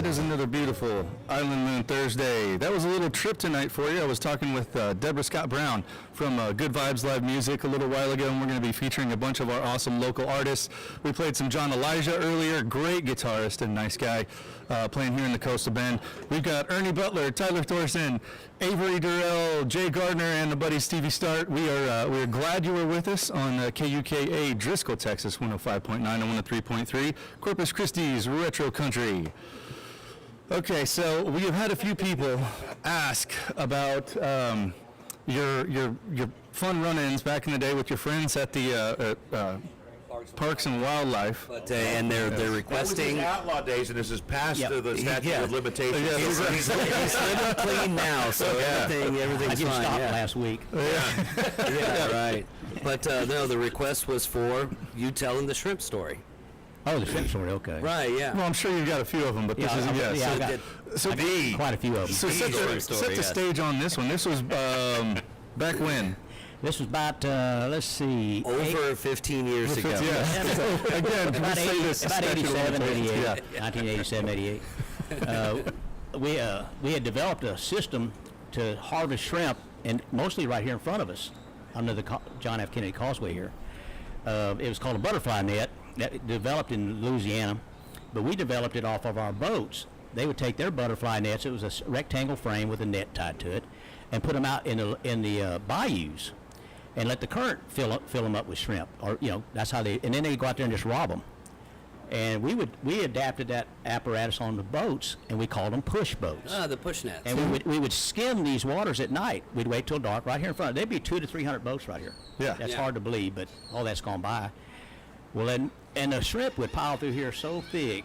It is another beautiful Island Moon Thursday. That was a little trip tonight for you. I was talking with Deborah Scott Brown from Good Vibes Live Music a little while ago, and we're going to be featuring a bunch of our awesome local artists. We played some John Elijah earlier, great guitarist and nice guy, playing here in the Coastal Bend. We've got Ernie Butler, Tyler Thorson, Avery Durrell, Jay Gardner, and the buddy Stevie Start. We're glad you were with us on KUKA Driscoll, Texas, 105.9 and 103.3, Corpus Christi's Retro Country. Okay, so we have had a few people ask about your fun run-ins back in the day with your friends at the Parks and Wildlife. But and they're requesting. That was his outlaw days, and this is past the statute yeah. of limitations. He's living clean now, so everything's I just fine. stopped Yeah. last week. Yeah, right. But no, the request was for you telling the shrimp story. Oh, the shrimp story, okay. Right, yeah. Well, I'm sure you've got a few of them, but this is I got quite a few of them. So set the stage on this one. This was back when? This was about, let's see. Over 15 years ago. Yeah. So, again, can we say this? About 87, 88, Yeah. 1987, 88. We had developed a system to harvest shrimp, and mostly right here in front of us, under the John F. Kennedy Causeway here. It was called a butterfly net that developed in Louisiana, but we developed it off of our boats. They would take their butterfly nets, it was a rectangle frame with a net tied to it, and put them out in the bayous, and let the current fill them up with shrimp, or that's how and then they go out there and just rob them. And we adapted that apparatus on the boats, and we called them push boats. The push nets. And we would skim these waters at night. We'd wait till dark right here in front. There'd be 200 to 300 boats right here. Yeah. That's hard to believe, but all that's gone by. Well, and the shrimp would pile through here so thick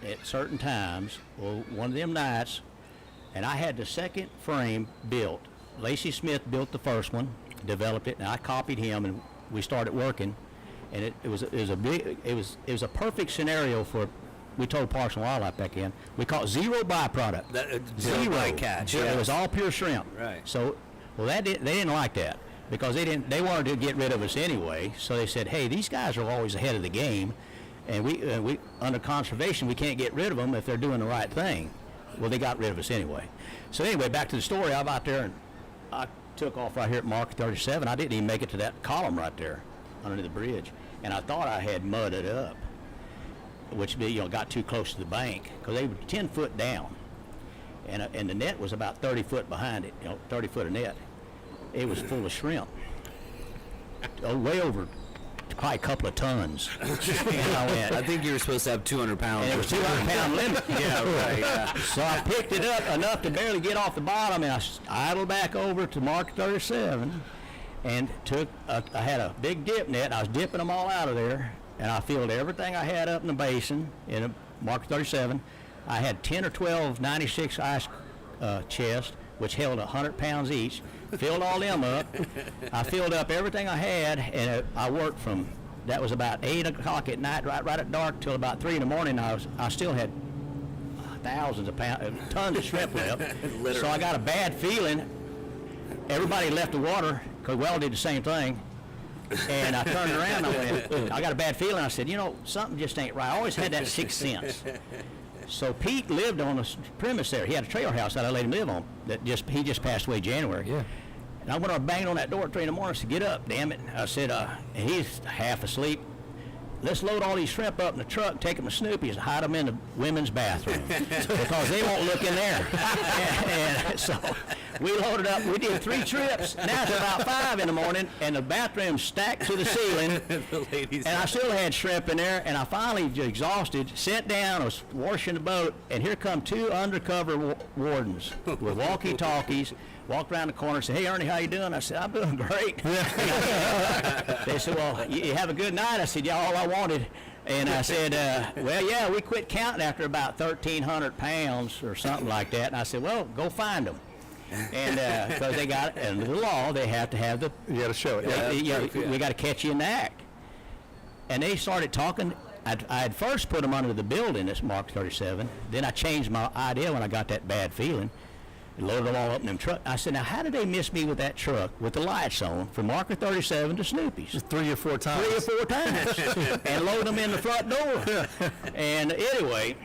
at certain times. Well, one of them nights, and I had the second frame built. Lacey Smith built the first one, developed it, and I copied him, and we started working. And it was a perfect scenario for. We told Parks and Wildlife back in. We caught zero byproduct. Zero bycatch. It was all pure shrimp. Right. So, they didn't like that because they wanted to get rid of us anyway. So they said, hey, these guys are always ahead of the game, and we under conservation we can't get rid of them if they're doing the right thing. Well, they got rid of us anyway. So anyway, back to the story. I'm out there and I took off right here at Market 37. I didn't even make it to that column right there under the bridge, and I thought I had mudded up, which got too close to the bank because they were 10 foot down, and the net was about 30 foot behind it. 30 foot of net. It was full of shrimp, way over probably a couple of tons. And I went, I think you were supposed to have 200 pounds. and it was 200-pound limit. Yeah, right. Yeah. So I picked it up enough to barely get off the bottom, and I idled back over to Market 37 and I had a big dip net, and I was dipping them all out of there, and I filled everything I had up in the basin in a Market 37. I had 10 or 12 96 ice chests, which held 100 pounds each. Filled all them up. I filled up everything I had, and I worked from, that was about 8 o'clock at night, right at dark, till about 3 in the morning. I still had thousands of tons of shrimp left. So I got a bad feeling. Everybody left the water, because we all did the same thing. And I turned around, and I went, I got a bad feeling. I said, something just ain't right. I always had that sixth sense. So Pete lived on a premise there. He had a trailer house that I let him live on. He just passed away January. Yeah. And I went over, banged on that door at 3 in the morning. I said, "Get up, damn it!" I said, and he's half asleep. Let's load all these shrimp up in the truck, take them to Snoopy's, and hide them in the women's bathroom because they won't look in there. and so we loaded up. We did 3 trips. Now it's about 5 in the morning, and the bathroom's stacked to the ceiling. And I still had shrimp in there. And I finally, exhausted, sat down. I was washing the boat, and here come 2 undercover wardens with walkie-talkies. Walked around the corner and said, "Hey, Ernie, how you doing?" I said, "I'm doing great." They said, "Well, you have a good night?" I said, "Yeah, all I wanted." And I said, "Well, yeah, we quit counting after about 1,300 pounds or something like that." And I said, "Well, go find them." And because they got, under the law, they have to have the. You got to show it. We got to catch you in the act. And they started talking. I had first put them under the building, this Mark 37. Then I changed my idea when I got that bad feeling. Loaded them all up in them truck. I said, "Now, how did they miss me with that truck with the lights on from Market 37 to Snoopy's?" 3 or 4 times. 3 or 4 times. And load them in the front door. And anyway,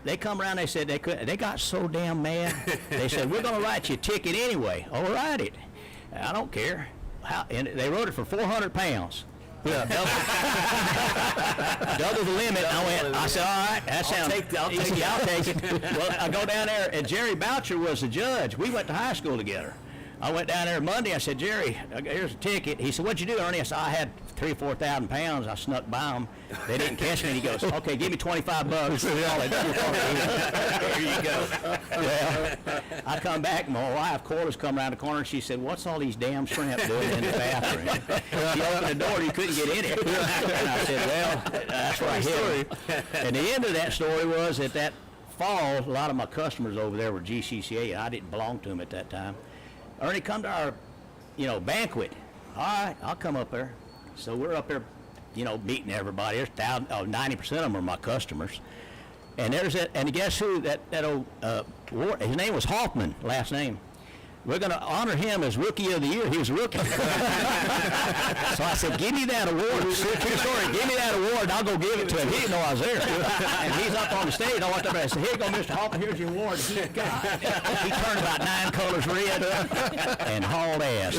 they come around, they said they couldn't, they got so damn mad. They said, we're going to write you a ticket anyway. Oh, write it. I don't care. And they wrote it for 400 pounds. Yeah. Double the limit. I said, all right, that sounds easy. I'll take it. Well, I go down there, and Jerry Boucher was the judge. We went to high school together. I went down there Monday. I said, Jerry, here's a ticket. He said, what'd you do, Ernie? I said, I had 3,000 or 4,000 pounds. I snuck by them. They didn't catch me. And he goes, okay, give me $25. There you go. Well, I come back, and my wife, Corliss, come around the corner, and she said, what's all these damn shrimp doing in the bathroom? She opened the door, and you couldn't get in it. And I said, well, that's where I hit him. And the end of that story was that fall, a lot of my customers over there were GCCA, and I didn't belong to them at that time. Ernie, come to our, banquet. All right, I'll come up there. So we're up there, meeting everybody. There's 90% of them are my customers. And there's that, and guess who? That old, his name was Hoffman, last name. We're going to honor him as Rookie of the Year. He was a rookie. So I said, give me that award. True story. Give me that award, and I'll go give it to him. He didn't know I was there. And he's up on the stage. I walked up there and I said, here you go, Mr. Hoffman. Here's your award. He turned about 9 colors red and hauled ass.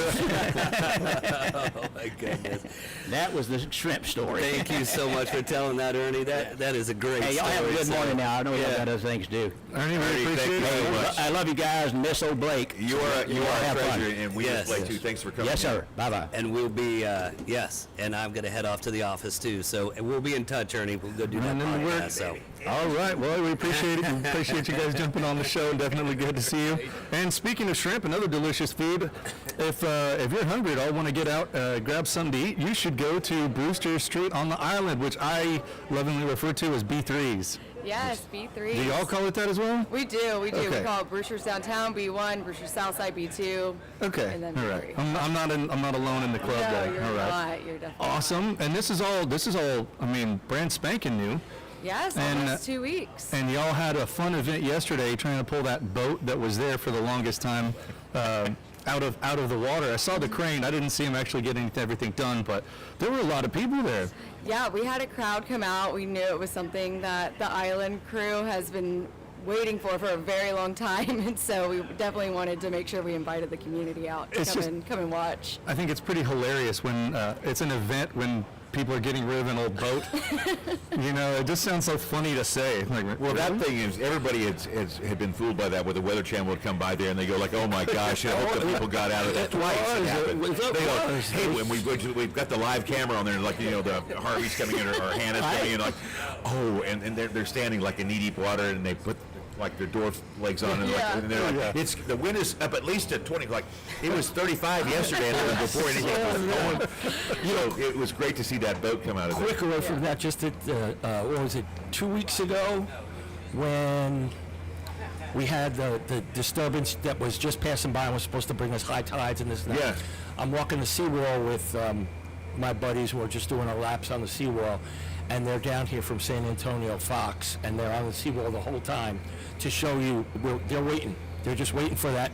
Oh, my goodness. That was the shrimp story. Thank you so much for telling that, Ernie. That is a great Hey, y'all story. have a good morning now. I know y'all got other things to do. Ernie, we appreciate thank you it. so much. I love you guys and miss old Blake. You are a Have fun. treasure, and we Yes. just play too. Thanks for coming. Yes, sir. Bye-bye. And we'll be, yes, and I'm going to head off to the office too. So we'll be in touch, Ernie. We'll go do that And then we're- podcast. So. All right. Well, we appreciate it. We appreciate you guys jumping on the show. Definitely good to see you. And speaking of shrimp, another delicious food. If you're hungry at all, want to get out, grab something to eat, you should go to Brewster Street on the island, which I lovingly refer to as B3's. Yes, B3. Do y'all call it that as well? We do. Okay. We call it Brewster's Downtown B1, Brewster's Southside B2. Okay. And then All right. B3. I'm not alone in the club No, there. you're All right. not. You're definitely Awesome. And this is all. I mean, brand spanking new. Yes, And, almost 2 weeks. And y'all had a fun event yesterday, trying to pull that boat that was there for the longest time out of the water. I saw the crane. I didn't see him actually getting everything done, but there were a lot of people there. Yeah, we had a crowd come out. We knew it was something that the island crew has been waiting for a very long time, and so we definitely wanted to make sure we invited the community out to come and watch. I think it's pretty hilarious when it's an event when people are getting rid of an old boat. It just sounds so funny to say. Like, Well, that thing is, everybody had been fooled by that, where the Weather Channel would come by there and they go like, oh my gosh, I hope the people got out of that twice. It happened. They go, hey, when we've got the live camera on there, like, the Harvey's coming in or Hannah's coming in, like, oh, and they're standing like in knee-deep water, and they put like their door legs on, and, and they're like, it's the wind is up at least at 20. Like it was 35 yesterday, and it was before anything was going. So it was great to see that boat come out of there. Quick away from that, just at, what was it, 2 weeks ago, when we had the disturbance that was just passing by and was supposed to bring us high tides and this and that. Yeah. I'm walking the seawall with my buddies who are just doing our laps on the seawall, and they're down here from San Antonio Fox, and they're on the seawall the whole time to show you, they're waiting. They're just waiting for that.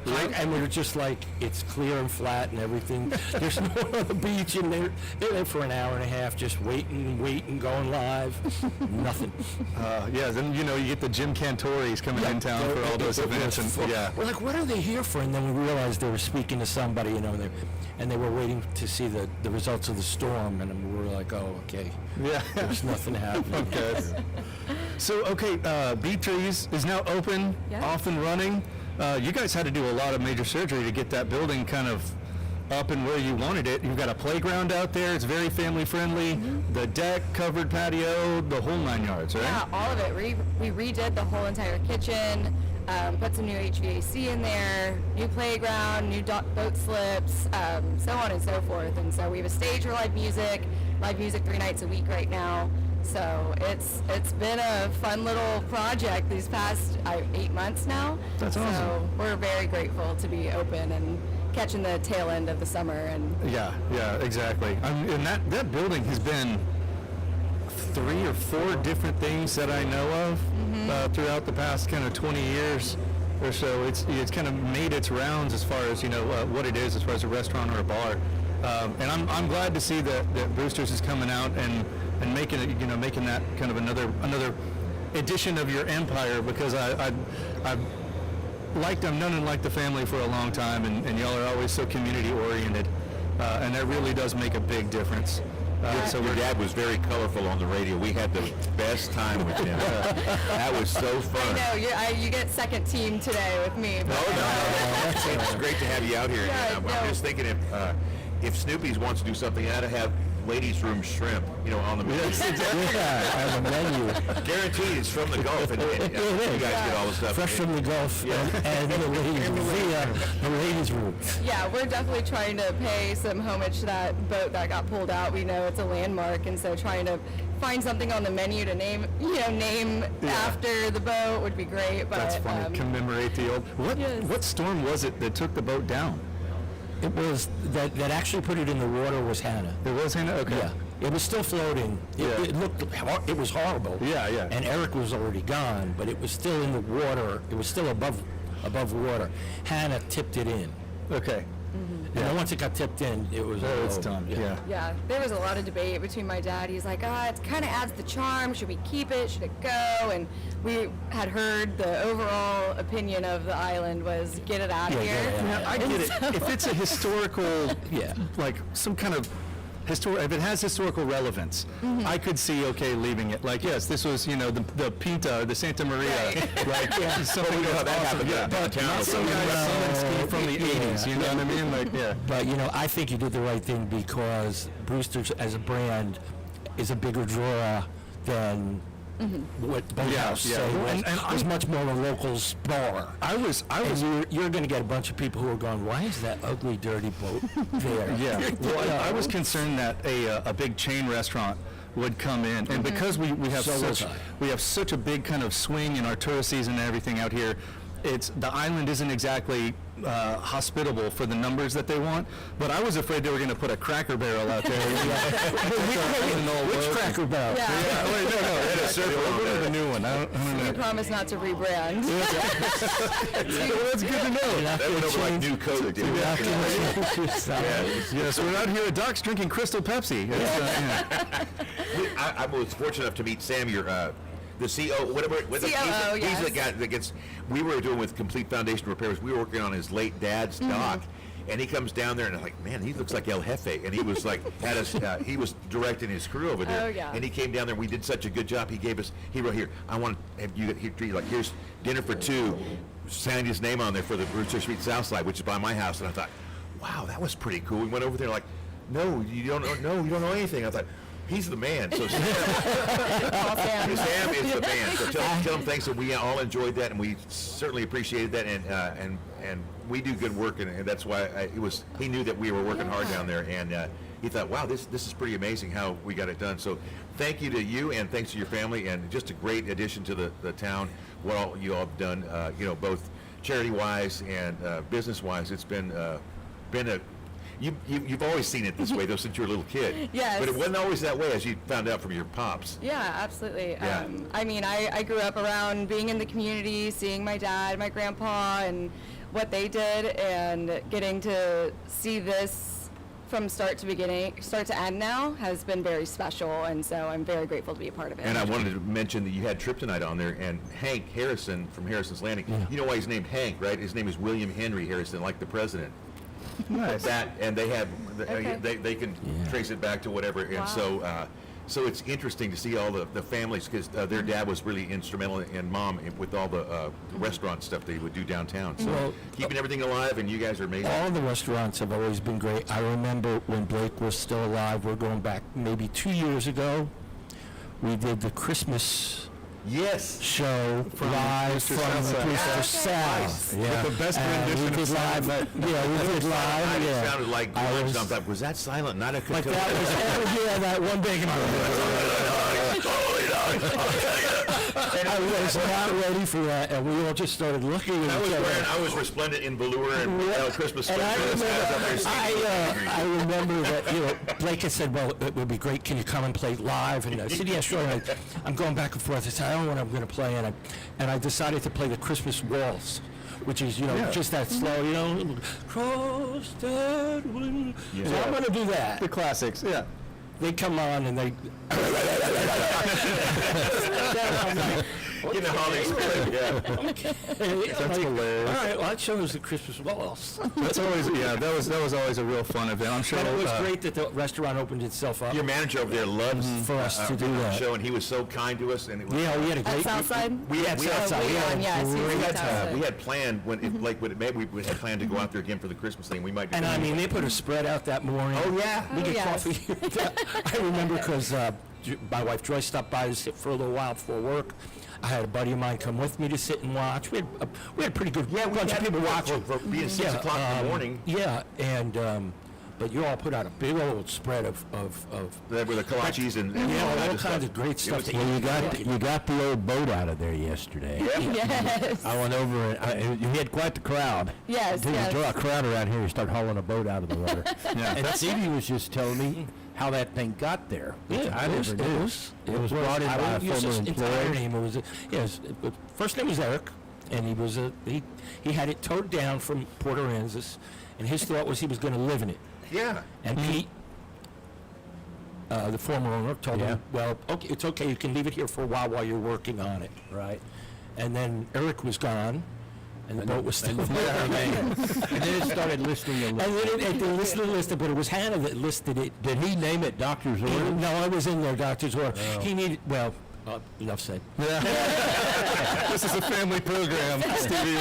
And we're just like, it's clear and flat and everything. There's no one on the beach, and they're there for an hour and a half just waiting, going live. Nothing. Then you get the Jim Cantoris coming in town for all those events, and we're like, what are they here for? And then we realized they were speaking to somebody, and they were waiting to see the results of the storm, and we were like, oh, okay. Yeah. There's nothing happening. Okay. So, B3's is now open, off and running. You guys had to do a lot of major surgery to get that building kind of up and where you wanted it. You've got a playground out there. It's very family friendly. Mm-hmm. The deck, covered patio, the whole 9 yards, right? Yeah, all of it. We redid the whole entire kitchen, put some new HVAC in there, new playground, new boat slips, so on and so forth. And so we have a stage for live music 3 nights a week right now. So it's been a fun little project these past 8 months now. That's awesome. So we're very grateful to be open and catching the tail end of the summer. And Yeah, exactly. And that building has been 3 or 4 different things that I know of throughout the past kind of 20 years or so. It's kind of made its rounds as far as what it is as far as a restaurant or a bar. And I'm glad to see that Brewster's is coming out and making it, making that kind of another addition of your empire, because I've known and liked the family for a long time, and y'all are always so community oriented, and that really does make a big difference. So your dad was very colorful on the radio. We had the best time with him. That was so fun. No, you get second team today with me. But It's great to have you out here. Yeah, And no. I'm just thinking if Snoopy's wants to do something, I ought to have ladies' room shrimp, on the menu. Yeah, on the menu. Guaranteed it's from the Gulf, and you guys get all the stuff. Fresh from the Gulf and the ladies via the ladies' room. yeah, we're definitely trying to pay some homage to that boat that got pulled out. We know it's a landmark, and so trying to find something on the menu to name after the boat would be great. But That's funny. Commemorate the old. Yes. What storm was it that took the boat down? It was that actually put it in the water was Hannah. It was Hannah. Okay. Yeah, it was still floating. It looked, it was horrible. Yeah. And Eric was already gone, but it was still in the water. It was still above water. Hannah tipped it in. Okay. And then once it got tipped in, it was It's done. Yeah. Yeah, there was a lot of debate between my dad. He's like, it kind of adds the charm. Should we keep it? Should it go? And we had heard the overall opinion of the island was get it out of here. Now, I get it. If it's a historical, like some kind of if it has historical relevance, I could see leaving it. Like, yes, this was the Pinta, the Santa Maria, like something that's awesome. Yeah, but not some guy from the 80s. You know what I mean? Like, yeah. But I think you did the right thing because Brewster's as a brand is a bigger draw than what Boathouse say was. And was much more a local bar. You're going to get a bunch of people who are going, why is that ugly, dirty boat there? Yeah. Well, I was concerned that a big chain restaurant would come in, and because we have such a big kind of swing in our tourist season and everything out here, the island isn't exactly hospitable for the numbers that they want. But I was afraid they were going to put a Cracker Barrel out there. Which Cracker Barrel? Yeah. Wait, no, it's the new one. I don't We know. promise not to rebrand. That's good to know. That went over like new Coke, dude. Yes, we're out here at Doc's drinking Crystal Pepsi. I was fortunate enough to meet Sam, the CEO, whatever. He's the guy that gets. We were doing with Complete Foundation Repairs. We were working on his late dad's dock, and he comes down there, and I'm like, man, he looks like El Jefe, and he was like, he was directing his crew over there, Oh, yeah. and he came down there. We did such a good job. He wrote here. I want to have you here. Like, here's dinner for two. Signed his name on there for the Brewster Street Southside, which is by my house, and I thought, wow, that was pretty cool. We went over there like, no, you don't know anything. I thought. He's the man. So Sam is the man. So tell him thanks. And we all enjoyed that, and we certainly appreciated that. And we do good work, and that's why he knew that we were working hard down there, and he thought, wow, this is pretty amazing how we got it done. So thank you to you, and thanks to your family, and just a great addition to the town. What all you all have done, both charity-wise and business-wise. It's been a You've always seen it this way, though, since you were a little kid. Yes. But it wasn't always that way, as you found out from your pops. Yeah, absolutely. Yeah. I grew up around being in the community, seeing my dad, my grandpa, and what they did, and getting to see this from start to end now has been very special, and so I'm very grateful to be a part of it. And I wanted to mention that you had Tryptonite on there, and Hank Harrison from Harrison's Landing. Yeah. You know why he's named Hank, right? His name is William Henry Harrison, like the president. Nice. And they have Okay. they can trace it back to whatever, and so it's interesting to see all the families, because their dad was really instrumental, and mom, with all the restaurant stuff they would do downtown. So keeping everything alive, and you guys are amazing. All the restaurants have always been great. I remember when Blake was still alive, we're going back maybe 2 years ago, we did the Christmas show live from Brewster South. With the best rendition we did of live. We did live. It sounded like grunge. I thought, was that Silent Night? I could Like tell. that was that one big. I was not ready for that, and we all just started looking at each other. I was resplendent in velour and Christmas And sweater. I remember that Blake had said, well, it would be great, can you come and play live? And I said, yeah, sure. And I'm going back and forth. I said, I don't know what I'm going to play. And I decided to play the Christmas Waltz, which is, just that slow, cross that wind. So I'm going to do that. The classics, yeah. They come on and they... You know how they explain, yeah. That's hilarious. All right, well, that shows the Christmas balls. That's always, yeah, that was always a real fun event. I'm sure. But it was great that the restaurant opened itself up Your manager over there loves for us to do our that. show, and he was so kind to us. And it was, Yeah, we had a great... Southside? we had Southside, yes, he was at Southside. we had planned when if Blake would maybe we had planned to go out there again for the Christmas thing. We might. Do And that. I mean, they put a spread out that morning. Oh, yeah. We Oh, get yes. coffee. I remember because my wife Joyce stopped by to sit for a little while before work. I had a buddy of mine come with me to sit and watch. We had a pretty good bunch of people watching. for being 6 o'clock in the morning. Yeah, and but you all put out a big old spread of With the kolaches and yeah, all kinds kinds of great It stuff. was- to Well, eat. you got the old boat out of there yesterday. Yes. I went over and you had quite the crowd. Yes, Until yes. you draw a crowd around here, you start hauling a boat out of the water. And Stevie was just telling me how that thing got there. Which Yeah, I never knew. It was brought in I by a won't use former his entire employee. name. It was first name was Eric, and he was he had it towed down from Port Aransas, and his thought was he was going to live in it. Yeah. And Pete, the former owner, told Yeah. him, "Well, okay, it's okay. You can leave it here for a while you're working on it." Right. And then Eric was gone, and the boat was still there. And then it started listing And then they listed, but it was Hannah that listed it. Did he name it Doctor's Order? No, I was in there, Doctor's Order. He needed, well, enough said. This is a family program, Stevie.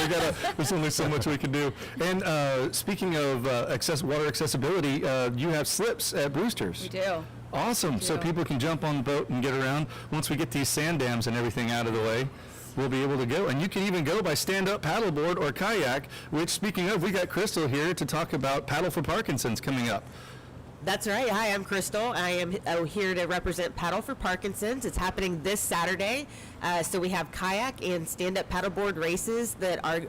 There's only so much we can do. And speaking of water accessibility, you have slips at Brewster's. We do. Awesome. So do. people can jump on the boat and get around. Once we get these sand dams and everything out of the way, we'll be able to go. And you can even go by stand-up paddleboard or kayak, which, speaking of, we got Crystal here to talk about Paddle for Parkinson's coming up. That's right. Hi, I'm Crystal. I am here to represent Paddle for Parkinson's. It's happening this Saturday. So we have kayak and stand-up paddleboard races that are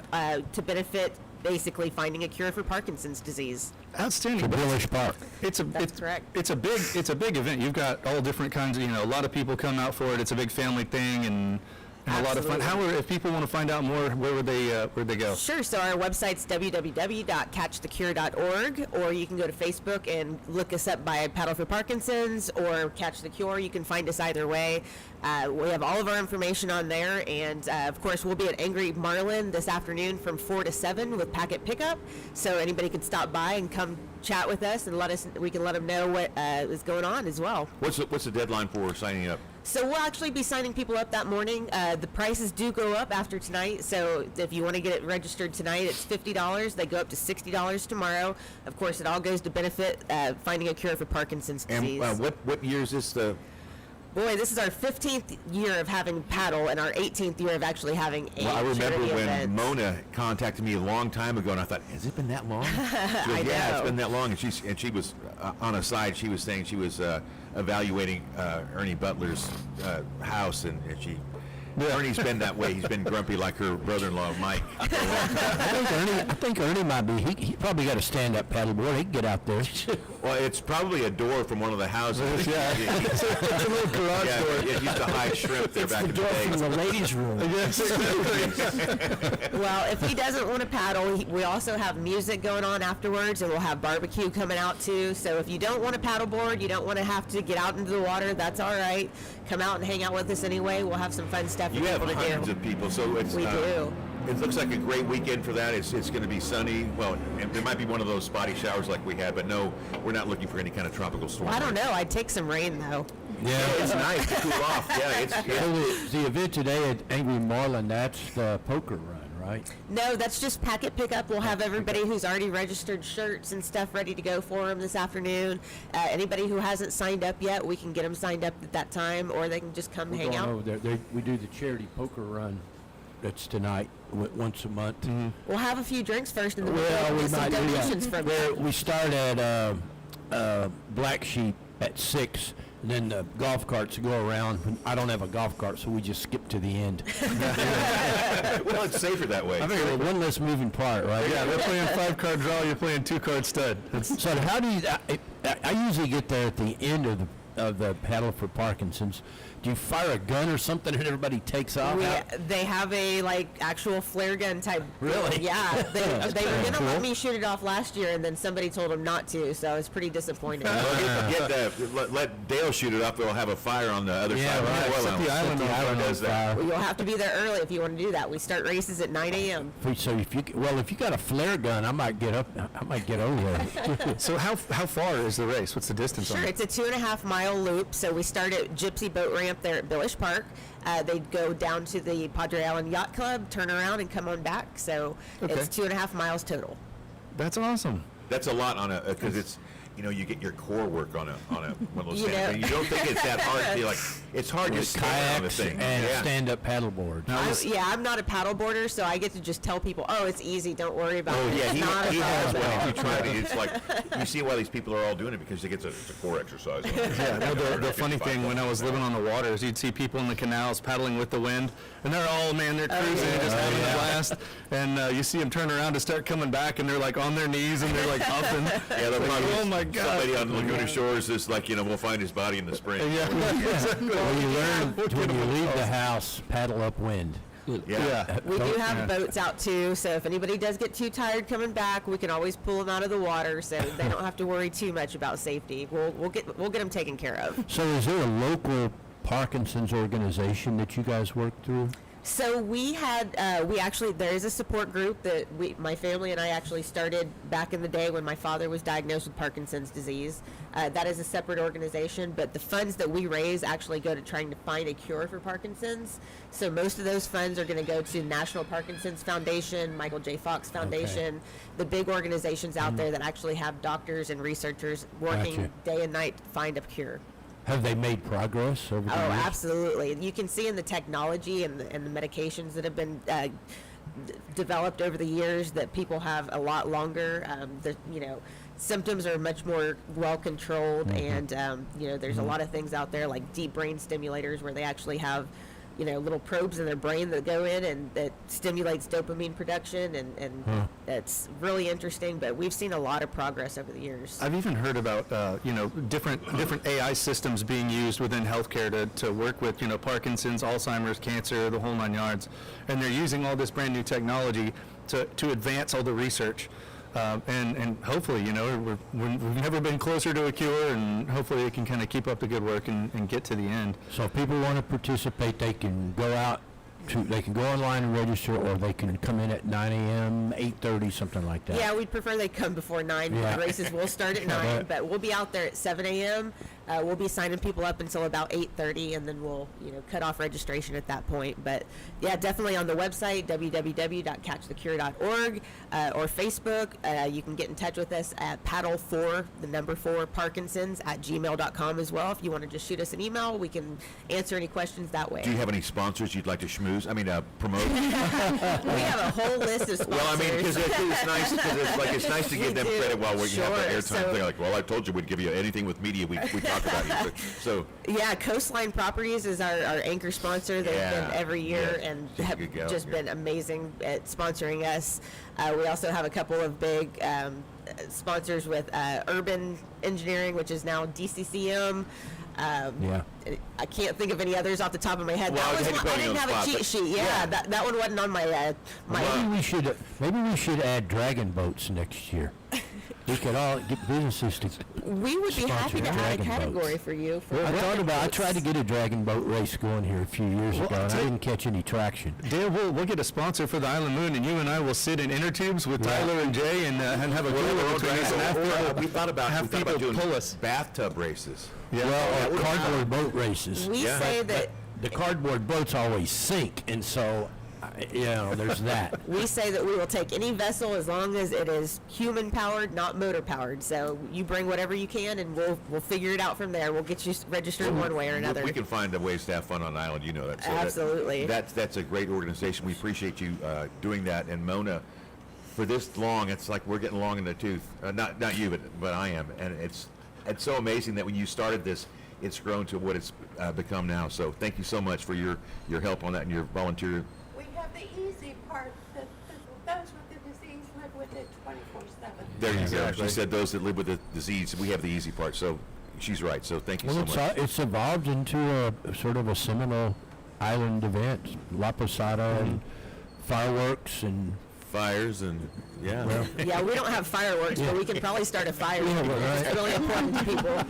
to benefit basically finding a cure for Parkinson's disease. Outstanding. Village Park. That's correct. It's a big event. You've got all different kinds of, a lot of people come out for it. It's a big family thing and a lot of fun. If people want to find out more, where would they go? Sure. So our website's www.catchthecure.org, or you can go to Facebook and look us up by Paddle for Parkinson's or Catch the Cure. You can find us either way. We have all of our information on there, and of course we'll be at Angry Marlin this afternoon from 4 to 7 with packet pickup. So anybody can stop by and come chat with us, and we can let them know what is going on as well. What's the deadline for signing up? So we'll actually be signing people up that morning. The prices do go up after tonight, so if you want to get it registered tonight, it's $50. They go up to $60 tomorrow. Of course, it all goes to benefit finding a cure for Parkinson's disease. And what year is this? Boy, this is our 15th year of having paddle and our 18th year of actually having a Well, I remember charity when event. Mona contacted me a long time ago, and I thought, has it been that long? She goes, I yeah, know. it's been that long. And she was on a side. She was saying she was evaluating Ernie Butler's house, and she. Ernie's been that way. He's been grumpy like her brother-in-law Mike. I think Ernie might be. He probably got a stand-up paddleboard. He can get out there. Well, it's probably a door from one of the houses. Yeah. It's a little garage door. It used to hide shrimp there back in the Door day. from the ladies' room. Well, if he doesn't want to paddle, we also have music going on afterwards, and we'll have barbecue coming out too. So if you don't want to paddleboard, you don't want to have to get out into the water, that's all right. Come out and hang out with us anyway. We'll have some fun stuff for You have people to hundreds do. of people, so it's We do. It looks like a great weekend for that. It's going to be sunny. Well, and there might be one of those spotty showers like we had, but no, we're not looking for any kind of tropical storm. Well, I don't know. I'd take some rain though. Yeah. It's nice to cool off. Yeah, it's. So the event today at Angry Marlin, that's the poker run, right? No, that's just packet pickup. We'll have everybody who's already registered shirts and stuff ready to go for them this afternoon. Anybody who hasn't signed up yet, we can get them signed up at that time, or they can just come We're hang going out. over there. We do the charity poker run. That's tonight, once a month. We'll have a few drinks first, and then Well, we'll we get some might do donations that. from We start at Black Sheep at 6, and then the golf carts go around. I don't have a golf cart, so we just skip to the end. Well, it's safer that way. I figure one less moving part, right? Yeah, they're playing 5-card draw. You're playing 2-card stud. So how do you? I usually get there at the end of of the Paddle for Parkinson's, do you fire a gun or something and everybody takes off? They have a actual flare gun type. Really? Yeah. They were kinda gonna cool. let me shoot it off last year, and then somebody told them not to, so I was pretty disappointed. Let Dale shoot it up. We'll have a fire on the other Yeah, side. right. Well, Set the island on fire. does that. Well, you'll have to be there early if you want to do that. We start races at 9 a.m. So if you got a flare gun, I might get over there. So how far is the race? What's the distance Sure, on it? it's a 2.5-mile loop. So we start at Gypsy Boat Ramp there at Billish Park. They'd go down to the Padre Island Yacht Club, turn around, and come on back. So it's 2.5 miles total. That's awesome. That's a lot on a because it's you get your core work on one of those things. And you don't think it's that hard. You're like it's hard to stand on the Kayaks thing. and Yeah. stand-up paddleboard. I'm not a paddleboarder, so I get to just tell people, oh, it's easy, don't worry about it. Yeah, It's not he a has problem. one. If you tried it, it's like you see why these people are all doing it because it's a core exercise. Yeah, no, the funny thing, when I was living on the water, is you'd see people in the canals paddling with the wind, and they're all, they're cruising, just having a blast, and you see them turn around to start coming back, and they're like on their knees, and they're like huffing. Yeah, they're Like, probably oh my God. somebody on Laguna Shores is like, we'll find his body in the spring. Yeah, exactly. Well, you learn when you leave the house, paddle upwind. Yeah. We do have boats out too, so if anybody does get too tired coming back, we can always pull them out of the water, so they don't have to worry too much about safety. We'll get them taken care of. So is there a local Parkinson's organization that you guys work through? So we actually, there is a support group that my family and I actually started back in the day when my father was diagnosed with Parkinson's disease. That is a separate organization, but the funds that we raise actually go to trying to find a cure for Parkinson's. So most of those funds are going to go to National Parkinson's Foundation, Michael J. Fox Foundation, the big organizations out there that actually have doctors and researchers working Gotcha. day and night to find a cure. Have they made progress over the Oh, years? absolutely. You can see in the technology and the medications that have been developed over the years that people have a lot longer. Symptoms are much more well controlled, and there's a lot of things out there like deep brain stimulators where they actually have little probes in their brain that go in and that stimulates dopamine production, and it's really interesting, but we've seen a lot of progress over the years. I've even heard about different AI systems being used within healthcare to work with Parkinson's, Alzheimer's, cancer, the whole 9 yards, and they're using all this brand new technology to advance all the research. And hopefully, we've never been closer to a cure, and hopefully it can kind of keep up the good work and get to the end. So if people want to participate, they can go online and register, or they can come in at 9 a.m., 8:30, something like that. Yeah, we'd prefer they come before 9. Yeah. The races will start at 9, but we'll be out there at 7 a.m. We'll be signing people up until about 8:30, and then we'll, cut off registration at that point. But yeah, definitely on the website, www.catchthecure.org, or Facebook. You can get in touch with us at paddle4Parkinsons @gmail.com as well. If you want to just shoot us an email, we can answer any questions that way. Do you have any sponsors you'd like to schmooze? Promote? We have a whole list of sponsors. Well, because it's nice it's nice to give them credit while we have that airtime. They're like, well, I told you we'd give you anything with media. We talk about you. So yeah, Coastline Properties is our anchor sponsor. They've been every year and have just been amazing at sponsoring us. We also have a couple of big sponsors with Urban Engineering, which is now DCCM. I can't think of any others off the top of my head. Well, I didn't have a cheat sheet. Yeah, that one wasn't on my. Maybe we should add dragon boats next year. We could all get businesses to. We would be happy to add a dragon category boats. for you. For I tried to get a dragon boat race going here a few years ago, and I didn't catch any traction. Dale, we'll get a sponsor for the Island Moon, and you and I will sit in inner tubes with Tyler and Jay and have a cooler between us. We thought about doing pull us. bathtub races. Yeah. Well, cardboard boat races. We say that. The cardboard boats always sink, and so, there's that. We say that we will take any vessel as long as it is human powered, not motor powered. So you bring whatever you can, and we'll figure it out from there. We'll get you registered one way or another. We can find a ways to have fun on the island. You know that. So Absolutely. That's a great organization. We appreciate you doing that. And Mona, for this long, it's like we're getting long in the tooth. Not you, but I am. And it's so amazing that when you started this, it's grown to what it's become now. So thank you so much for your help on that and your volunteer. We have the easy part. Those with the disease live with it 24/7. There you go. She said those that live with the disease. We have the easy part. So she's right. So thank you Well, so much. it's evolved into a sort of a Seminole Island event. La Posada and fireworks and fires and yeah. Yeah, we don't have fireworks, but we can probably start a fire. It's really important to people.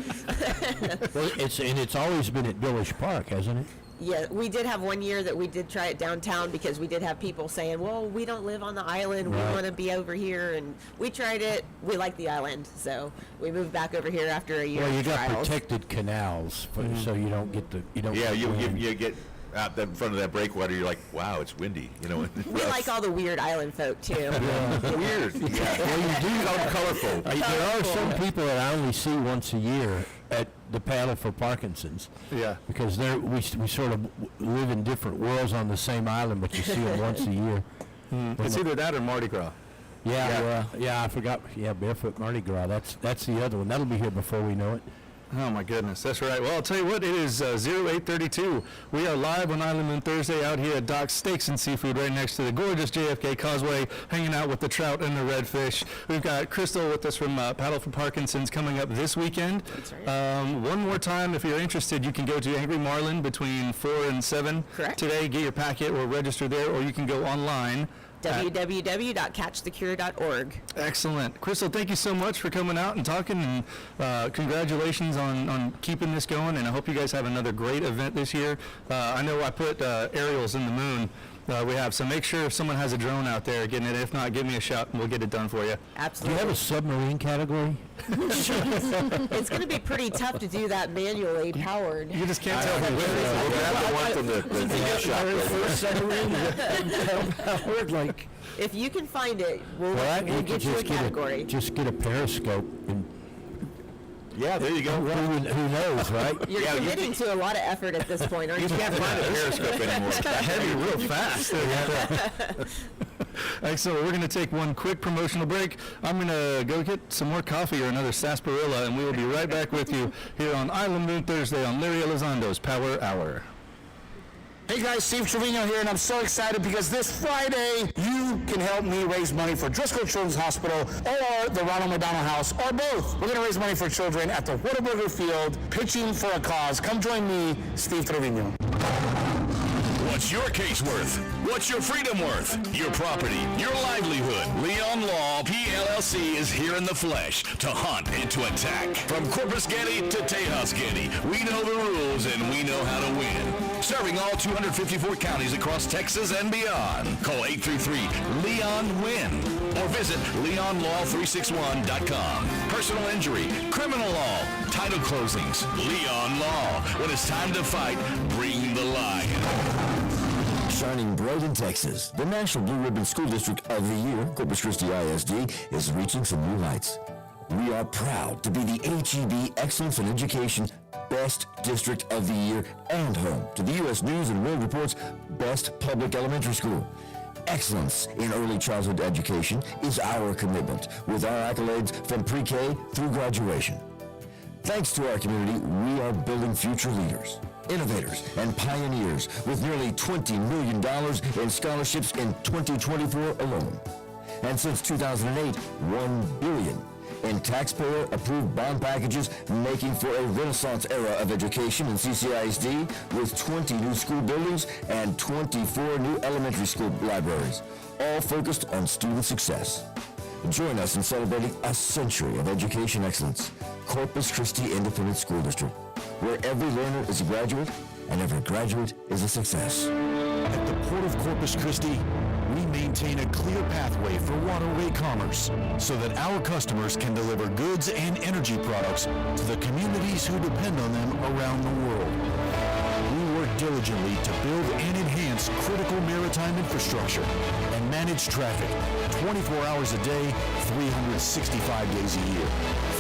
well, it's always been at Village Park, hasn't it? Yeah, we did have one year that we did try it downtown because we did have people saying, well, we don't live on the island, we want to be over here, and we tried it, we like the island, so we moved back over here after a year Well, you of got trials. protected canals, so you don't get the Yeah, get you wind. get out the front of that breakwater. You're like, wow, it's windy. You know. We like all the weird island folk too. Weird. Yeah. Well, you do. Colorful. There are some people that I only see once a year at the Paddle for Parkinson's. Yeah. Because we sort of live in different worlds on the same island, but you see them once a year. It's either that or Mardi Gras. Yeah, I forgot. Yeah, Barefoot Mardi Gras. That's the other one. That'll be here before we know it. Oh my goodness, that's right. Well, I'll tell you what, it is 0832. We are live on Island Moon Thursday out here at Doc's Steaks and Seafood right next to the gorgeous JFK Causeway, hanging out with the trout and the redfish. We've got Crystal with us from Paddle for Parkinson's coming up this weekend. That's right. One more time, if you're interested, you can go to Angry Marlin between 4 and 7 Correct. today, get your packet or register there, or you can go online. www.catchthecure.org. Excellent. Crystal, thank you so much for coming out and talking, and congratulations on keeping this going, and I hope you guys have another great event this year. I know I put aerials in the moon. We have, so make sure if someone has a drone out there getting it. If not, give me a shot and we'll get it done for you. Do Absolutely. you have a submarine category? It's going to be pretty tough to do that manually powered. You just can't tell who wins. We'll grab the one from the shop. Like, If you can find it, we'll you could get you a category. just get a periscope and Yeah, there you go. who knows, right? You're committing to a lot of effort at this point, aren't you? You can't find a periscope anymore. It's heavy real fast. Excellent. We're going to take one quick promotional break. I'm going to go get some more coffee or another sarsaparilla, and we will be right back with you here on Island Moon Thursday on Larry Elizondo's Power Hour. Hey guys, Steve Trevino here, and I'm so excited because this Friday you can help me raise money for Driscoll Children's Hospital or the Ronald McDonald House, or both. We're going to raise money for children at the Whataburger Field, pitching for a cause. Come join me, Steve Trevino. What's your case worth? What's your freedom worth? Your property, your livelihood. Leon Law PLLC is here in the flesh to hunt and to attack. From Corpus Getty to Tejas Getty, we know the rules and we know how to win. Serving all 254 counties across Texas and beyond. Call 833-LEON-WIN or visit LeonLaw361.com. Personal injury, criminal law, title closings. Leon Law. When it's time to fight, bring the lion. Shining bright in Texas, the National Blue Ribbon School District of the Year, Corpus Christi ISD, is reaching some new heights. We are proud to be the HEB Excellence in Education Best District of the Year and home to the U.S. News and World Report's Best Public Elementary School. Excellence in early childhood education is our commitment, with our accolades from pre-K through graduation. Thanks to our community, we are building future leaders, innovators, and pioneers with nearly $20 million in scholarships in 2024 alone. And since 2008, $1 billion in taxpayer-approved bond packages, making for a renaissance era of education in CCISD with 20 new school buildings and 24 new elementary school libraries, all focused on student success. Join us in celebrating a century of education excellence. Corpus Christi Independent School District, where every learner is a graduate and every graduate is a success. At the Port of Corpus Christi, we maintain a clear pathway for waterway commerce so that our customers can deliver goods and energy products to the communities who depend on them around the world. We work diligently to build and enhance critical maritime infrastructure and manage traffic 24 hours a day, 365 days a year.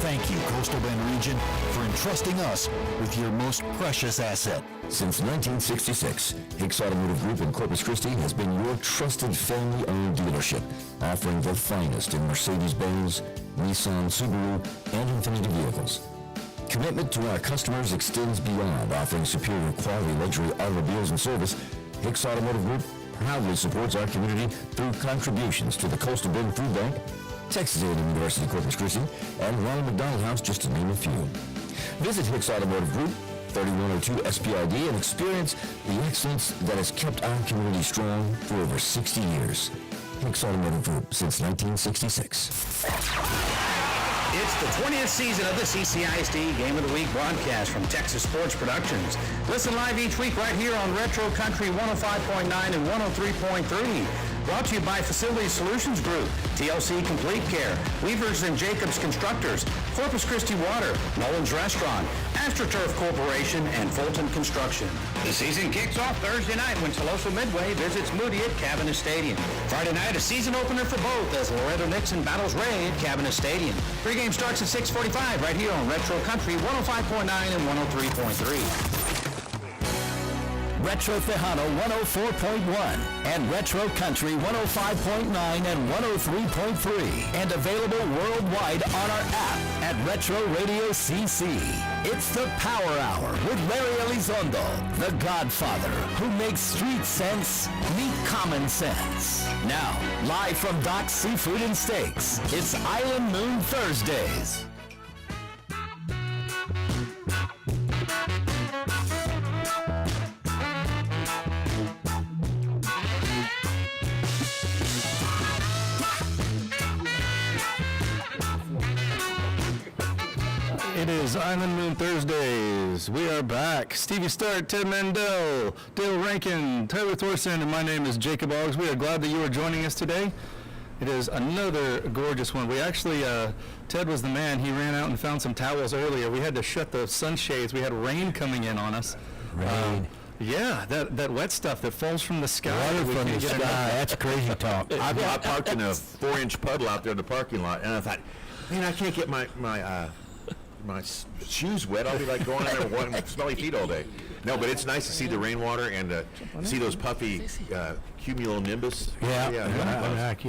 Thank you, Coastal Bend Region, for entrusting us with your most precious asset. Since 1966, Hicks Automotive Group in Corpus Christi has been your trusted family-owned dealership, offering the finest in Mercedes-Benz, Nissan, Subaru, and Infiniti vehicles. Commitment to our customers extends beyond offering superior quality luxury automobiles and service. Hicks Automotive Group proudly supports our community through contributions to the Coastal Bend Food Bank, Texas A&M University Corpus Christi, and Ronald McDonald House, just to name a few. Visit Hicks Automotive Group, 3102 SPRD, and experience the excellence that has kept our community strong for over 60 years. Hicks Automotive Group since 1966. It's the 20th season of the CCISD Game of the Week broadcast from Texas Sports Productions. Listen live each week right here on Retro Country 105.9 and 103.3. Brought to you by Facility Solutions Group, TLC Complete Care, Weavers and Jacobs Constructors, Corpus Christi Water, Nolan's Restaurant, AstroTurf Corporation, and Fulton Construction. The season kicks off Thursday night when Tolosa Midway visits Moody at Cabana Stadium. Friday night, a season opener for both as Loretto Nixon battles Ray at Cabana Stadium. Pre-game starts at 6:45 right here on Retro Country 105.9 and 103.3. Retro Tejano 104.1 and Retro Country 105.9 and 103.3, and available worldwide on our app at Retro Radio CC. It's the Power Hour with Larry Elizondo, the Godfather, who makes street sense meet common sense. Now, live from Doc's Seafood and Steaks, it's Island Moon Thursdays. It is Island Moon Thursdays. We are back. Stevie Stark, Ted Mandel, Dale Rankin, Tyler Thorson, and my name is Jacob Oggs. We are glad that you are joining us today. It is another gorgeous one. We actually, Ted was the man. He ran out and found some towels earlier. We had to shut the sunshades. We had rain coming in on us. Rain. Yeah, that wet stuff that falls from the sky. Water We from can't the get sky. enough. That's crazy talk. I parked in a 4-inch puddle out there in the parking lot, and I thought, man, I can't get my shoes wet. I'll be like going in there with smelly feet all day. No, but it's nice to see the rainwater and see those puffy cumulonimbus.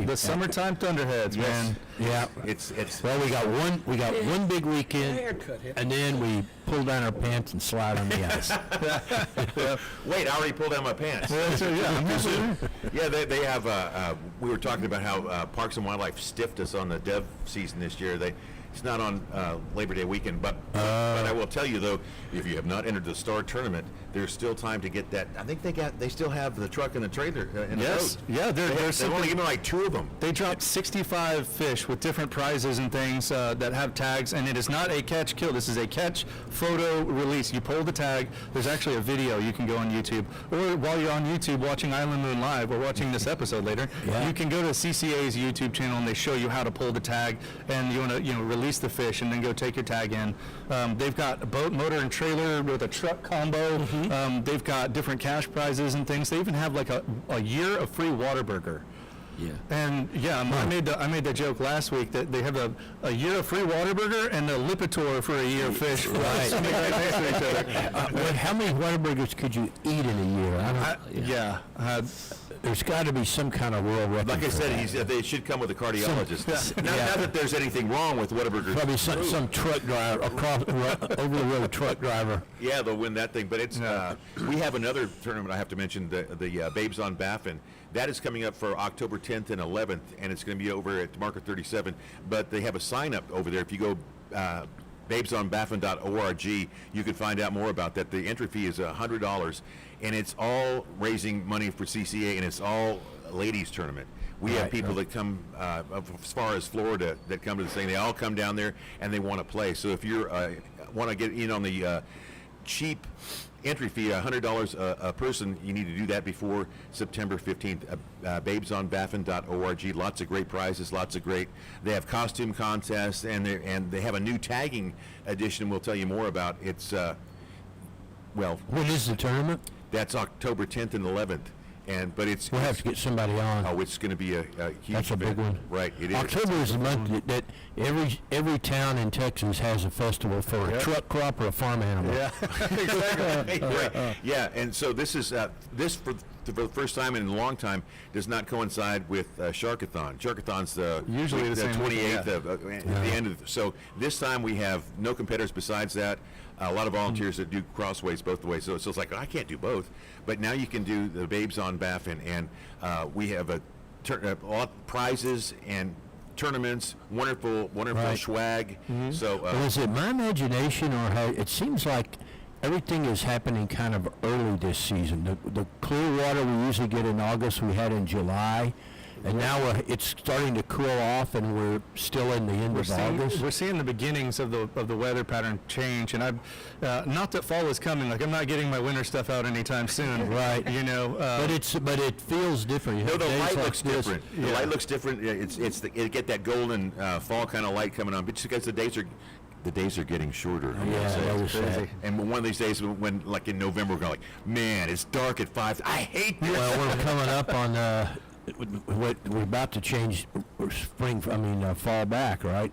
The summertime thunderheads, man. Yeah. It's Well, we got one big weekend, and then we pull down our pants and slide on the ice. Wait, I already pulled down my pants. Yeah, they have. We were talking about how Parks and Wildlife stiffed us on the dove season this year. It's not on Labor Day weekend, but I will tell you though, if you have not entered the Star Tournament, there's still time to get that. I think they still have the truck and the trailer in the boat. Yeah, they've only given like 2 of them. They dropped 65 fish with different prizes and things that have tags, and it is not a catch kill. This is a catch photo release. You pull the tag. There's actually a video you can go on YouTube, or while you're on YouTube watching Island Moon Live or watching this episode later, you can go to CCA's YouTube channel and they show you how to pull the tag, and you want to release the fish and then go take your tag in. They've got a boat, motor, and trailer with a truck combo. They've got different cash prizes and things. They even have like a year of free Whataburger. Yeah. And I made that joke last week that they have a year of free Whataburger and a Lipitor for a year of fish. Right. How many Whataburgers could you eat in a year? There's got to be some kind of world record. Like I said, they should come with a cardiologist. Not that there's anything wrong with Whataburger. Probably some truck driver, over the road truck driver. Yeah, they'll win that thing. But it's we have another tournament I have to mention, the Babes on Baffin. That is coming up for October 10th and 11th, and it's going to be over at Market 37. But they have a sign up over there. If you go babesonbaffin.org, you can find out more about that. The entry fee is $100, and it's all raising money for CCA, and it's all ladies tournament. We have people that come as far as Florida that come to the thing. They all come down there and they want to play. So if you want to get in on the cheap entry fee, $100 a person, you need to do that before September 15th. Babesonbaffin.org. Lots of great prizes, they have costume contests, and they have a new tagging edition we'll tell you more about. It's, when is the tournament? That's October 10th and 11th. But we'll have to get somebody on. Oh, it's going to be a huge That's a big one. Right, it is. October is the month that every town in Texas has a festival for a truck crop or a farm animal. Yeah, exactly. Right. Yeah, and so this is this for the first time in a long time does not coincide with Sharkathon. Sharkathon's usually the same 28th of the end of. So this time we have no competitors besides that. A lot of volunteers that do crossways both ways. So it's like I can't do both, but now you can do the Babes on Baffin, and we have a lot of prizes and tournaments, wonderful Right. swag. So But is it my imagination, or it seems like everything is happening kind of early this season? The clear water we usually get in August, we had in July, and now it's starting to cool off, and we're still in the end of August. We're seeing the beginnings of the weather pattern change, and I'm not that fall is coming. Like I'm not getting my winter stuff out anytime soon. Right. You know. But it feels different. You no, have the days light like looks this. different. The light looks different. It get that golden fall kind of light coming on, but just because the days are getting shorter. I Yeah, would say. that was sad. And one of these days, when like in November, we're going like, man, it's dark at 5. I hate this. Well, we're coming up on what we're about to change fall back, right?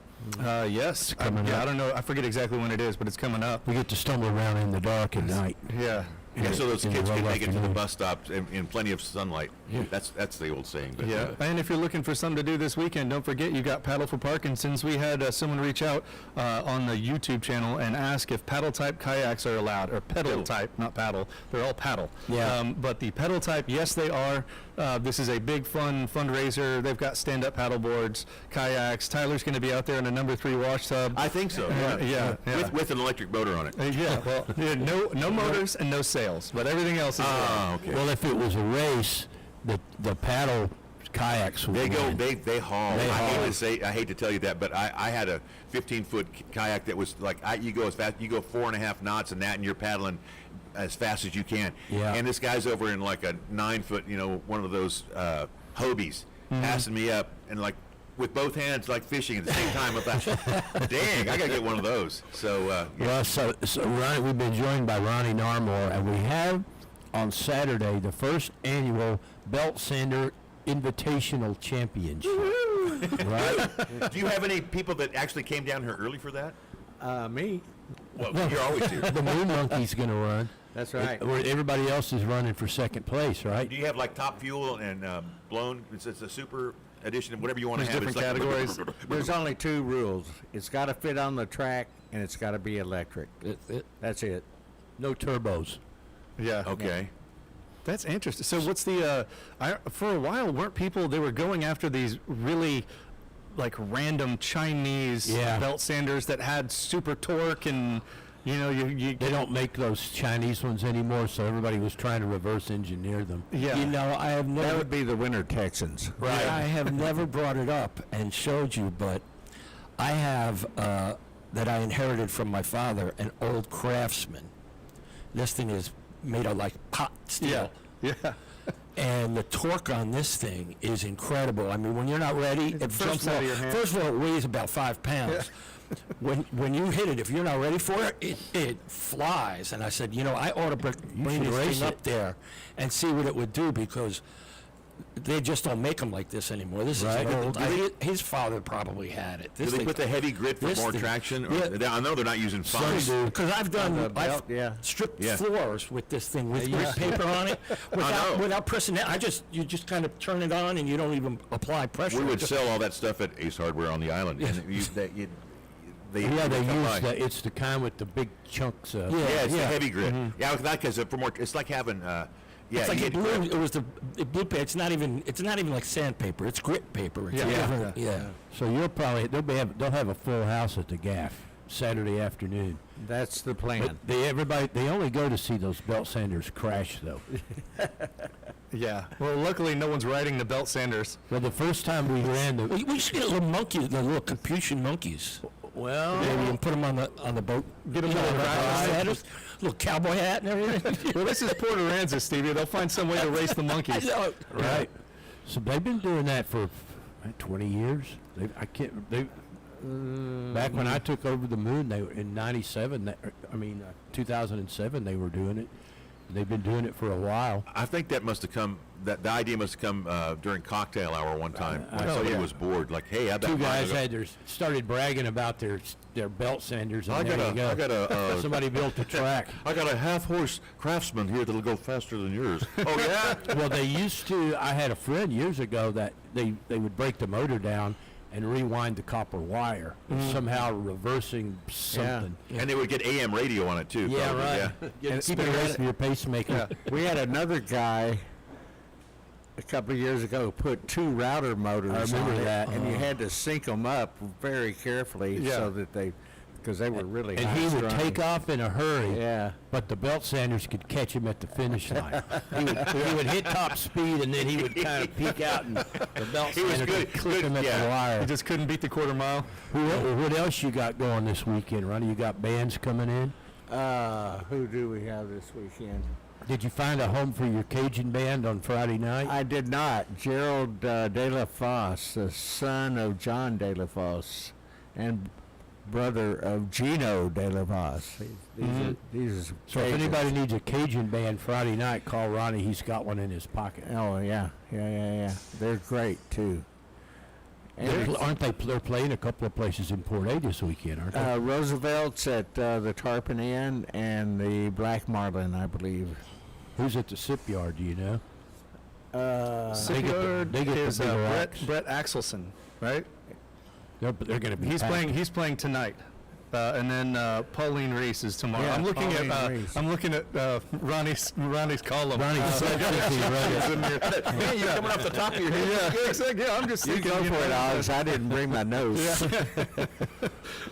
Yes. coming I up. don't know. I forget exactly when it is, but it's coming up. We get to stumble around in the dark at night. Yeah. Yeah, so those in the kids can low make it to the afternoon. bus stop in plenty of sunlight. That's the old saying. But, Yeah, and if you're looking for something to do this weekend, don't forget you got Paddle for Parkinson's. We had someone reach out on the YouTube channel and ask if paddle type kayaks are allowed, or pedal type, not paddle. They're all paddle. Yeah. But the pedal type, yes, they are. This is a big fun fundraiser. They've got stand-up paddle boards, kayaks. Tyler's going to be out there in a number 3 wash tub. I think so. Yeah. With an electric motor on it. Well, no motors and no sails, but everything else is. Okay. Well, if it was a race, the paddle kayaks would They go. win. They haul. They haul. I hate to tell you that, but I had a 15-foot kayak that was like you go as fast. You go 4.5 knots and that, and you're paddling as fast as you can. Yeah. And this guy's over in like a 9-foot, one of those Hobies, passing me up and like with both hands, like fishing at the same time. I thought, dang, I gotta get one of those. So Well, so Ronnie, we've been joined by Ronnie Narmore, and we have on Saturday the first annual Belt Sander Invitational Championship. Right? do you have any people that actually came down here early for that? Me. Well, you're always here. The Moon Monkey's going to run. That's right. Where everybody else is running for second place, right? Do you have like Top Fuel and Blown? It's a super edition, whatever you want to have. different It's like- categories. There's only 2 rules. It's got to fit on the track, and it's got to be electric. That's it. No turbos. Yeah. Okay. That's interesting. So what's the, for a while, weren't people, they were going after these really, like, random Chinese belt sanders that had super torque and, you They don't make those Chinese ones anymore, so everybody was trying to reverse engineer them. Yeah. You know, I have never. That would be the Winter Texans. Right. I have never brought it up and showed you, but I have that I inherited from my father, an old Craftsman. This thing is made of like pot steel. Yeah. And the torque on this thing is incredible. I mean, when you're not ready, It jumps out of your hand. first of all, it weighs about 5 pounds. When you hit it, if you're not ready for it, it flies. And I said, I ought to bring should this race thing it. up there and see what it would do, because they just don't make them like this anymore. This Right. is old. His father probably had it. Do This they thing- put the heavy grit for this more thing- traction? Or Yeah. I know they're not using fines. Because I've done belt, I've stripped Yeah. floors with this thing with Yeah. grit paper on it know. without pressing it. You just kind of turn it on and you don't even apply pressure. We would Just- sell all that stuff at Ace Hardware on the island. And they Yeah, they come use by. it's the kind with the big chunks of. Yeah, it's the yeah. heavy grit. Yeah, because for more, it's like having. It's like you it get- blew. It was the blue paper. It's not even like sandpaper. It's grit paper. It's different. Yeah. So they'll have a full house at the Gaff Saturday afternoon. That's the plan. But they only go to see those belt sanders crash though. Yeah. Well, luckily no one's riding the belt sanders. Well, the first time we ran We should get a little monkey, the little Capuchin monkeys. well, Maybe and put them on the boat. Get 'em on the ride. Little cowboy hat and everything. Well, this is Port Aransas, Stevie. They'll find some way to race the monkeys. I know. right. So they've been doing that for 20 years. Back when I took over the Moon, they were in 2007, they were doing it. They've been doing it for a while. I think that must have come. That the idea must have come during cocktail hour one time when somebody was bored. Like, hey, I bet Two mine guys will go- had started bragging about their belt sanders. And I there got you a- go. I got a, somebody built the track. I got a half-horse Craftsman here that'll go faster than yours. Oh yeah. Well, they used to. I had a friend years ago that they would break the motor down and rewind the copper wire, somehow reversing something. And they would get AM radio on it too. Yeah, probably, right. Yeah. Keep it ready for your pacemaker. We had another guy a couple of years ago put 2 router motors on it, and you had to sync them up very carefully so that because they were really And he would high-strung. take off in a hurry. Yeah. But the belt sanders could catch him at the finish line. he would hit top speed, and then he would kind of peek out, and the belt sander could clip him at the wire. He just couldn't beat the quarter mile. What else you got going this weekend, Ronnie? You got bands coming in? Who do we have this weekend? Did you find a home for your Cajun band on Friday night? I did not. Gerald De La Fosse, the son of John De La Fosse, and brother of Gino De La Fosse. These are So if anybody needs a Cajun band Friday night, call Ronnie. He's got one in his pocket. Oh yeah. They're great too. Aren't they? They're playing a couple of places in Port A this weekend, aren't they? Roosevelt's at the Tarpon Inn and the Black Marlin, I believe. Who's at the Sip Yard? Do you know? Shipyard they get the is big rocks. Brett Axelson, right? They're going to be. He's packed. playing. He's playing tonight, and then Pauline Reese is tomorrow. Yeah, I'm looking Pauline at. Reese. I'm looking at Ronnie's column. Ronnie's Hey, you're coming off the top of your head. Yeah, I'm just You thinking. go for it, Alex. I didn't bring my notes.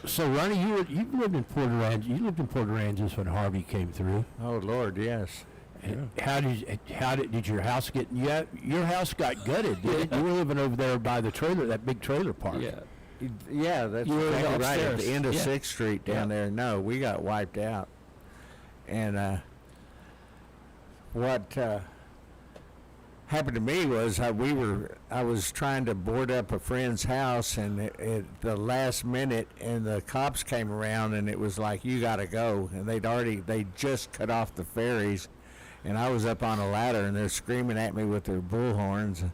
So Ronnie, you lived in Port Aransas. You lived in Port Aransas when Harvey came through. Oh Lord, yes. How did your house get? Yeah, your house got gutted. Did it? You were living over there by the trailer, that big trailer park. Yeah, that's You were exactly right at upstairs. the end of Yeah. 6th Street down there. No, we got wiped out. And what happened to me was I was trying to board up a friend's house, and at the last minute, and the cops came around, and it was like, you got to go. And they just cut off the ferries, and I was up on a ladder, and they're screaming at me with their bullhorns.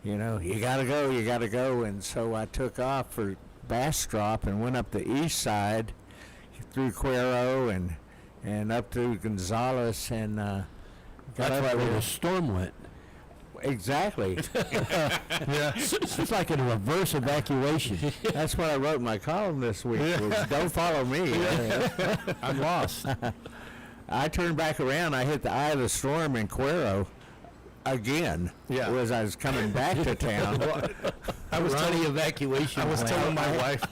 You know, you gotta go, and so I took off for Bastrop and went up the east side through Cuero and up to Gonzales and got That's up right where there. the storm went. Exactly. Yeah, it's like a reverse evacuation. That's what I wrote in my column this week. Was, don't follow me. I'm lost. I turned back around. I hit the eye of the storm in Cuero again. Yeah. As I was coming back to town. I was Ronnie evacuation. I was plan. telling my wife.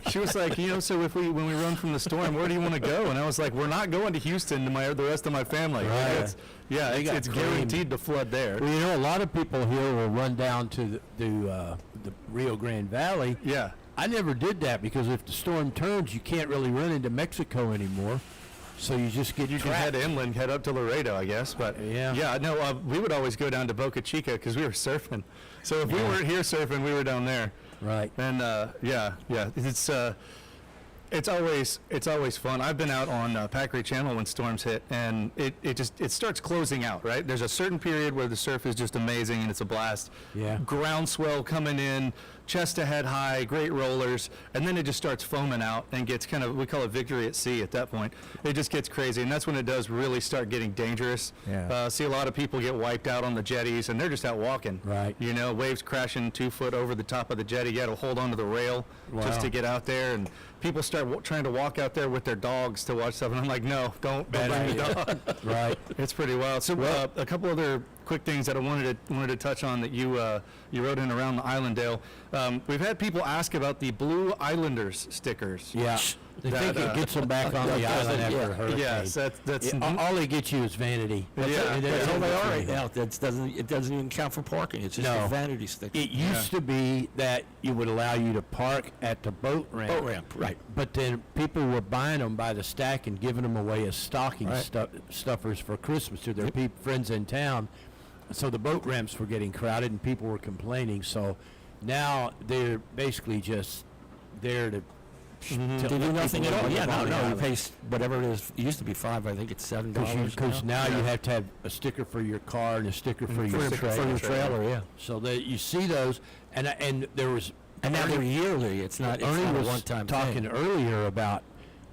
She was like, so when we run from the storm, where do you want to go? And I was like, we're not going to Houston to the rest of my family. Right. It's guaranteed to flood there. Well, you know, a lot of people here will run down to the Rio Grande Valley. Yeah. I never did that because if the storm turns, you can't really run into Mexico anymore. So you just get You can trapped. head inland, head up to Laredo, I guess. But we would always go down to Boca Chica because we were surfing. So if we weren't here surfing, we were down there. Right. And it's always fun. I've been out on Packery Channel when storms hit, and it starts closing out. Right, there's a certain period where the surf is just amazing and it's a blast. Yeah. Groundswell coming in, chest to head high, great rollers, and then it just starts foaming out and gets we call it victory at sea at that point. It just gets crazy, and that's when it does really start getting dangerous. Yeah. See a lot of people get wiped out on the jetties, and they're just out walking. Right. You know, waves crashing 2 foot over the top of the jetty. You got to hold onto the rail just to get out there, and people start trying to walk out there with their dogs to watch stuff, and I'm like, no, don't bring the dog. Right. It's pretty wild. So a couple other quick things that I wanted to touch on that you wrote in around the Islanddale. We've had people ask about the Blue Islanders stickers. Yeah. They think it gets them back on the island after a hurricane. Yes, that's all they get you is vanity. That's all they are right now. It doesn't even count for parking. It's just a vanity sticker. It used to be that it would allow you to park at the boat ramp. Boat ramp, right. But then people were buying them by the stack and giving them away as stocking stuffers for Christmas to their friends in town. So the boat ramps were getting crowded and people were complaining. So now they're basically just there to To do nothing at all. Yeah, no. You pay whatever it is. It used to be $5. I think it's $7. Because now you have to have a sticker for your car and a sticker for your trailer. For your trailer, yeah. So that you see those, and there was. And now they're yearly. It's not a one-time talking thing. earlier about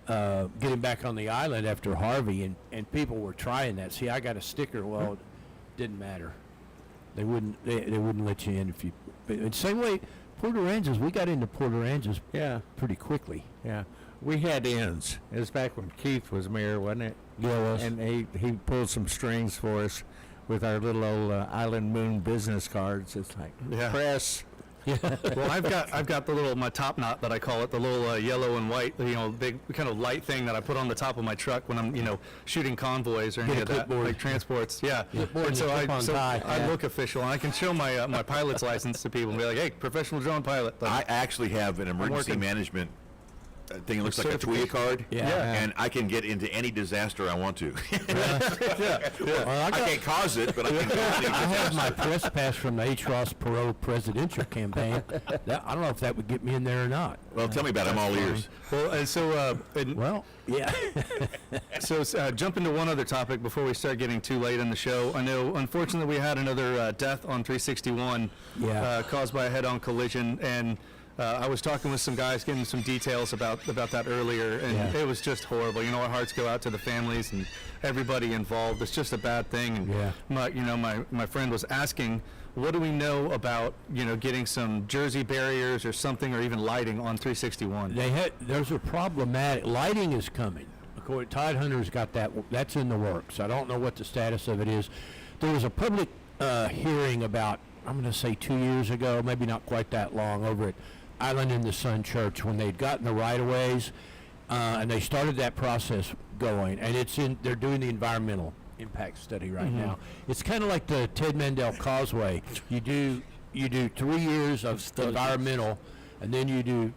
getting back on the island after Harvey, and people were trying that. See, I got a sticker. Well, it didn't matter. They wouldn't let you in if you. But same way, Port Aransas. We got into Port Aransas pretty quickly. Yeah, we had ends. It was back when Keith was mayor, wasn't it? Yeah, it was. And he pulled some strings for us. with our little old Island Moon business cards. It's like, Yeah. press. Well, I've got the little, my top knot that I call it, the little yellow and white, big kind of light thing that I put on the top of my truck when I'm, shooting convoys or any of that, like transports. Yeah. And so I look official, and I can show my my pilot's license to people and be like, hey, professional drone pilot. But I actually have an emergency working. management thing that looks like a TWIA card. Yeah. And I can get into any disaster I want to. yeah. I can't cause it, but I can go into I have my disaster. press pass from the H. Ross Perot presidential campaign. I don't know if that would get me in there or not. Well, tell me about it. I'm all ears. Well, and so, Well, yeah. So jump into one other topic before we start getting too late in the show. I know, unfortunately, we had another death on 361 caused by a head-on collision, and I was talking with some guys, getting some details about that earlier, and it was just horrible. Our hearts go out to the families and everybody involved. It's just a bad thing. And my friend was asking, what do we know about getting some Jersey barriers or something, or even lighting on 361? There's a problematic. Lighting is coming. According, Tide Hunter's got that. That's in the works. I don't know what the status of it is. There was a public hearing about, I'm going to say 2 years ago, maybe not quite that long, over at Island in the Sun Church, when they'd gotten the right-of-ways, and they started that process going, and they're doing the environmental impact study right now. It's kind of like the Ted Mandel Causeway. You do 3 years of environmental, and then you do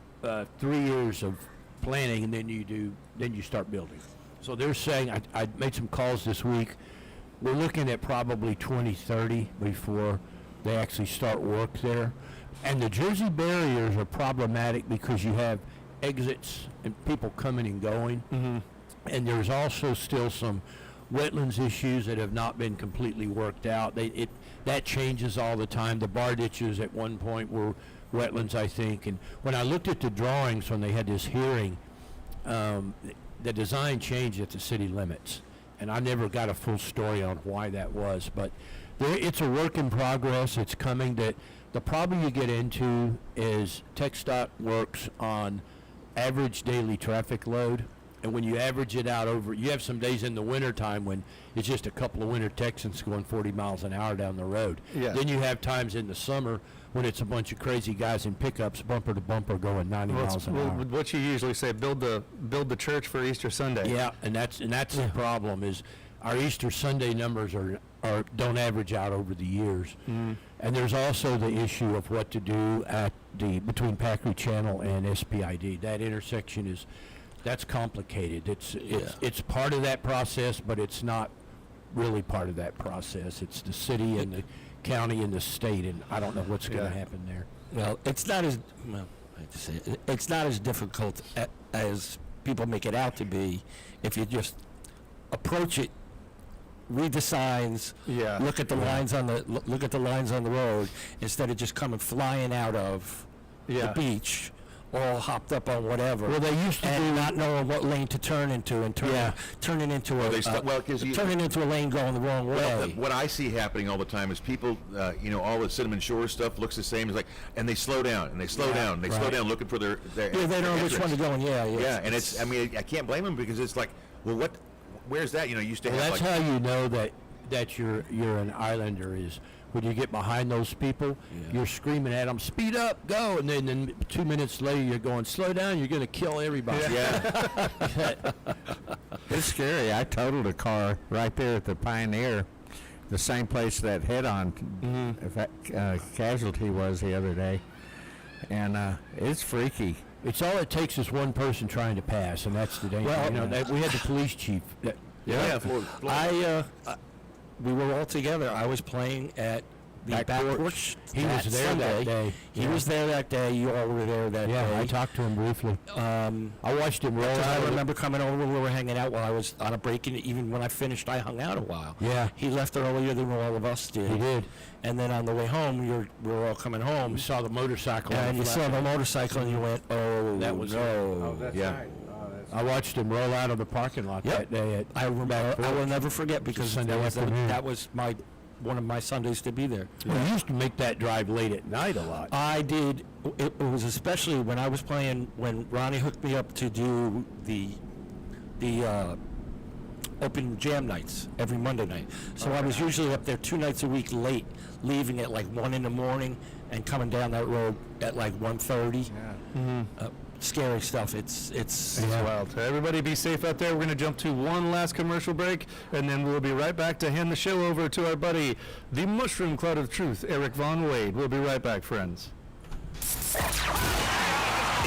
3 years of planning, and then you start building. So they're saying, I made some calls this week, we're looking at probably 2030 before they actually start work there. And the Jersey barriers are problematic because you have exits and people coming and going. And there's also still some wetlands issues that have not been completely worked out. That changes all the time. The bar ditches at one point were wetlands, I think. And when I looked at the drawings when they had this hearing, the design changed at the city limits. And I never got a full story on why that was. But it's a work in progress. It's coming. The problem you get into is TxDOT works on average daily traffic load. And when you average it out over, you have some days in the wintertime when it's just a couple of winter Texans going 40 miles an hour down the road. Yeah. Then you have times in the summer when it's a bunch of crazy guys in pickups, bumper to bumper, going 90 miles an hour. What you usually say, build the church for Easter Sunday. Yeah, and that's the problem is our Easter Sunday numbers don't average out over the years. And there's also the issue of what to do between Packery Channel and SPID. That intersection that's complicated. It's part of that process, but it's not really part of that process. It's the city and the county and the state, and I don't know what's going to happen there. Well, it's not as it's not as difficult as people make it out to be if you just approach it, read the signs, look at the lines on the road instead of just coming flying out of the beach, all hopped up on whatever. Well, they used to and not knowing what lane to turn into and turning into turning into a lane going the wrong way. What I see happening all the time is people, all the Cinnamon Shores stuff looks the same. It's like, and they slow down and they slow down and they slow down looking for their they don't know which one to go in. Yeah, and it's. I mean, I can't blame them because it's like, well, where's that? You used to have. That's how you know that you're an islander is when you get behind those people, you're screaming at them, speed up, go, and then 2 minutes later you're going, slow down, you're going to kill everybody. It's scary. I totaled a car right there at the Pioneer, the same place that head-on casualty was the other day, and it's freaky. It's all it takes is one person trying to pass, and that's the danger. Well, we had the police chief. We were all together. I was playing at the back porch. He was there that day. He was there that day. You all were there that day. Yeah, I talked to him briefly. I watched him roll. I remember coming over. We were hanging out while I was on a break, and even when I finished, I hung out a while. Yeah. He left earlier than all of us did. He did. And then on the way home, we were all coming home. You saw the motorcycle. And you saw the motorcycle, and you went, "Oh, that was no!" Oh, that's right. I watched him roll out of the parking lot that day. I will never forget because Sunday afternoon. that was one of my Sundays to be there. Well, you used to make that drive late at night a lot. I did. It was especially when I was playing, when Ronnie hooked me up to do the open jam nights every Monday night. So I was usually up there 2 nights a week late, leaving at like 1 in the morning and coming down that road at like 1:30. Scary stuff. It's wild. Everybody be safe out there. We're going to jump to one last commercial break, and then we'll be right back to hand the show over to our buddy, the Mushroom Cloud of Truth, Eric Von Wade. We'll be right back, friends.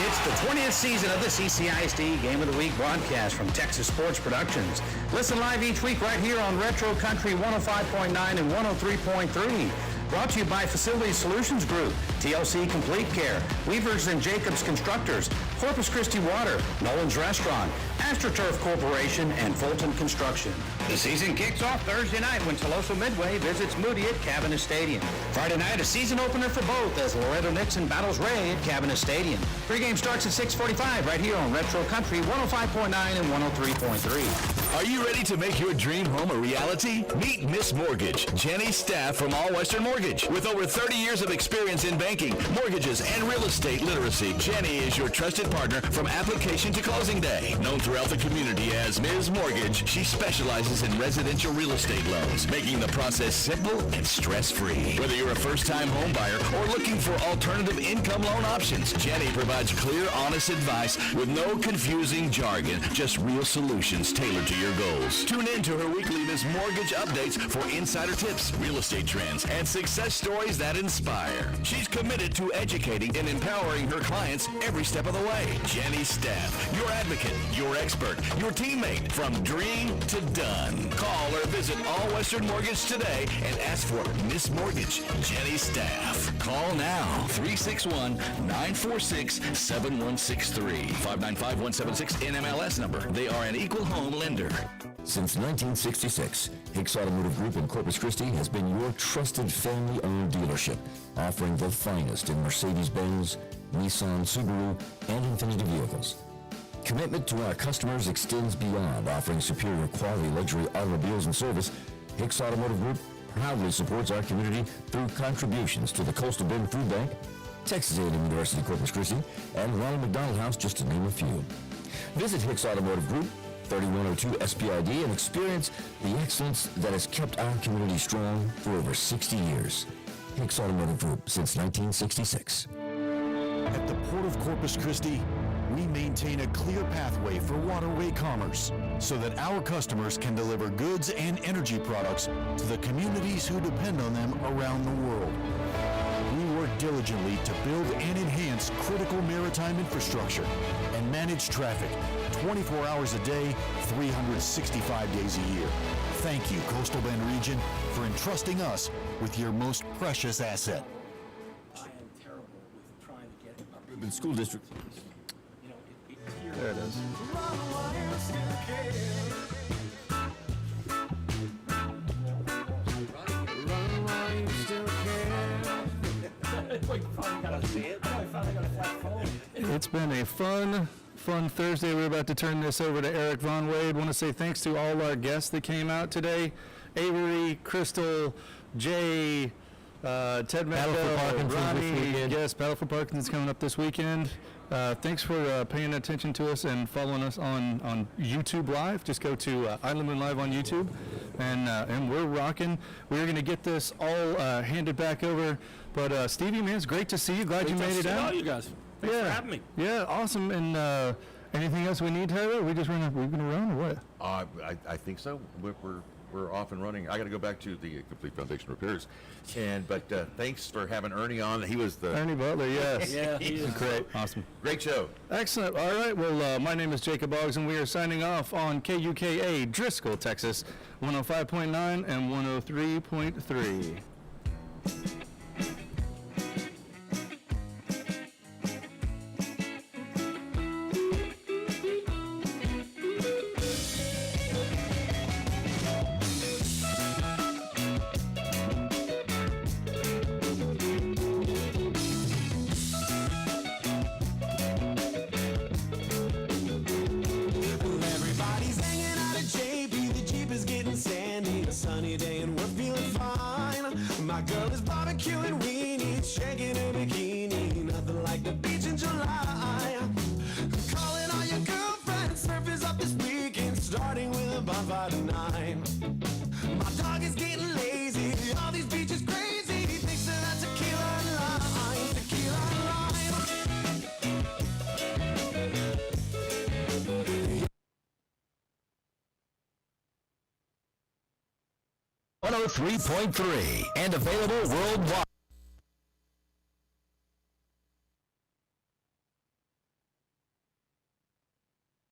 It's the 20th season of the CCISD Game of the Week broadcast from Texas Sports Productions. Listen live each week right here on Retro Country 105.9 and 103.3. Brought to you by Facility Solutions Group, TLC Complete Care, Weavers and Jacobs Constructors, Corpus Christi Water, Nolan's Restaurant, AstroTurf Corporation, and Fulton Construction. The season kicks off Thursday night when Tolosa Midway visits Moody at Cabana Stadium. Friday night, a season opener for both as Loretto Nixon battles Ray at Cabana Stadium. Pregame starts at 6:45 right here on Retro Country 105.9 and 103.3. Are you ready to make your dream home a reality? Meet Miss Mortgage, Jenny Staff from All Western Mortgage. With over 30 years of experience in banking, mortgages, and real estate literacy, Jenny is your trusted partner from application to closing day. Known throughout the community as Ms. Mortgage, she specializes in residential real estate loans, making the process simple and stress-free. Whether you're a first-time home buyer or looking for alternative income loan options, Jenny provides clear, honest advice with no confusing jargon, just real solutions tailored to your goals. Tune in to her weekly Ms. Mortgage updates for insider tips, real estate trends, and success stories that inspire. She's committed to educating and empowering her clients every step of the way. Jenny Staff, your advocate, your expert, your teammate, from dream to done. Call or visit All Western Mortgage today and ask for Miss Mortgage, Jenny Staff. Call now, 361-946-7163. 595-176 NMLS number. They are an equal home lender. Since 1966, Hicks Automotive Group in Corpus Christi has been your trusted family-owned dealership, offering the finest in Mercedes-Benz, Nissan, Subaru, and Infiniti vehicles. Commitment to our customers extends beyond offering superior quality luxury automobiles and service. Hicks Automotive Group proudly supports our community through contributions to the Coastal Bend Food Bank, Texas A&M University Corpus Christi, and Ronald McDonald House, just to name a few. Visit Hicks Automotive Group, 3102 SPID, and experience the excellence that has kept our community strong for over 60 years. Hicks Automotive Group since 1966. At the Port of Corpus Christi, we maintain a clear pathway for waterway commerce so that our customers can deliver goods and energy products to the communities who depend on them around the world. We work diligently to build and enhance critical maritime infrastructure and manage traffic 24 hours a day, 365 days a year. Thank you, Coastal Bend Region, for entrusting us with your most precious asset. I am terrible with trying to get Urban School District. There it is. It's been a fun Thursday. We're about to turn this over to Eric Von Wade. Want to say thanks to all our guests that came out today. Avery, Crystal, Jay, Ted Mandel, Ronnie. Yes, Battle for Parkinson's coming up this weekend. Thanks for paying attention to us and following us on YouTube Live. Just go to Island Moon Live on YouTube, and we're rocking. We're going to get this all handed back over. But Stevie, man, it's great to see you. Glad you made it out. You guys. Thanks for having me. Yeah, awesome. And anything else we need, Tyler? We're going to run or what? I think so. We're off and running. I got to go back to the Complete Foundation repairs, but thanks for having Ernie on. He was the Ernie Butler. Yes. Yeah, he is great. Awesome. Great show. Excellent. All right. Well, my name is Jacob Boggs, and we are signing off on KUKA Driscoll, Texas, 105.9 and 103.3. My girl is barbecuing weenies, shaking her bikini, nothing like the beach in July. Calling all your girlfriends, surf is up this weekend, starting with a on 5 to 9. My dog is getting lazy, all these beaches crazy. Thanks to that tequila and lime, tequila and lime. 103.3 and available worldwide.